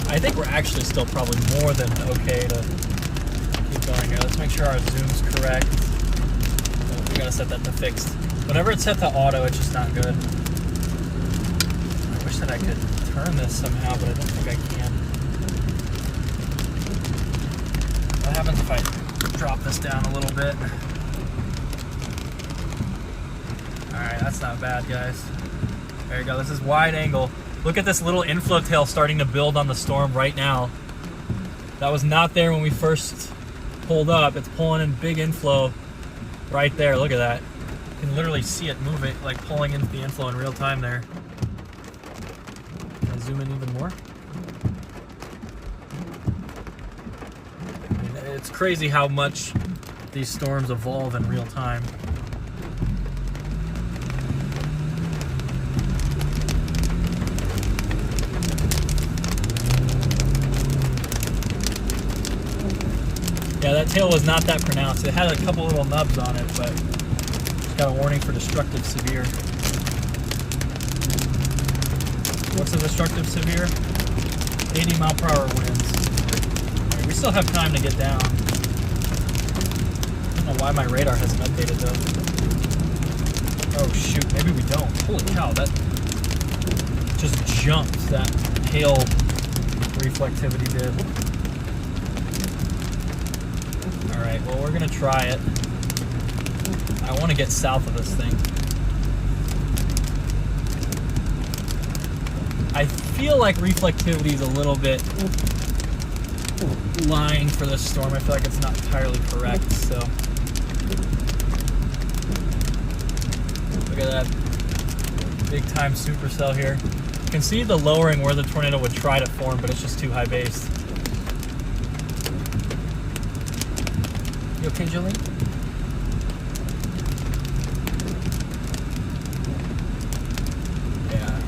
I think we're actually still probably more than okay to keep going here. Let's make sure our zoom's correct. Oh, we gotta set that to fixed. Whenever it's set to auto, it's just not good. I wish that I could turn this somehow, but I don't think I can. What happens if I drop this down a little bit? Alright, that's not bad, guys. There you go. This is wide angle. Look at this little inflow tail starting to build on the storm right now. That was not there when we first pulled up. It's pulling in big inflow right there. Look at that. You can literally see it moving, like pulling into the inflow in real time there. Can I zoom in even more? I mean, it's crazy how much these storms evolve in real time. Yeah, that tail was not that pronounced. It had a couple little nubs on it, but it's got a warning for destructive severe. What's a destructive severe? 80 mile per hour winds. We still have time to get down. I don't know why my radar hasn't updated though. Oh shoot, maybe we don't. Holy cow, that just jumped. That hail reflectivity did. Alright, well we're gonna try it. I want to get south of this thing. I feel like reflectivity is a little bit lying for this storm. I feel like it's not entirely correct, so. Look at that big time supercell here. You can see the lowering where the tornado would try to form, but it's just too high base. You okay, Jolene? Yeah.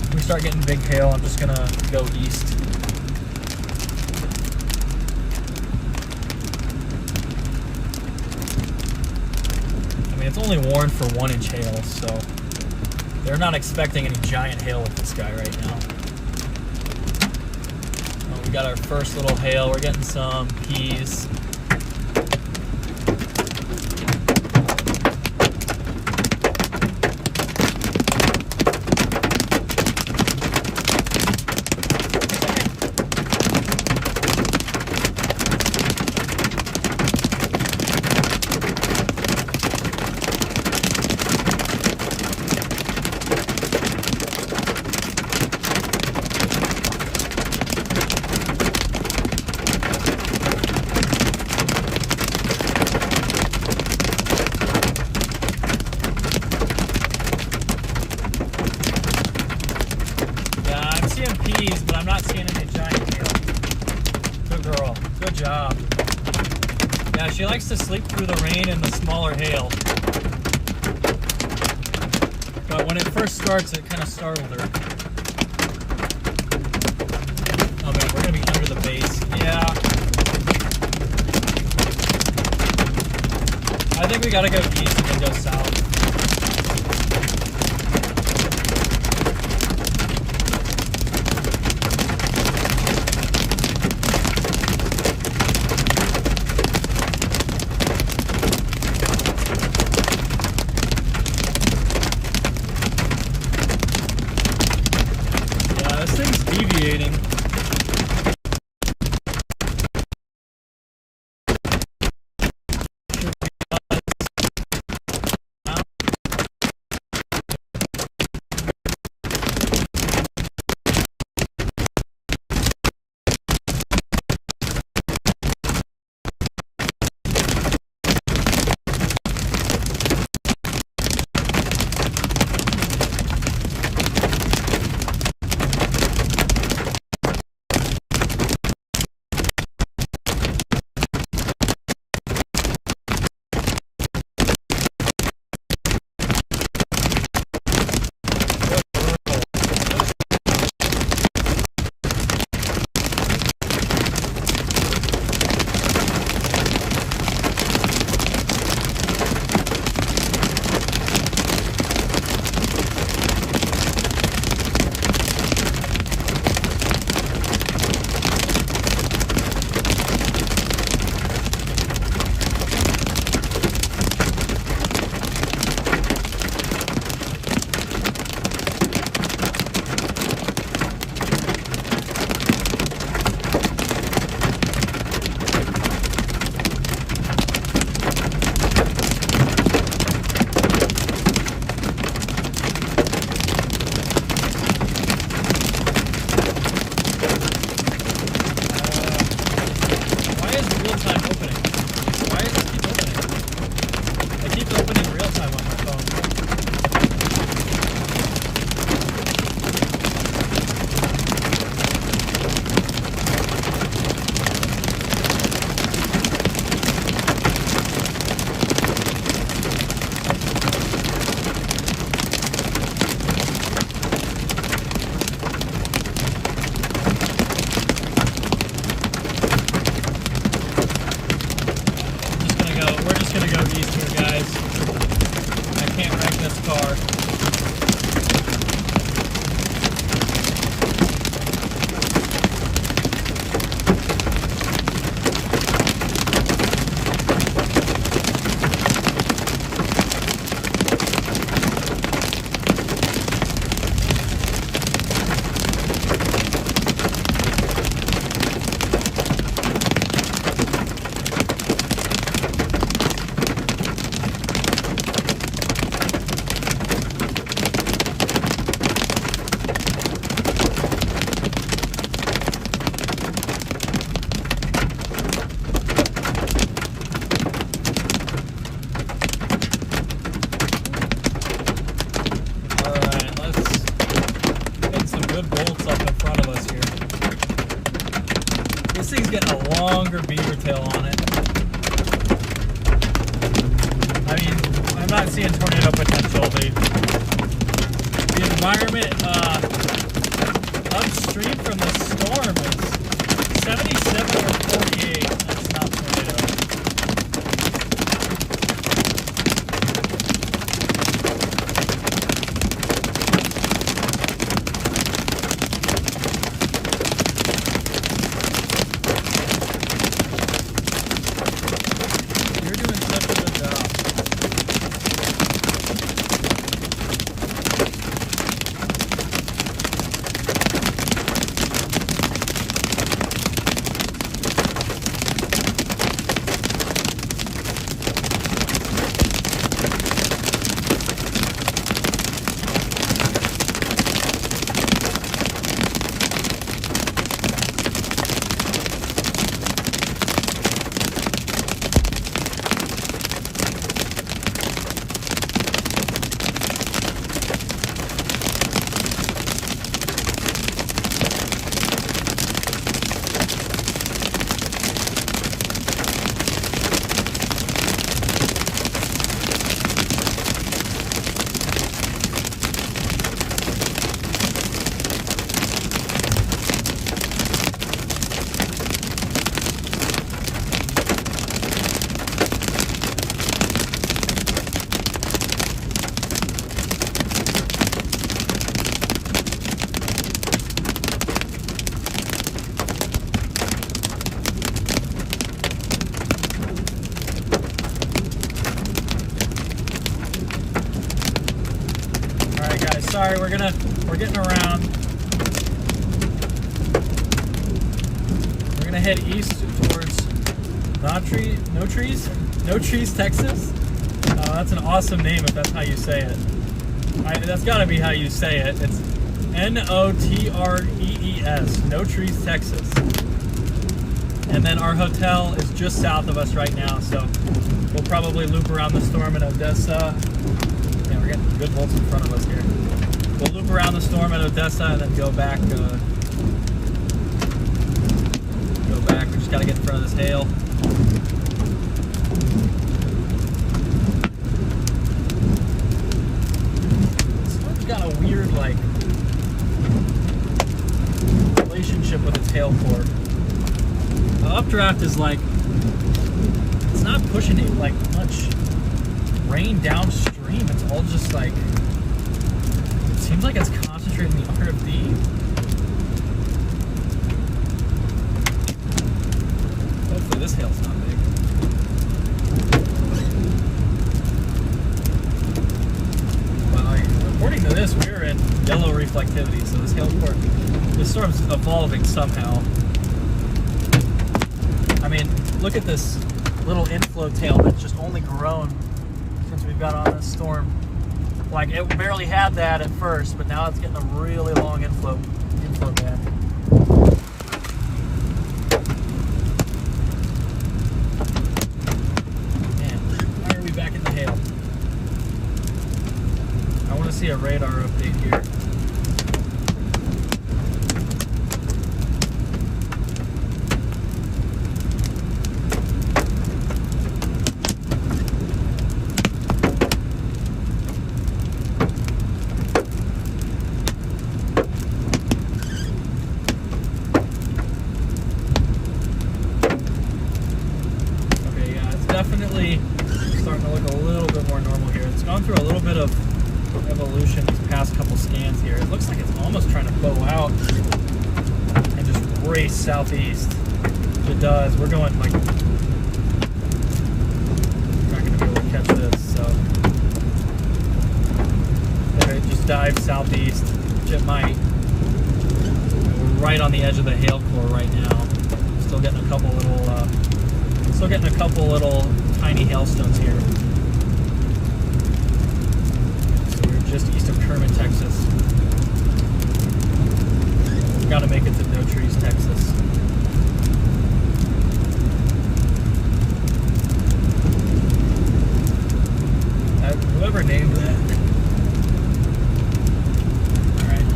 If we start getting big hail, I'm just gonna go east. I mean, it's only warned for 1-inch hail, so they're not expecting any giant hail with this guy right now. We got our first little hail. We're getting some peas. But I'm not seeing any giant hail. Good girl. Good job. Yeah, she likes to sleep through the rain and the smaller hail. But when it first starts, it kind of startled her. Oh man, we're going to be under the base. Yeah. I think we got to go east and then go south. Deviating. bolts up in front of us here. This thing's getting a longer beaver tail on it. I mean, I'm not seeing tornado potential. The environment upstream from the storm is 77 or 48. That's not tornado. You're doing such a good job. Sorry, we're getting around. We're gonna head east towards No Trees, Texas. That's an awesome name if that's how you say it. That's gotta be how you say it. It's Notrees, No Trees, Texas. And then our hotel is just south of us right now, so we'll probably loop around the storm in Odessa. Yeah, we're getting good bolts in front of us here. We'll loop around the storm at Odessa and then go back. We just got to get in front of this hail. This one's got a weird, relationship with its hail core. The updraft is it's not pushing it much rain downstream. It's all just seems like it's concentrating the RFD. Hopefully this hail's not big. Well, according to this, we're in yellow reflectivity, so this storm's evolving somehow. I mean, look at this little inflow tail that's just only grown since we've got on this storm. It barely had that at first, but now it's getting a really long inflow band. Man, why are we back in the hail? I want to see a radar update here. Definitely starting to look a little bit more normal here. It's gone through a little bit of evolution these past couple scans here. It looks like it's almost trying to bow out and just race southeast. It does. We're going we're not going to be able to catch this. So it just dives southeast, which it might. We're right on the edge of the hail core right now. Still getting a couple little tiny hailstones here. So we're just east of Kermit, Texas. We've got to make it to No Trees, Texas. Whoever named that. Alright.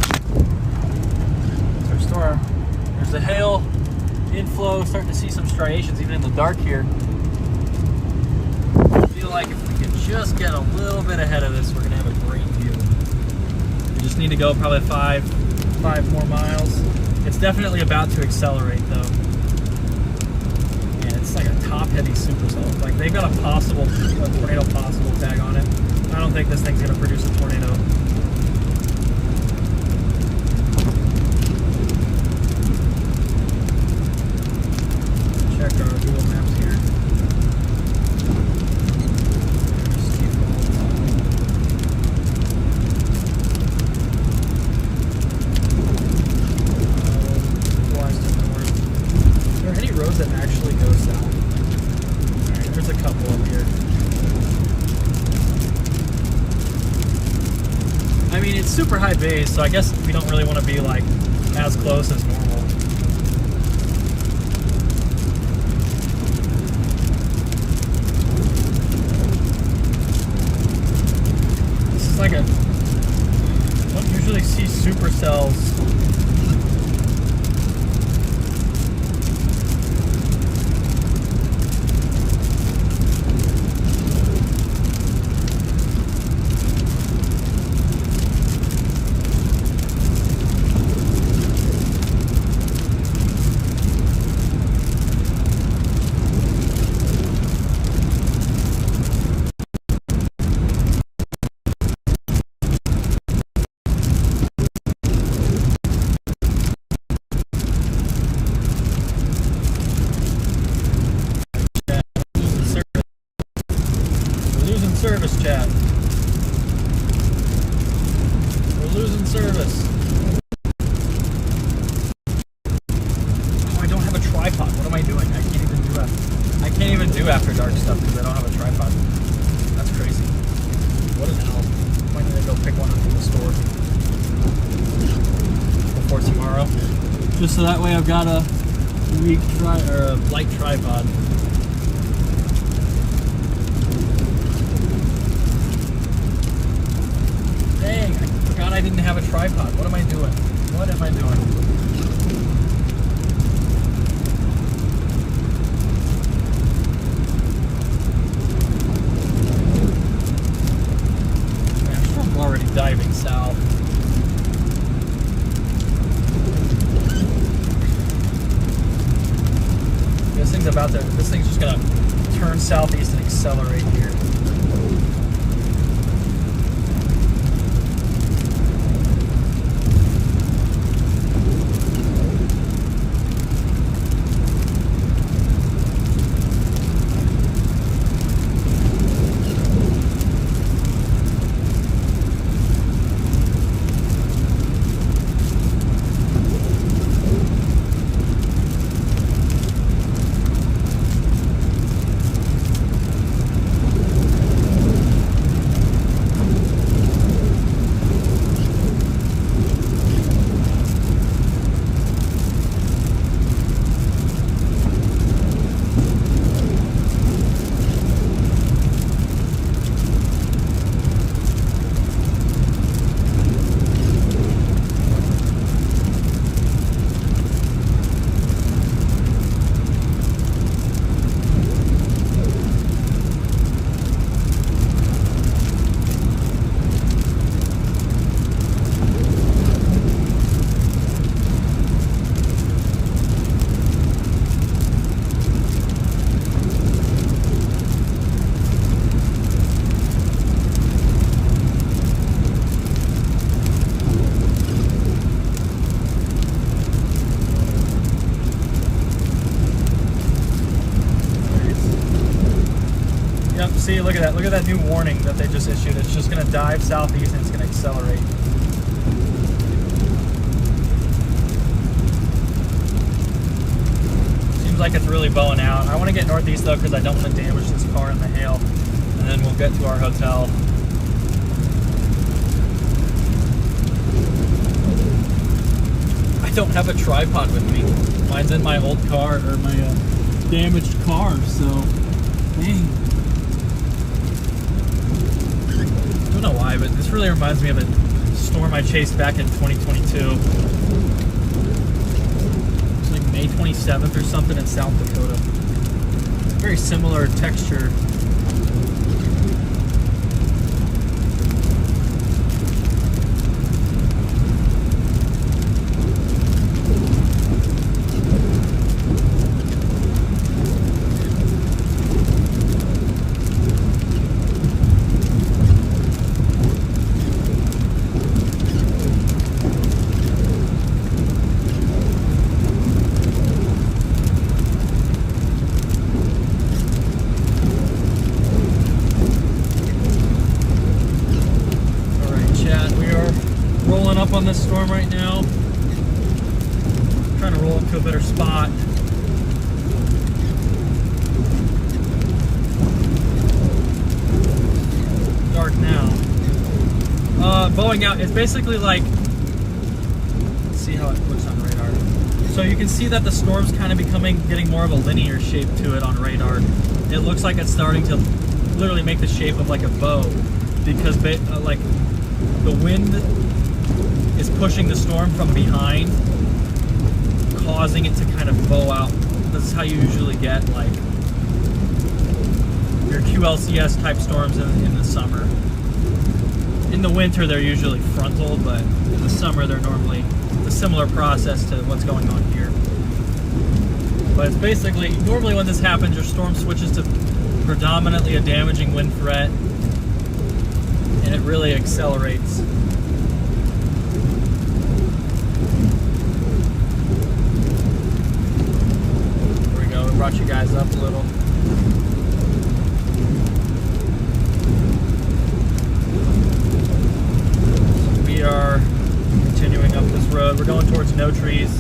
There's the hail inflow, starting to see some striations even in the dark here. I feel like if we can just get a little bit ahead of this, we're gonna have a great view. We just need to go probably five more miles. It's definitely about to accelerate though. And it's like a top-heavy supercell. Like they've got a tornado possible tag on it. I don't think this thing's gonna produce a tornado. Check our Google Maps here. Are there any roads that actually go south? Alright, there's a couple up here. I mean, it's super high base, so I guess we don't really want to be like as close as normal. This is like I don't usually see supercells. Service chat. We're losing service. Oh, I don't have a tripod. What am I doing? I can't even do after dark stuff because I don't have a tripod. That's crazy. What an hell. I might need to go pick one up from the store before tomorrow. Just so that way I've got a light tripod. Dang, I forgot I didn't have a tripod. What am I doing? What am I doing? Man, I'm already diving south. This thing's just gonna turn southeast and accelerate here. See, look at that. Look at that new warning that they just issued. It's just going to dive southeast and it's going to accelerate. Seems like it's really bowing out. I want to get northeast though because I don't want to damage this car in the hail. And then we'll get to our hotel. I don't have a tripod with me. Mine's in my old car, or my damaged car, so dang. I don't know why, but this really reminds me of a storm I chased back in 2022. 27th or something in South Dakota. Very similar texture. On this storm right now. I'm trying to roll up to a better spot. Dark now. Bowing out is basically like, let's see how it looks on radar. So you can see that the storm's kind of getting more of a linear shape to it on radar. It looks like it's starting to literally make the shape of like a bow, because like the wind is pushing the storm from behind, causing it to kind of bow out. This is how you usually get like your QLCS type storms in the summer. In the winter, they're usually frontal, but in the summer, they're normally a similar process to what's going on here. But it's basically, normally when this happens, your storm switches to predominantly a damaging wind threat, and it really accelerates. Brought you guys up a little. So we are continuing up this road. We're going towards no trees.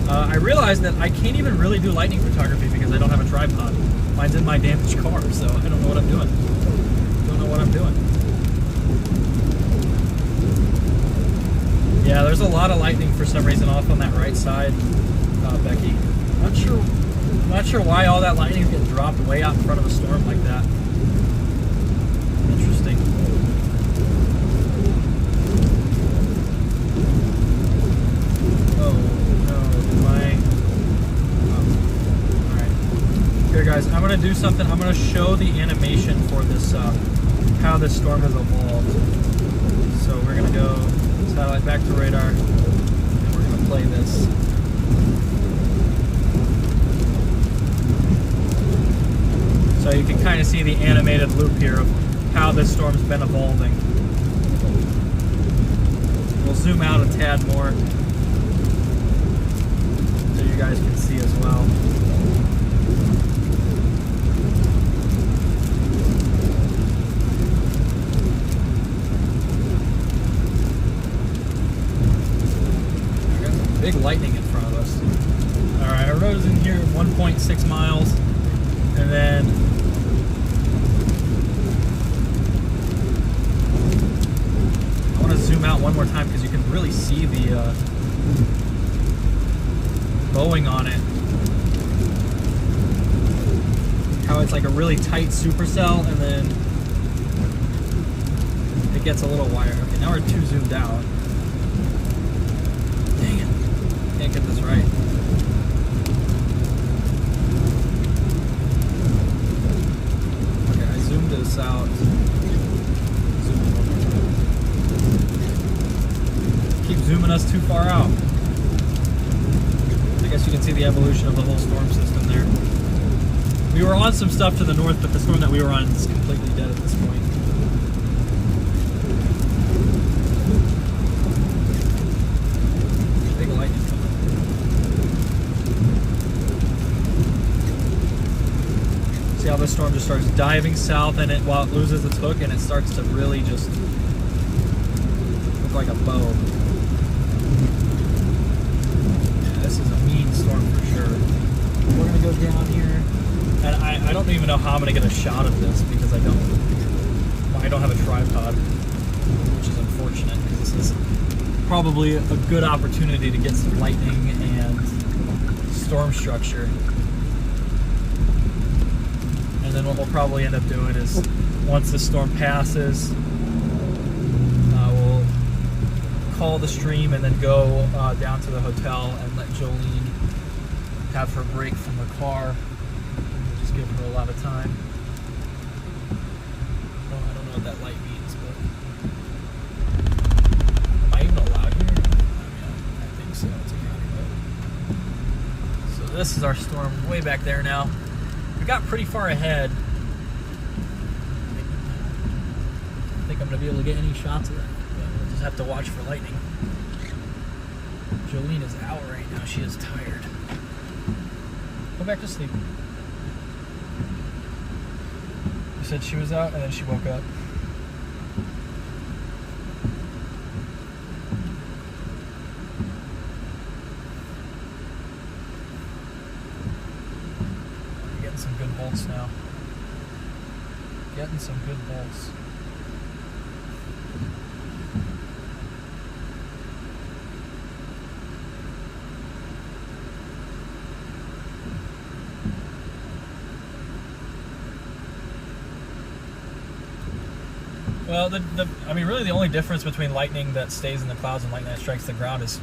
I realized that I can't even really do lightning photography because I don't have a tripod. Mine's in my damaged car, so I don't know what I'm doing. Don't know what I'm doing. Yeah, there's a lot of lightning for some reason off on that right side, Becky. Not sure why all that lightning is getting dropped way out in front of a storm like that. Interesting. Oh no, alright. Here guys, I'm gonna do something. I'm gonna show the animation for this, how this storm has evolved. So we're gonna go satellite back to radar, and we're gonna play this. So you can kind of see the animated loop here of how this storm's been evolving. We'll zoom out a tad more so you guys can see as well. We've got some big lightning in front of us. Alright, our road is in here 1.6 miles, and then zoom out one more time because you can really see the bowing on it. How it's like a really tight supercell, and then it gets a little wider. Okay, now we're too zoomed out. Dang it. Can't get this right. Okay, I zoomed this out. Keep zooming us too far out. I guess you can see the evolution of the whole storm system there. We were on some stuff to the north, but the storm that we were on is completely dead at this point. Big lightning coming. See how this storm just starts diving south, and while it loses its hook, and it starts to really just look like a bow. This is a mean storm for sure. We're gonna go down here, and I don't even know how I'm gonna get a shot of this because I don't have a tripod, which is unfortunate because this is probably a good opportunity to get some lightning and storm structure. And then what we'll probably end up doing is, once the storm passes, we'll call the stream and then go down to the hotel and let Jolene have her break from the car. Just give her a lot of time. Oh, I don't know what that light means, but am I even allowed here? I mean, I think so. It's a county road. So this is our storm way back there now. We got pretty far ahead. I think I'm gonna be able to get any shots of that. We'll just have to watch for lightning. Jolene is out right now. She is tired. Go back to sleep. You said she was out and then she woke up. You're getting some good bolts now. Getting some good bolts. Well, I mean, really the only difference between lightning that stays in the clouds and lightning that strikes the ground is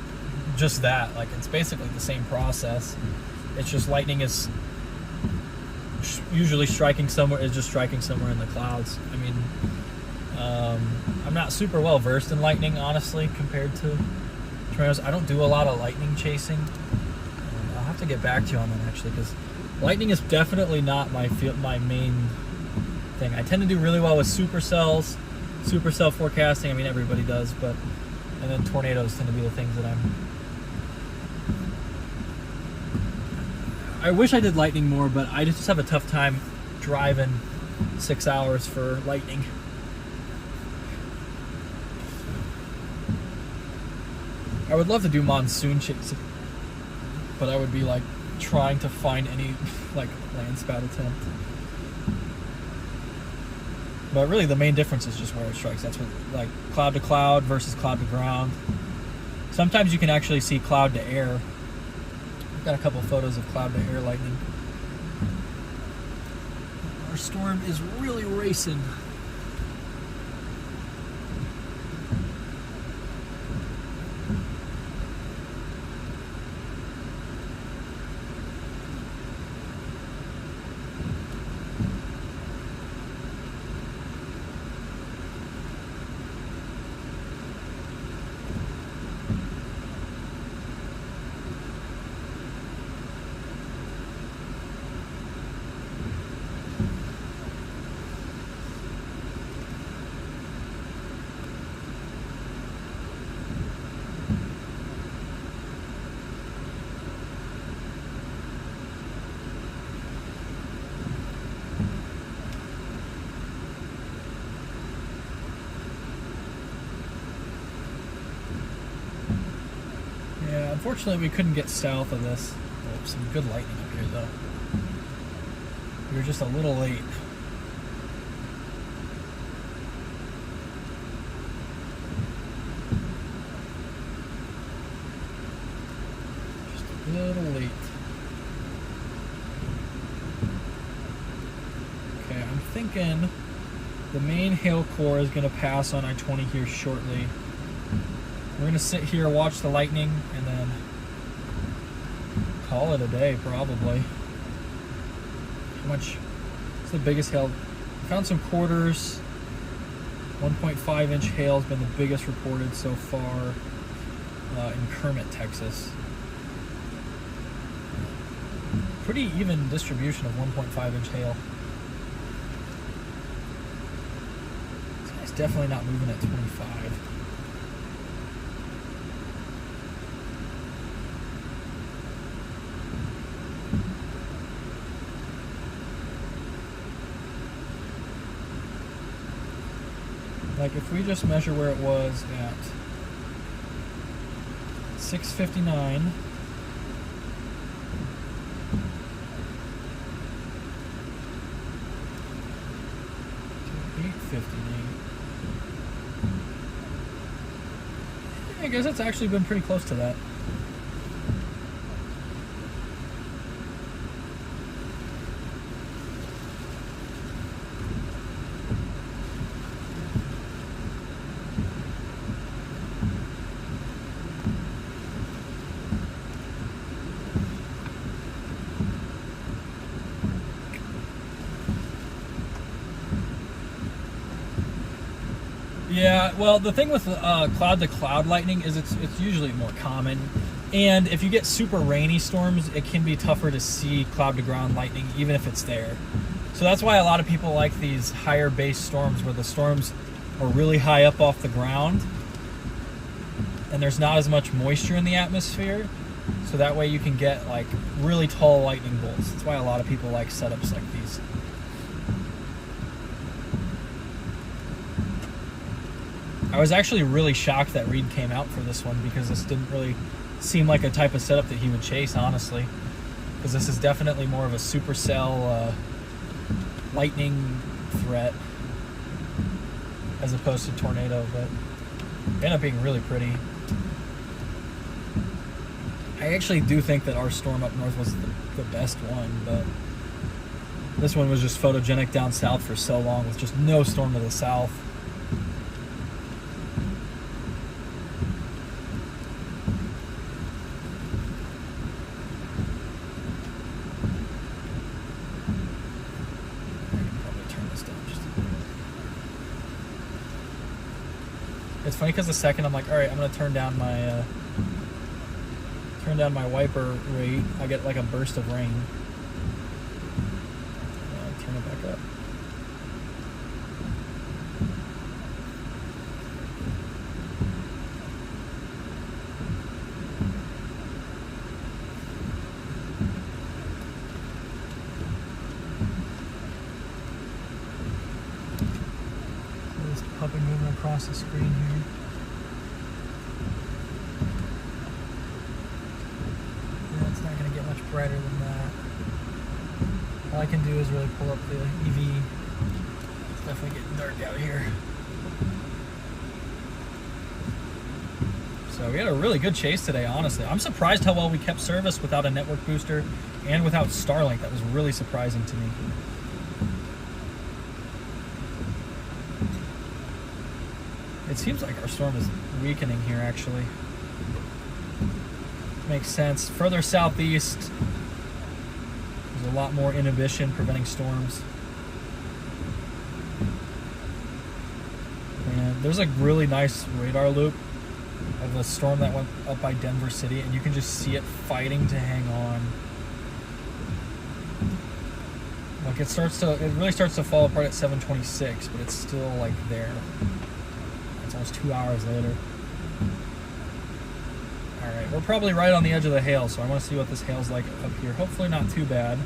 just that. Like, it's basically the same process. It's just lightning is usually striking somewhere, is just striking somewhere in the clouds. I mean, I'm not super well versed in lightning, honestly, compared to tornadoes. I don't do a lot of lightning chasing. I'll have to get back to you on that, actually, because lightning is definitely not my main thing. I tend to do really well with supercells, supercell forecasting. I mean, everybody does, but and then tornadoes tend to be the things that I wish I did lightning more, but I just have a tough time driving 6 hours for lightning. I would love to do monsoon chasing, but I would be like trying to find any like land spout attempt. But really the main difference is just where it strikes. That's what, like, cloud to cloud versus cloud to ground. Sometimes you can actually see cloud to air. I've got a couple of photos of cloud to air lightning. Our storm is really racing. Unfortunately, we couldn't get south of this. Oh, some good lightning up here, though. We were just a little late. Just a little late. Okay, I'm thinking the main hail core is going to pass on I-20 here shortly. We're going to sit here, watch the lightning, and then call it a day, probably. How much? It's the biggest hail. I found some quarters. 1.5 inch hail has been the biggest reported so far in Kermit, Texas. Pretty even distribution of 1.5 inch hail. This guy's definitely not moving at 25. Like, if we just measure where it was at 6:59, to 8:59, I guess it's actually been pretty close to that. Yeah, well, the thing with cloud-to-cloud lightning is it's usually more common. And if you get super rainy storms, it can be tougher to see cloud-to-ground lightning, even if it's there. So that's why a lot of people like these higher base storms, where the storms are really high up off the ground, and there's not as much moisture in the atmosphere. So that way you can get like really tall lightning bolts. That's why a lot of people like setups like these. I was actually really shocked that Reed came out for this one, because this didn't really seem like a type of setup that he would chase, honestly. Because this is definitely more of a supercell lightning threat as opposed to tornado, but it ended up being really pretty. I actually do think that our storm up north was the best one, but this one was just photogenic down south for so long with just no storm to the south. It's funny because the second I'm like, all right, I'm gonna turn down my wiper rate, I get like a burst of rain. Turn it back up. Just puppet moving across the screen here. Brighter than that. All I can do is really pull up the EV. It's definitely getting dark out here. So we had a really good chase today, honestly. I'm surprised how well we kept service without a network booster and without Starlink. That was really surprising to me. It seems like our storm is weakening here, actually. Makes sense. Further southeast, there's a lot more inhibition preventing storms. And there's a really nice radar loop of a storm that went up by Denver City, and you can just see it fighting to hang on. Like it really starts to fall apart at 7:26, but it's still like there. It's almost 2 hours later. Alright, we're probably right on the edge of the hail, so I want to see what this hail's like up here. Hopefully not too bad.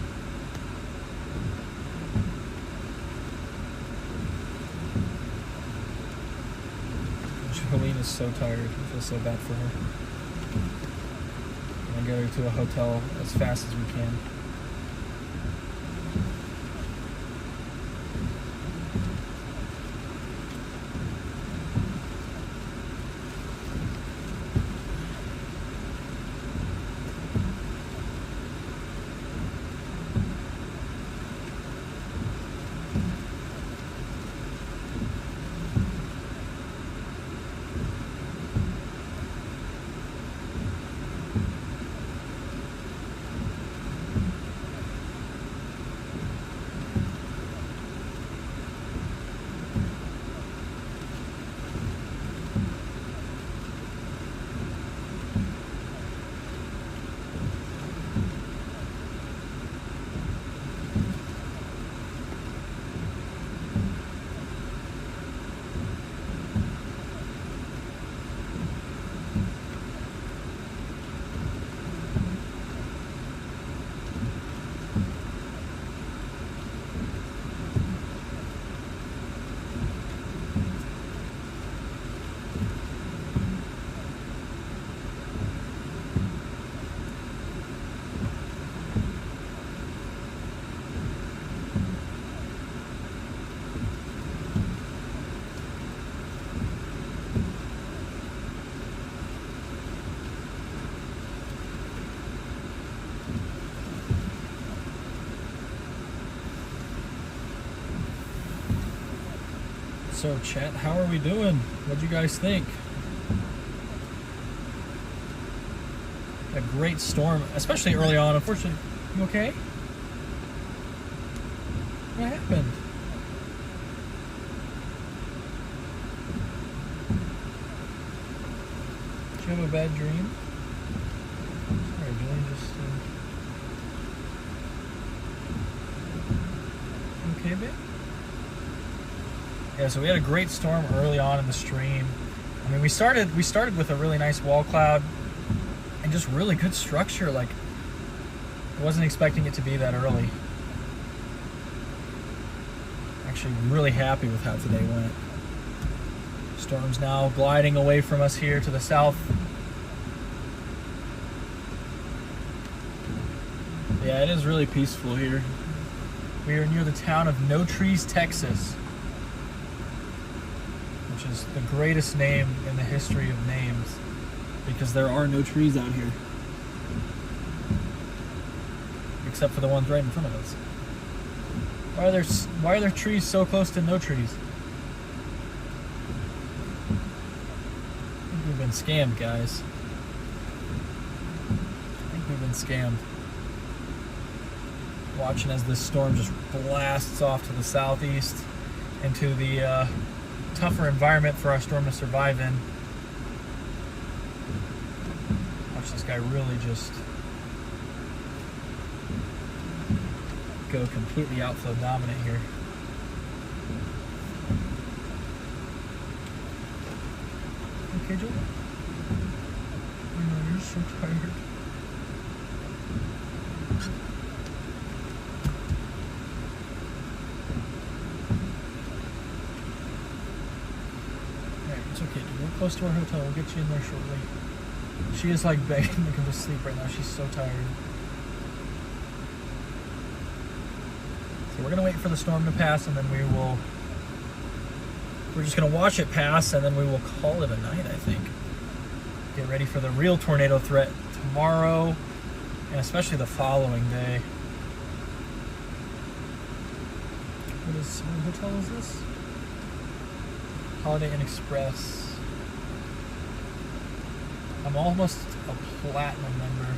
Jolene is so tired. I feel so bad for her. I'm going to get her to a hotel as fast as we can. So chat, how are we doing? What'd you guys think? A great storm, especially early on. Unfortunately, you okay? What happened? have a bad dream? Sorry, Julian, just... Okay, babe? Yeah, so we had a great storm early on in the stream. I mean, we started with a really nice wall cloud and just really good structure. Like, I wasn't expecting it to be that early. Actually, really happy with how today went. Storm's now gliding away from us here to the south. Yeah, it is really peaceful here. We are near the town of No Trees, Texas, which is the greatest name in the history of names because there are no trees out here. Except for the ones right in front of us. Why are there trees so close to no trees? I think we've been scammed, guys. I think we've been scammed. Watching as this storm just blasts off to the southeast into the tougher environment for our storm to survive in. Watch this guy really just go completely outflow dominant here. Okay, Joel? I know, you're so tired. Alright, it's okay, dude. We're close to our hotel. We'll get you in there shortly. She is like begging to go to sleep right now. She's so tired. We're gonna wait for the storm to pass, and then we're just gonna watch it pass, and then we will call it a night, I think. Get ready for the real tornado threat tomorrow, and especially the following day. What hotel is this? Holiday Inn Express. I'm almost a platinum member.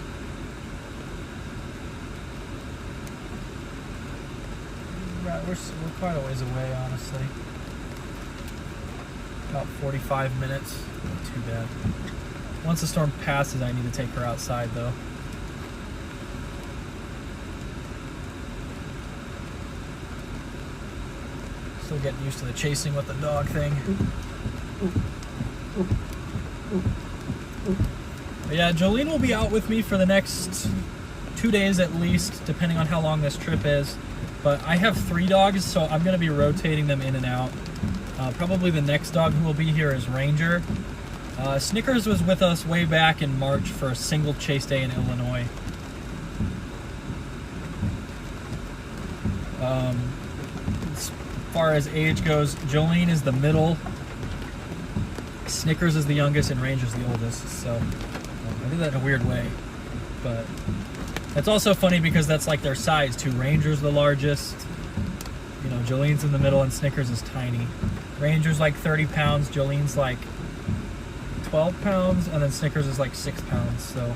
Right, we're quite a ways away, honestly. About 45 minutes. Not too bad. Once the storm passes, I need to take her outside, though. Still getting used to the chasing with the dog thing. But yeah, Jolene will be out with me for the next 2 days at least, depending on how long this trip is. But I have 3 dogs, so I'm going to be rotating them in and out. Probably the next dog who will be here is Ranger. Snickers was with us way back in March for a single chase day in Illinois. As far as age goes, Jolene is the middle, Snickers is the youngest, and Ranger's the oldest. So I did that in a weird way. But it's also funny because that's like their size too. Ranger's the largest, you know, Jolene's in the middle, and Snickers is tiny. Ranger's like 30 pounds, Jolene's like 12 pounds, and then Snickers is like 6 pounds, so.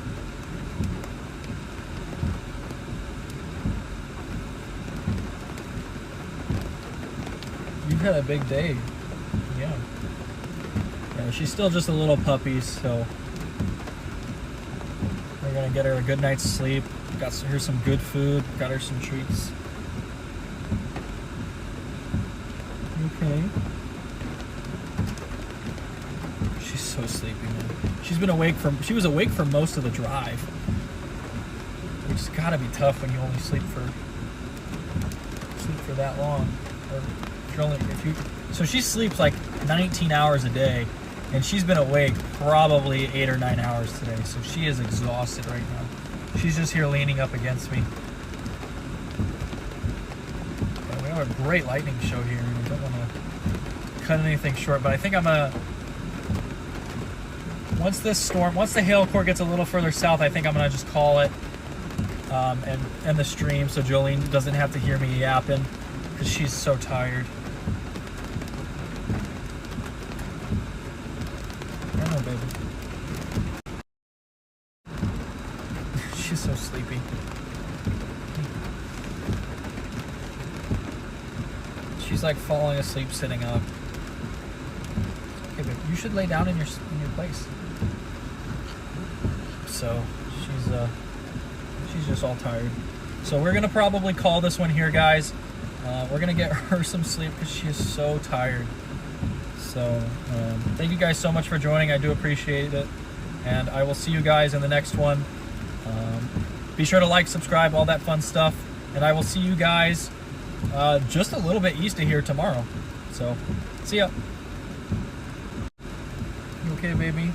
You've had a big day. Yeah. Yeah, she's still just a little puppy, so we're gonna get her a good night's sleep. Got her some good food, got her some treats. Okay. She's so sleepy, man. She was awake for most of the drive. Which has gotta be tough when you only sleep for that long. Or so she sleeps like 19 hours a day, and she's been awake probably 8 or 9 hours today, so she is exhausted right now. She's just here leaning up against me. Yeah, we have a great lightning show here, and I don't want to cut anything short, but I think I'm gonna, once the hail core gets a little further south, I think I'm gonna just call it and end the stream so Jolene doesn't have to hear me yapping because she's so tired. I know, baby. She's so sleepy. She's like falling asleep sitting up. Okay, babe, you should lay down in your place. so she's just all tired. So we're gonna probably call this one here, guys. We're gonna get her some sleep because she is so tired. So thank you guys so much for joining. I do appreciate it, and I will see you guys in the next one. Be sure to like, subscribe, all that fun stuff, and I will see you guys just a little bit east of here tomorrow. So see ya. You okay, baby?